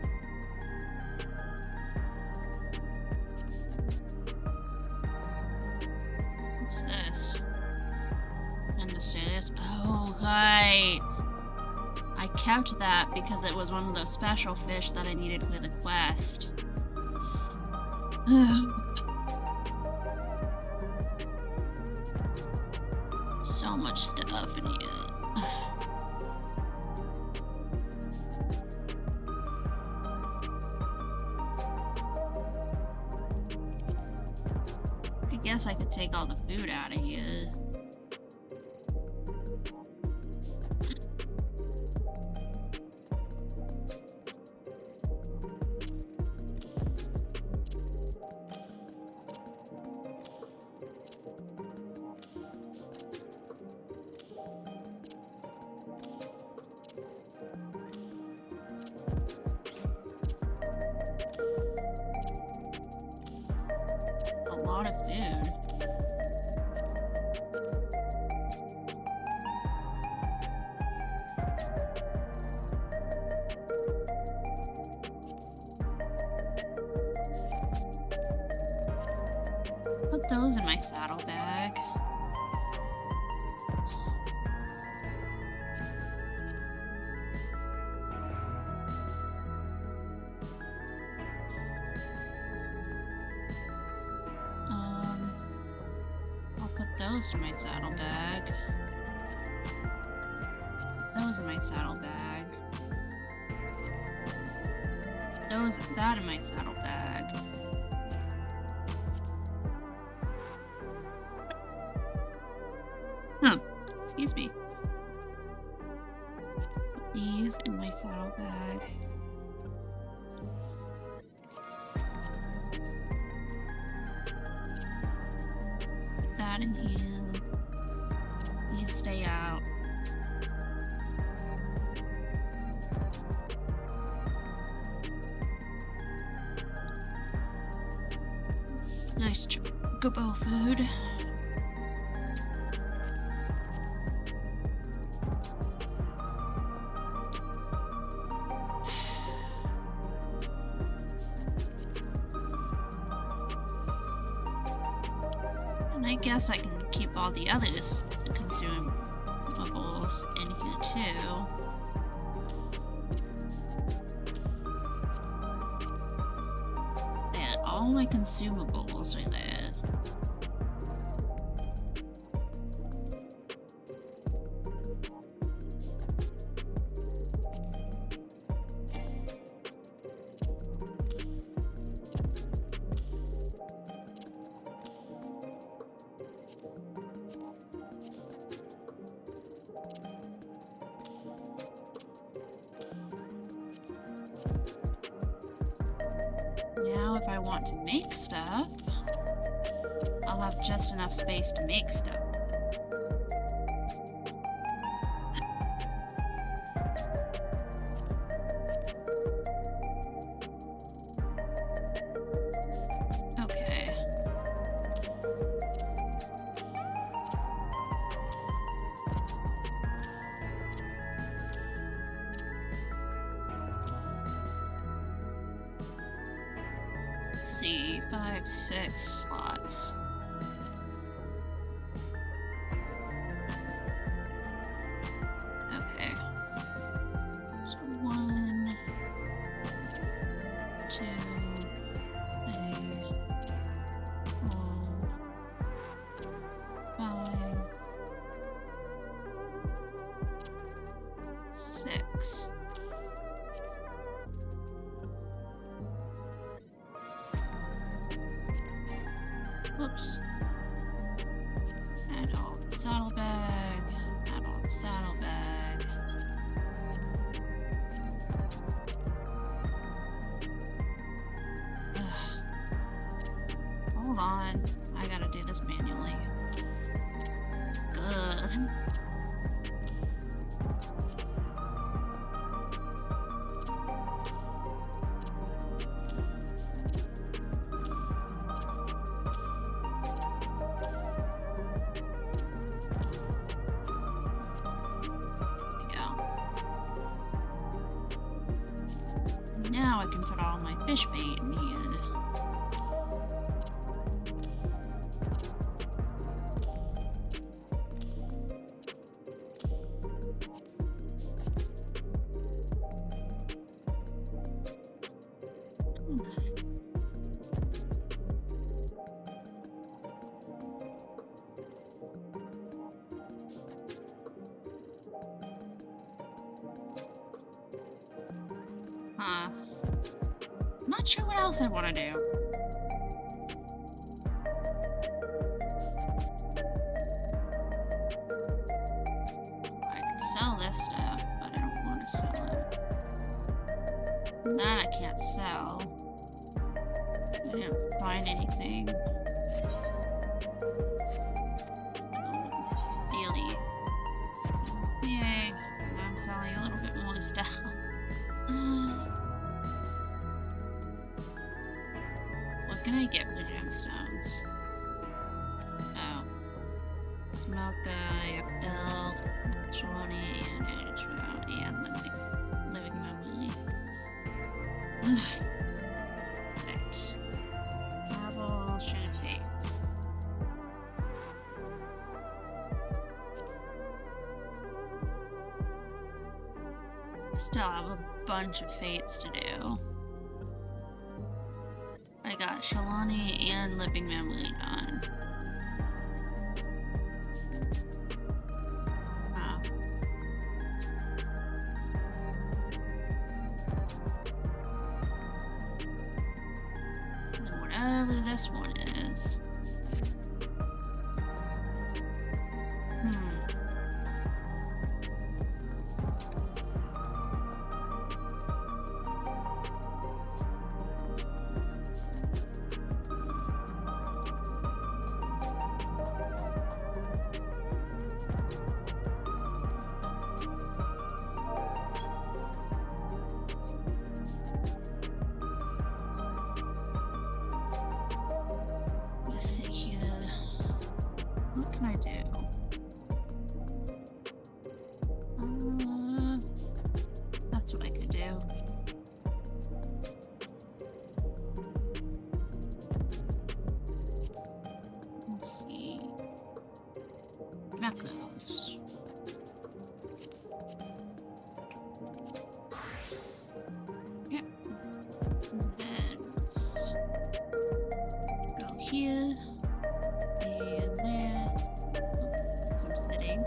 What's this? And to say this. Oh, right. I kept that because it was one of those special fish that I needed for the quest. So much stuff in here. I guess I could take all the food out of here. A lot of food. Put those in my saddlebag. I'll put those to my saddlebag. Those in my saddlebag. That in my saddlebag. Excuse me. Put these in my saddlebag. Put that in here. These stay out. Nice chocobo food. And I guess I can keep all the others consumables in here too. And all my consumables are there. Now, if I want to make stuff, I'll have just enough space to make stuff. Okay. See, 5, 6 slots. Okay. So 1, 2, 3, 4, 5, 6. Whoops. Add all the saddlebag. Add all the saddlebag. Hold on. I gotta do this manually. Good. Now I can put all my fish bait in here. I'm not sure what else I want to do. I can sell this stuff, but I don't want to sell it. That I can't sell. I didn't find anything. Dealy. Yay. Now I'm selling a little bit more stuff. What can I get for gemstones? Oh. Smoka, Yakdel, Shawny, and living memory. Right. Marble, shaded fates. I still have a bunch of fates to do. I got Shalani and Living Memory done. Wow. And whatever this one is. Let's see here. What can I do? That's what I could do. Let's see. Macros. Yep. And then let's go here and there. Oh, 'cause I'm sitting.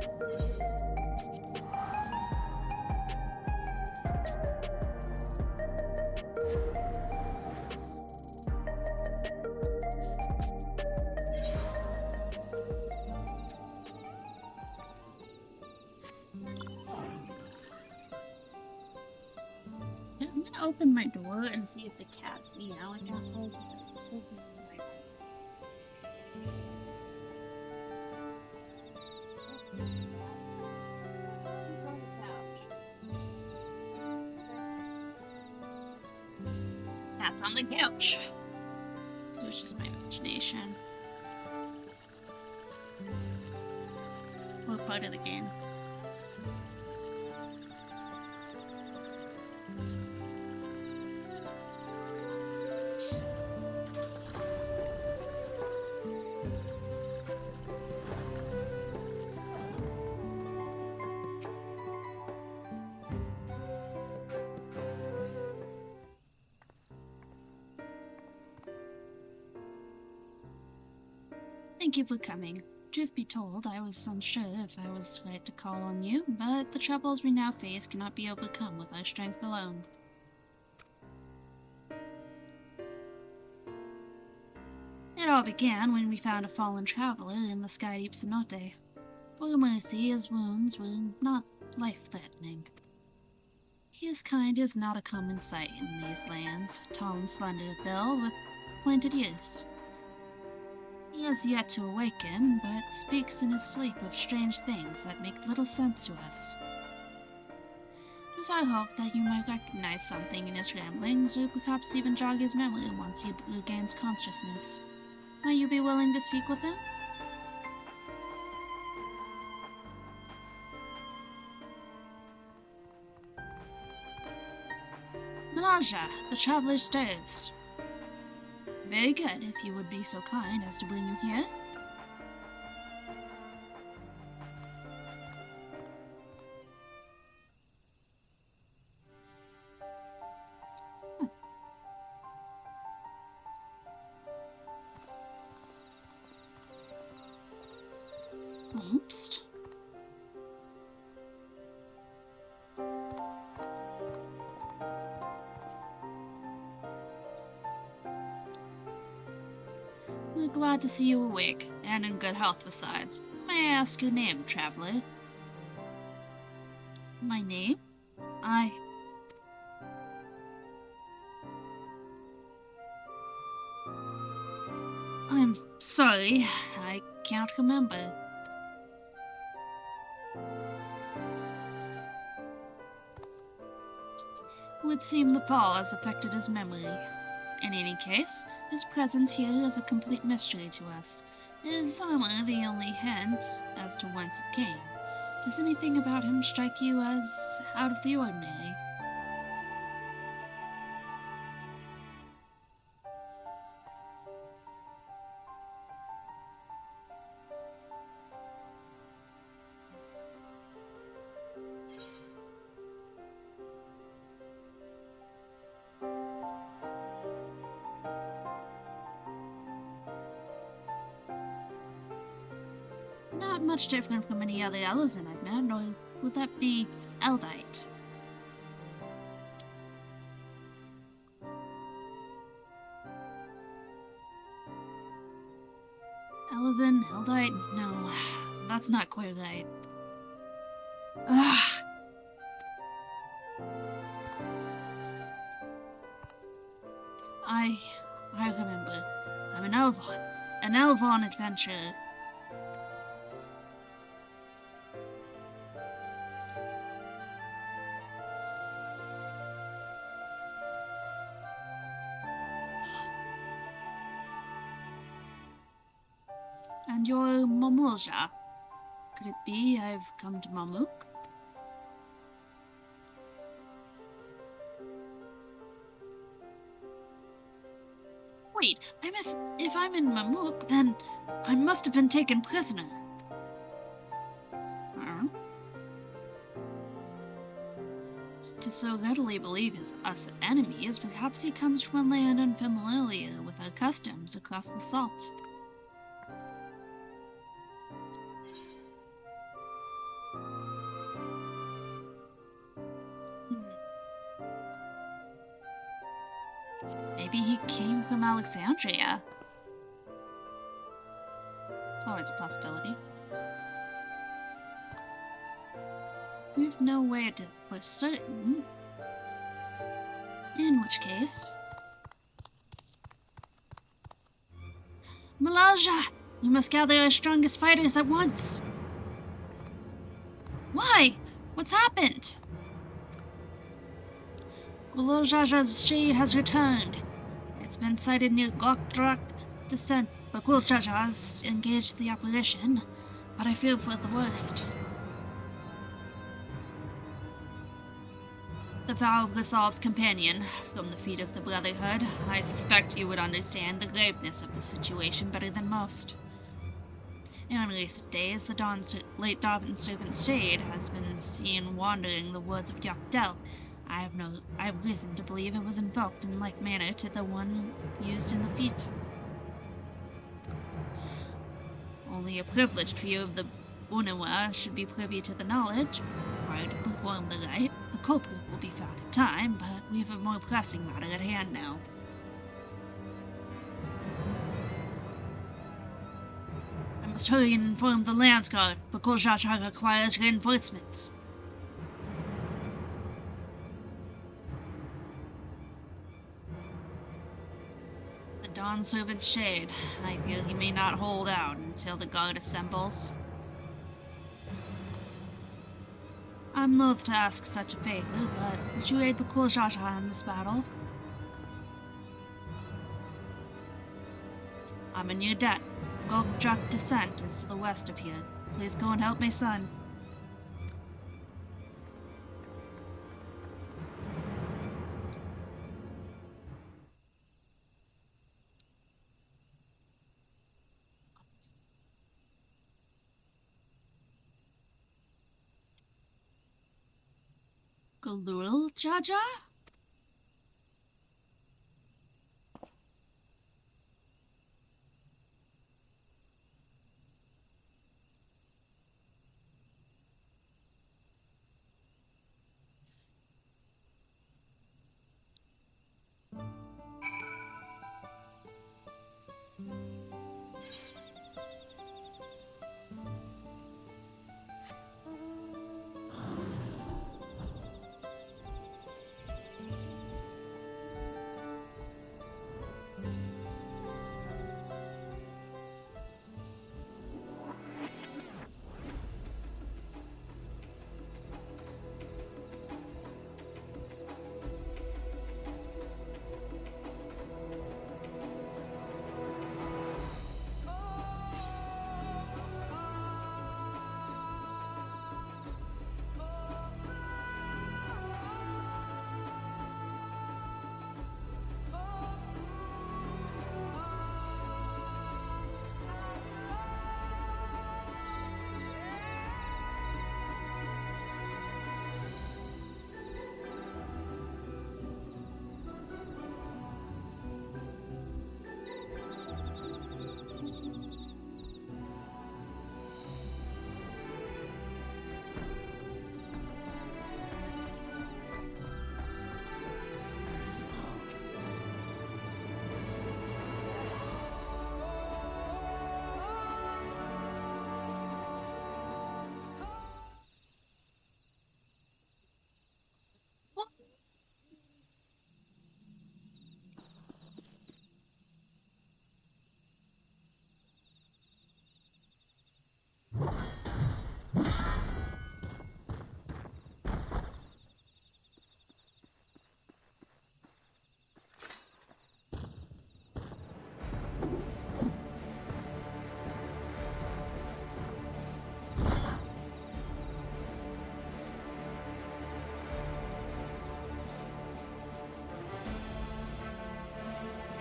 I'm gonna open my door and see if the cat's meowing out there. Cat's on the couch. So it's just my imagination. What part of the game? Thank you for coming. Truth be told, I was unsure if I was right to call on you, but the troubles we now face cannot be overcome with our strength alone. It all began when we found a fallen traveler in the sky deep cenote. For mercy, his wounds were not life-threatening. His kind is not a common sight in these lands, tall and slender of build with pointed ears. He has yet to awaken, but speaks in his sleep of strange things that make little sense to us. It is our hope that you might recognize something in his ramblings, or perhaps even jog his memory once he regains consciousness. Might you be willing to speak with him? Malaja, the traveler stirs. Very good, if you would be so kind as to bring him here. Oops. glad to see you awake, and in good health besides. May I ask your name, traveler? My name? I'm sorry, I can't remember. It would seem the fall has affected his memory. In any case, his presence here is a complete mystery to us. His armor the only hint as to whence it came. Does anything about him strike you as out of the ordinary? Not much different from any other Ellison I've met, or would that be Eldite? Ellison, Eldite? No, that's not quite right. Ugh. I remember. I'm an Elvon adventurer. And you're Momulja. Could it be I've come to Mamuk? Wait, if I'm in Mamuk, then I must have been taken prisoner. To so readily believe us enemies, perhaps he comes from a land unfamiliar with our customs across the salt. Maybe he came from Alexandria. It's always a possibility. We've no way to for certain. In which case... Malalja! We must gather our strongest fighters at once! Why? What's happened? Guljaja's shade has returned. It's been sighted near Gokdrak descent, but Guljaja has engaged the opposition, but I fear for the worst. The vow of Resolve's companion, from the feet of the Brotherhood, I suspect you would understand the graveness of the situation better than most. In recent days, the late Dawn Servant Shade has been seen wandering the woods of Yokdel. I have reason to believe it was invoked in like manner to the one used in the feat. Only a privileged few of the Unawa should be privy to the knowledge. Prior to perform the rite, the culprit will be found in time, but we have a more pressing matter at hand now. I must hurry and inform the Landsguard, but Guljaja requires reinforcements. The Dawn Servant's Shade. I fear he may not hold out until the guard assembles. I'm loath to ask such a favor, but would you aid Guljaja in this battle? I'm in your debt. Gokdrak descent is to the west of here. Please go and help my son. Guljaja?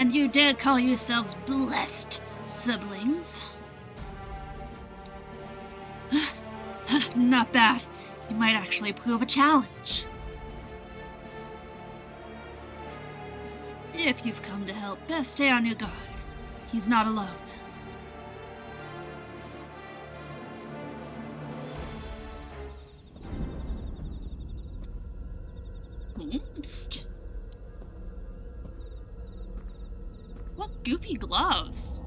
And you dare call yourselves blessed siblings? Not bad. You might actually prove a challenge. If you've come to help, best stay on your guard. He's not alone. Oops. What goofy gloves?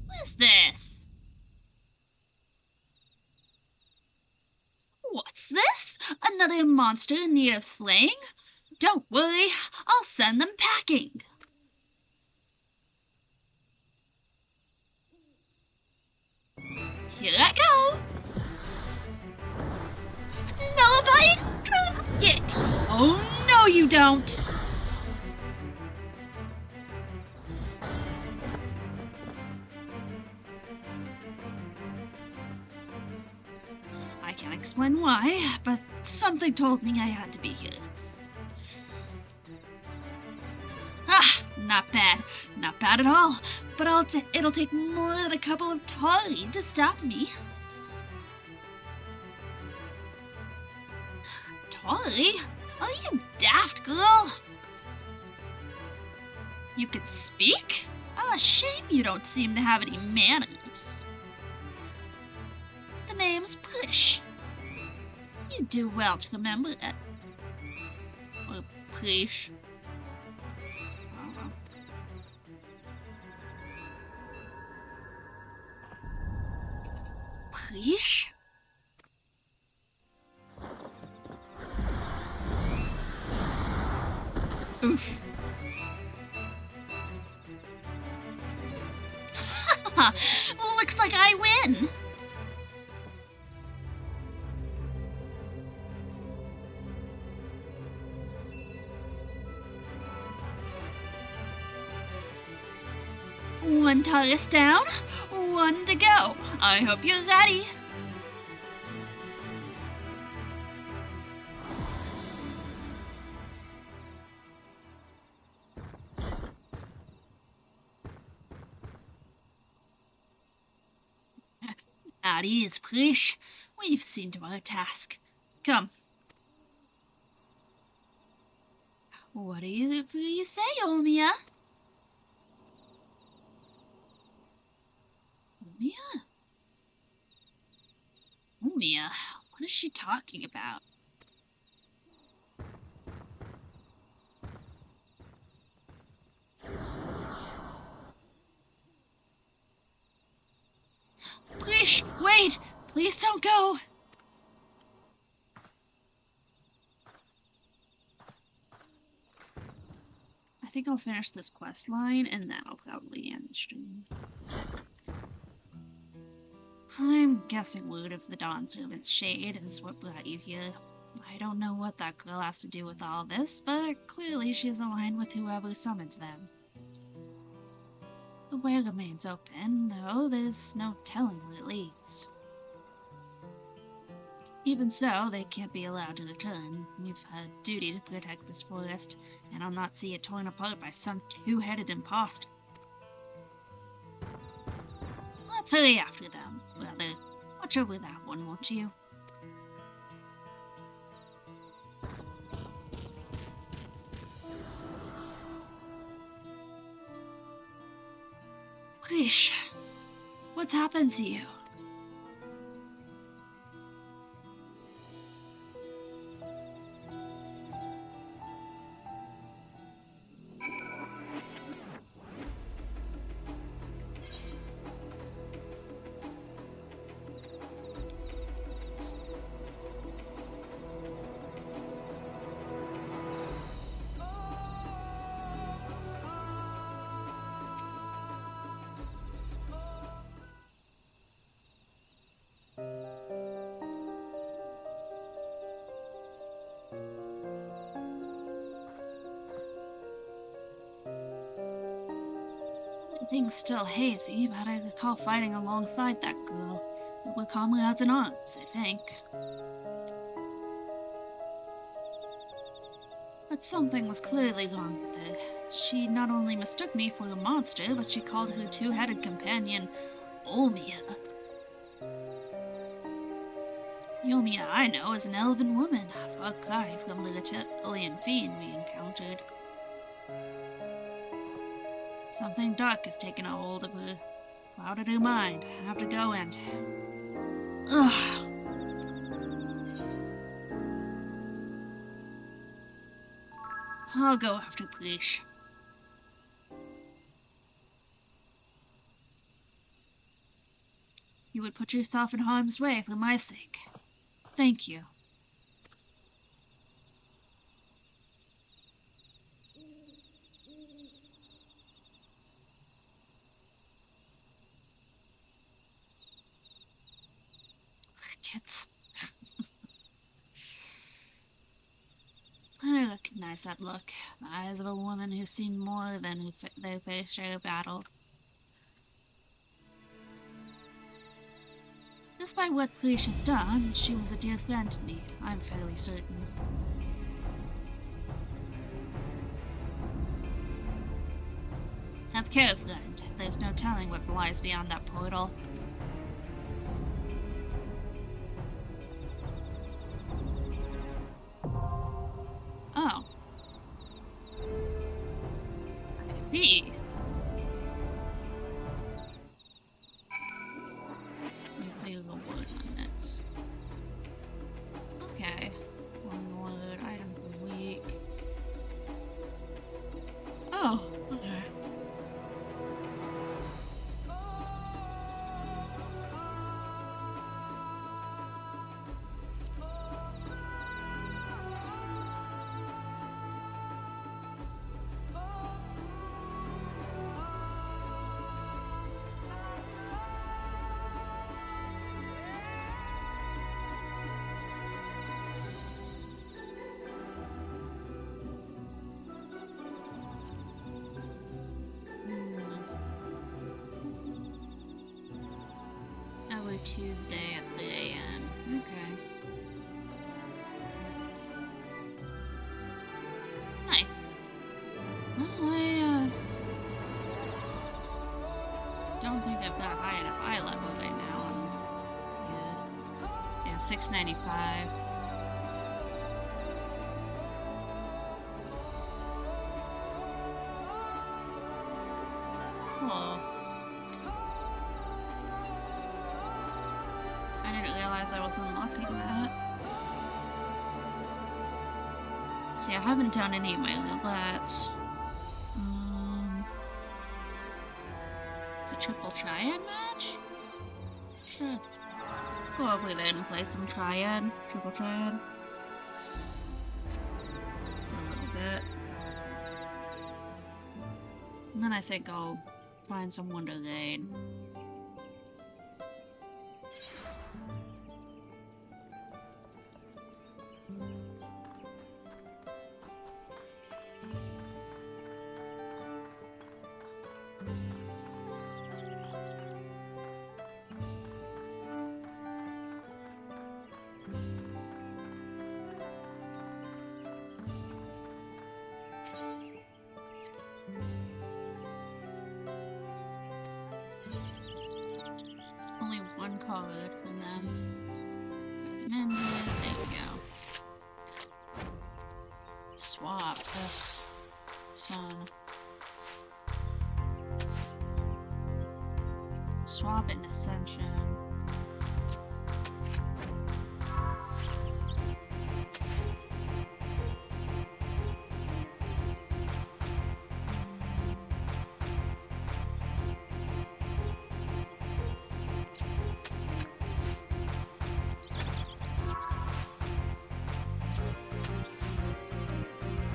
What is this? What's this? Another monster in need of slaying? Don't worry, I'll send them packing. Here I go. Nullifying traffic. Oh no, you don't. I can't explain why, but something told me I had to be here. Ah, not bad. Not bad at all. But it'll take more than a couple of Tari to stop me. Tari? Are you daft, girl? You can speak? Ah, shame you don't seem to have any manners. The name's Push. You do well to remember it. Or Push. Push? Oof. Looks like I win. One TARDIS down, one to go. I hope you're ready. At ease, Push. We've seen to our task. Come. What do you say, Olmia? Olmia? Olmia? What is she talking about? Push! Wait! Please don't go! I think I'll finish this quest line and then I'll probably end the stream. I'm guessing word of the Dawn Servant's Shade is what brought you here. I don't know what that girl has to do with all this, but clearly she's aligned with whoever summoned them. The way remains open, though there's no telling where it leads. Even so, they can't be allowed to return. We've a duty to protect this forest, and I'll not see it torn apart by some two-headed imposter. Let's hurry after them. Rather, watch over that one, won't you? Krish, what's happened to you? Everything's still hazy, but I recall fighting alongside that girl. We were comrades in arms, I think. But something was clearly wrong with her. She not only mistook me for a monster, but she called her two-headed companion Olmia. The Olmia I know is an elven woman, a far cry from the reptilian fiend we encountered. Something dark has taken a hold of her, clouded her mind. I have to go and... Ugh. I'll go after Preesh. You would put yourself in harm's way for my sake. Thank you. Kids. I recognize that look. The eyes of a woman who's seen more than their fair share of battle. Despite what Preesh has done, she was a dear friend to me, I'm fairly certain. Have care, friend. There's no telling what lies beyond that portal. Oh. I see. Nuclear word limits. Okay. One word, item per week. Oh, okay. Tuesday at 3 a.m. Okay. Nice. Well, I don't think I've got high enough eye level right now. Yeah, 695. Cool. I didn't realize I was unlocking that. See, I haven't done any of my roulettes. It's a triple triad match? Sure. Go over there and play some triad. Triple triad. A little bit. And then I think I'll find someone to raid. Only one card from them. Recommended. There we go. Swap. Ugh. Fun. Swap and Ascension.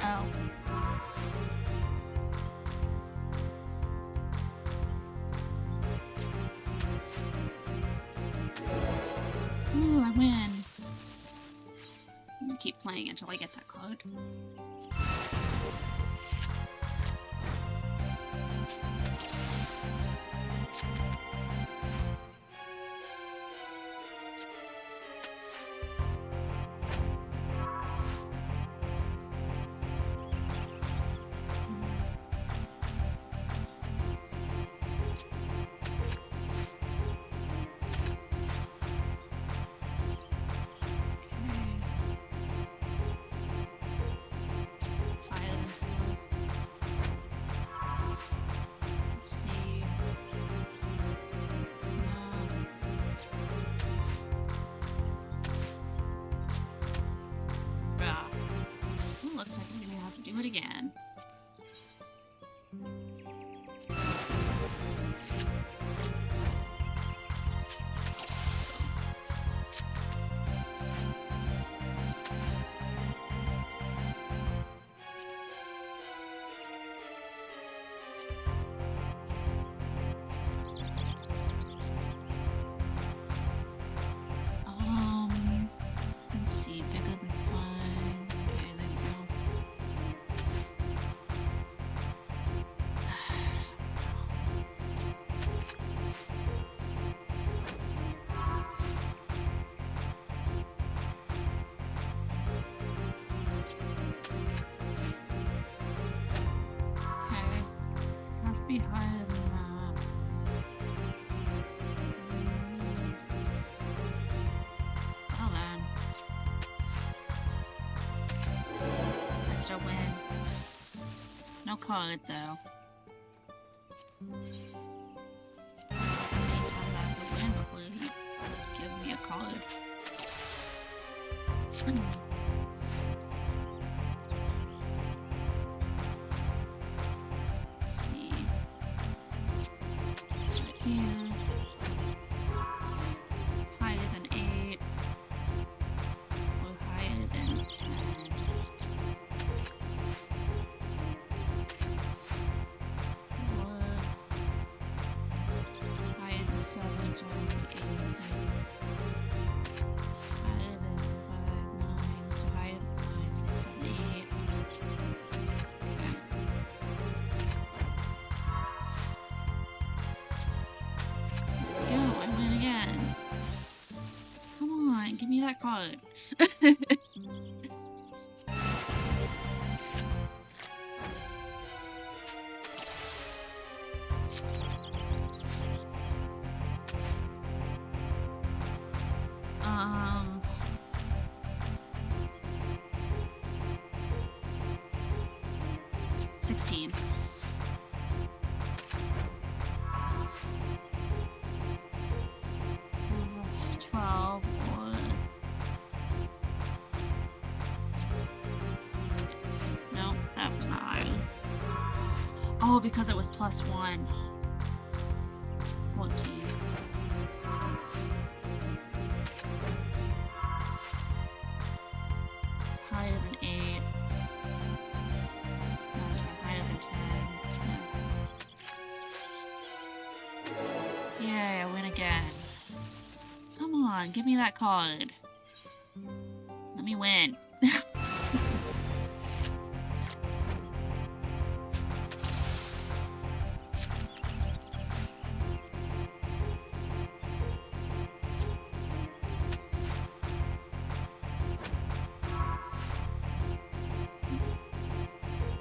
Oh. Ooh, I win. I'm gonna keep playing until I get that card. No card, though. Anytime I have to win before you give me a card. Let's see. It's right here. Higher than 8. Or higher than 10. Higher than 7, so I was like 8. Higher than 5, 9, so higher than 9, 6, 7, 8. There we go, I win again. Come on, give me that card. 16. Uh, 12 or... No, that was not higher. Oh, because it was +1. 14. Higher than 8. Higher than 10. Yay, I win again. Come on, give me that card. Let me win.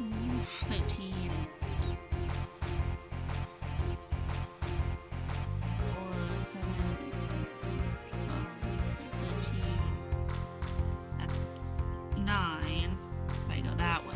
Oof, 13. Or 7, 13. That's 9. If I go that way.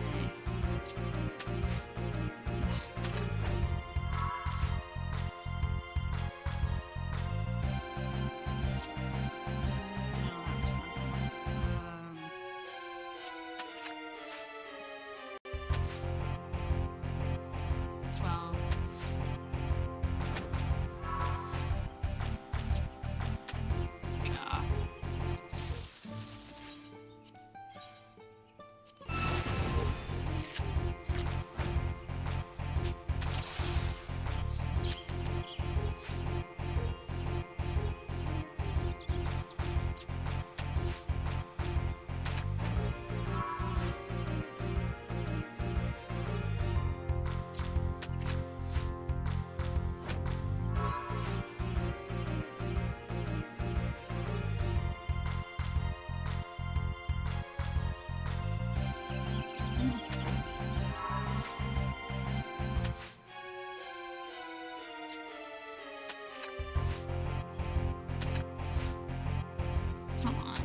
Come on.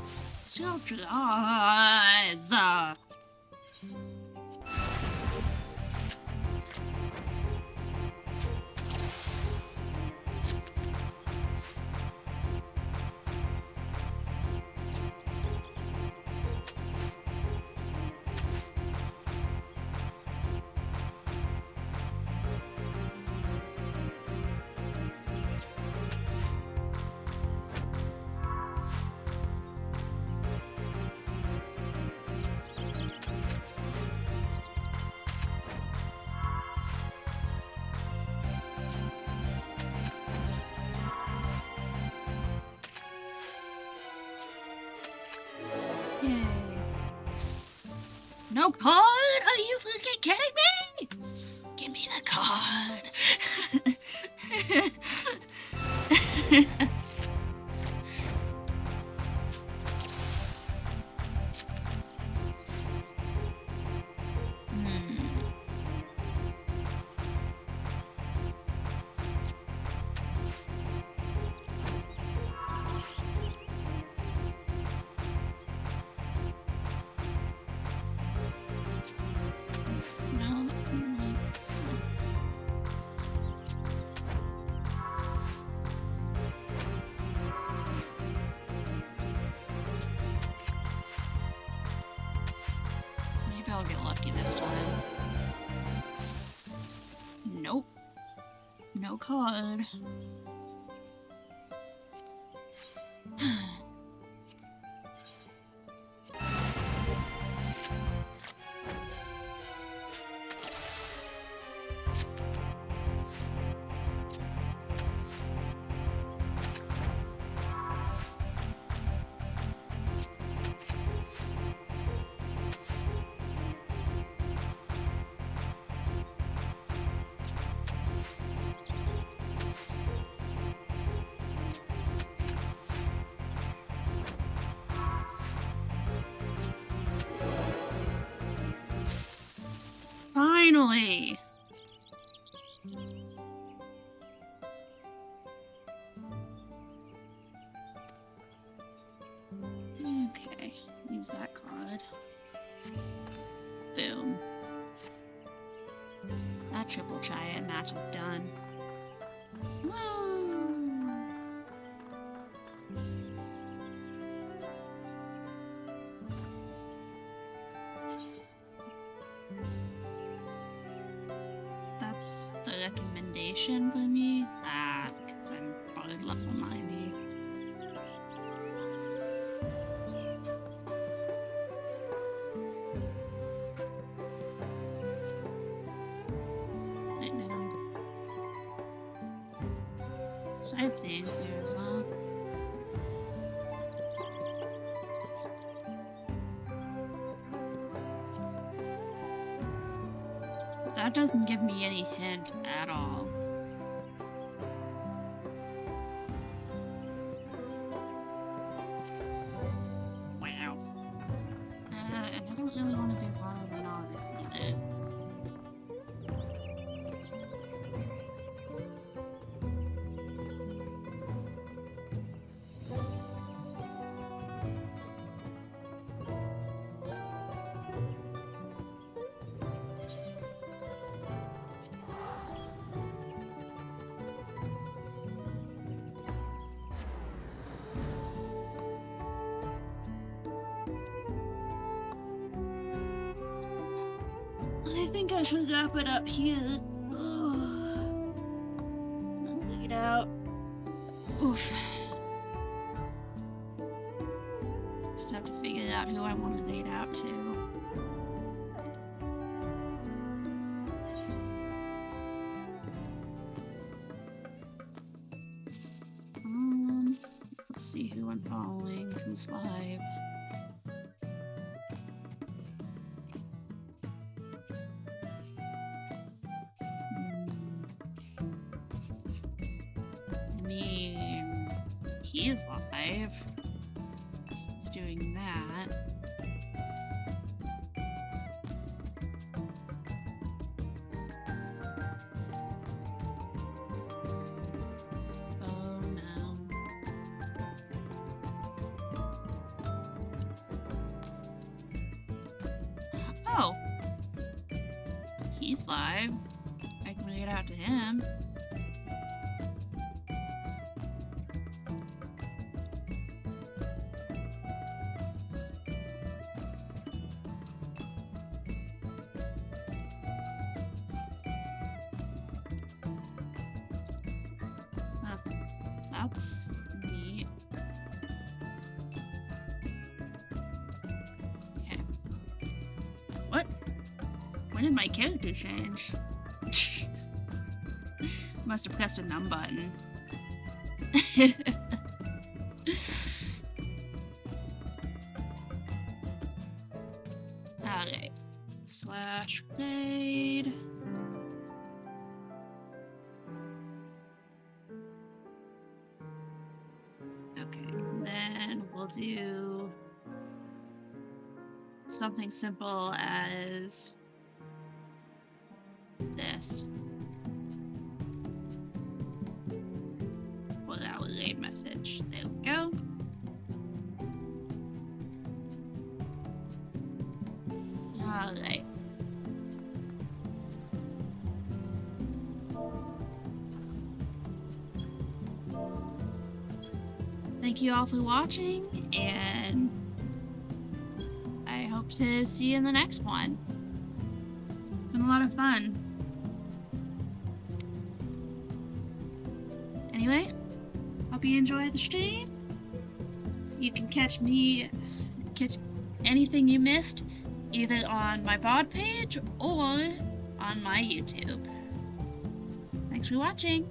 Soldiers. Yay. No card? Are you freaking kidding me? Give me the card. No card. Finally! Okay, use that card. Boom. That triple triad match is done. Whoa! That's the recommendation for me. Because I'm probably level 90. Right now. Sightseeing clears, huh? That doesn't give me any hint at all. Wow. And I don't really want to do Follow the Novice either. I think I should wrap it up here. Lead out. Oof. Just have to figure out who I want to lead out to. Let's see who I'm following, who's live. He's live. He's doing that. Oh no. Oh! He's live. I can get out to him. That's neat. Okay. What? When did my character change? Must have pressed a numb button. Alright. Slash played. Do something simple as this. Pull out a late message. There we go. Alright. Thank you all for watching, and I hope to see you in the next one. It's been a lot of fun. Anyway, hope you enjoy the stream. You can catch anything you missed either on my VOD page or on my YouTube. Thanks for watching.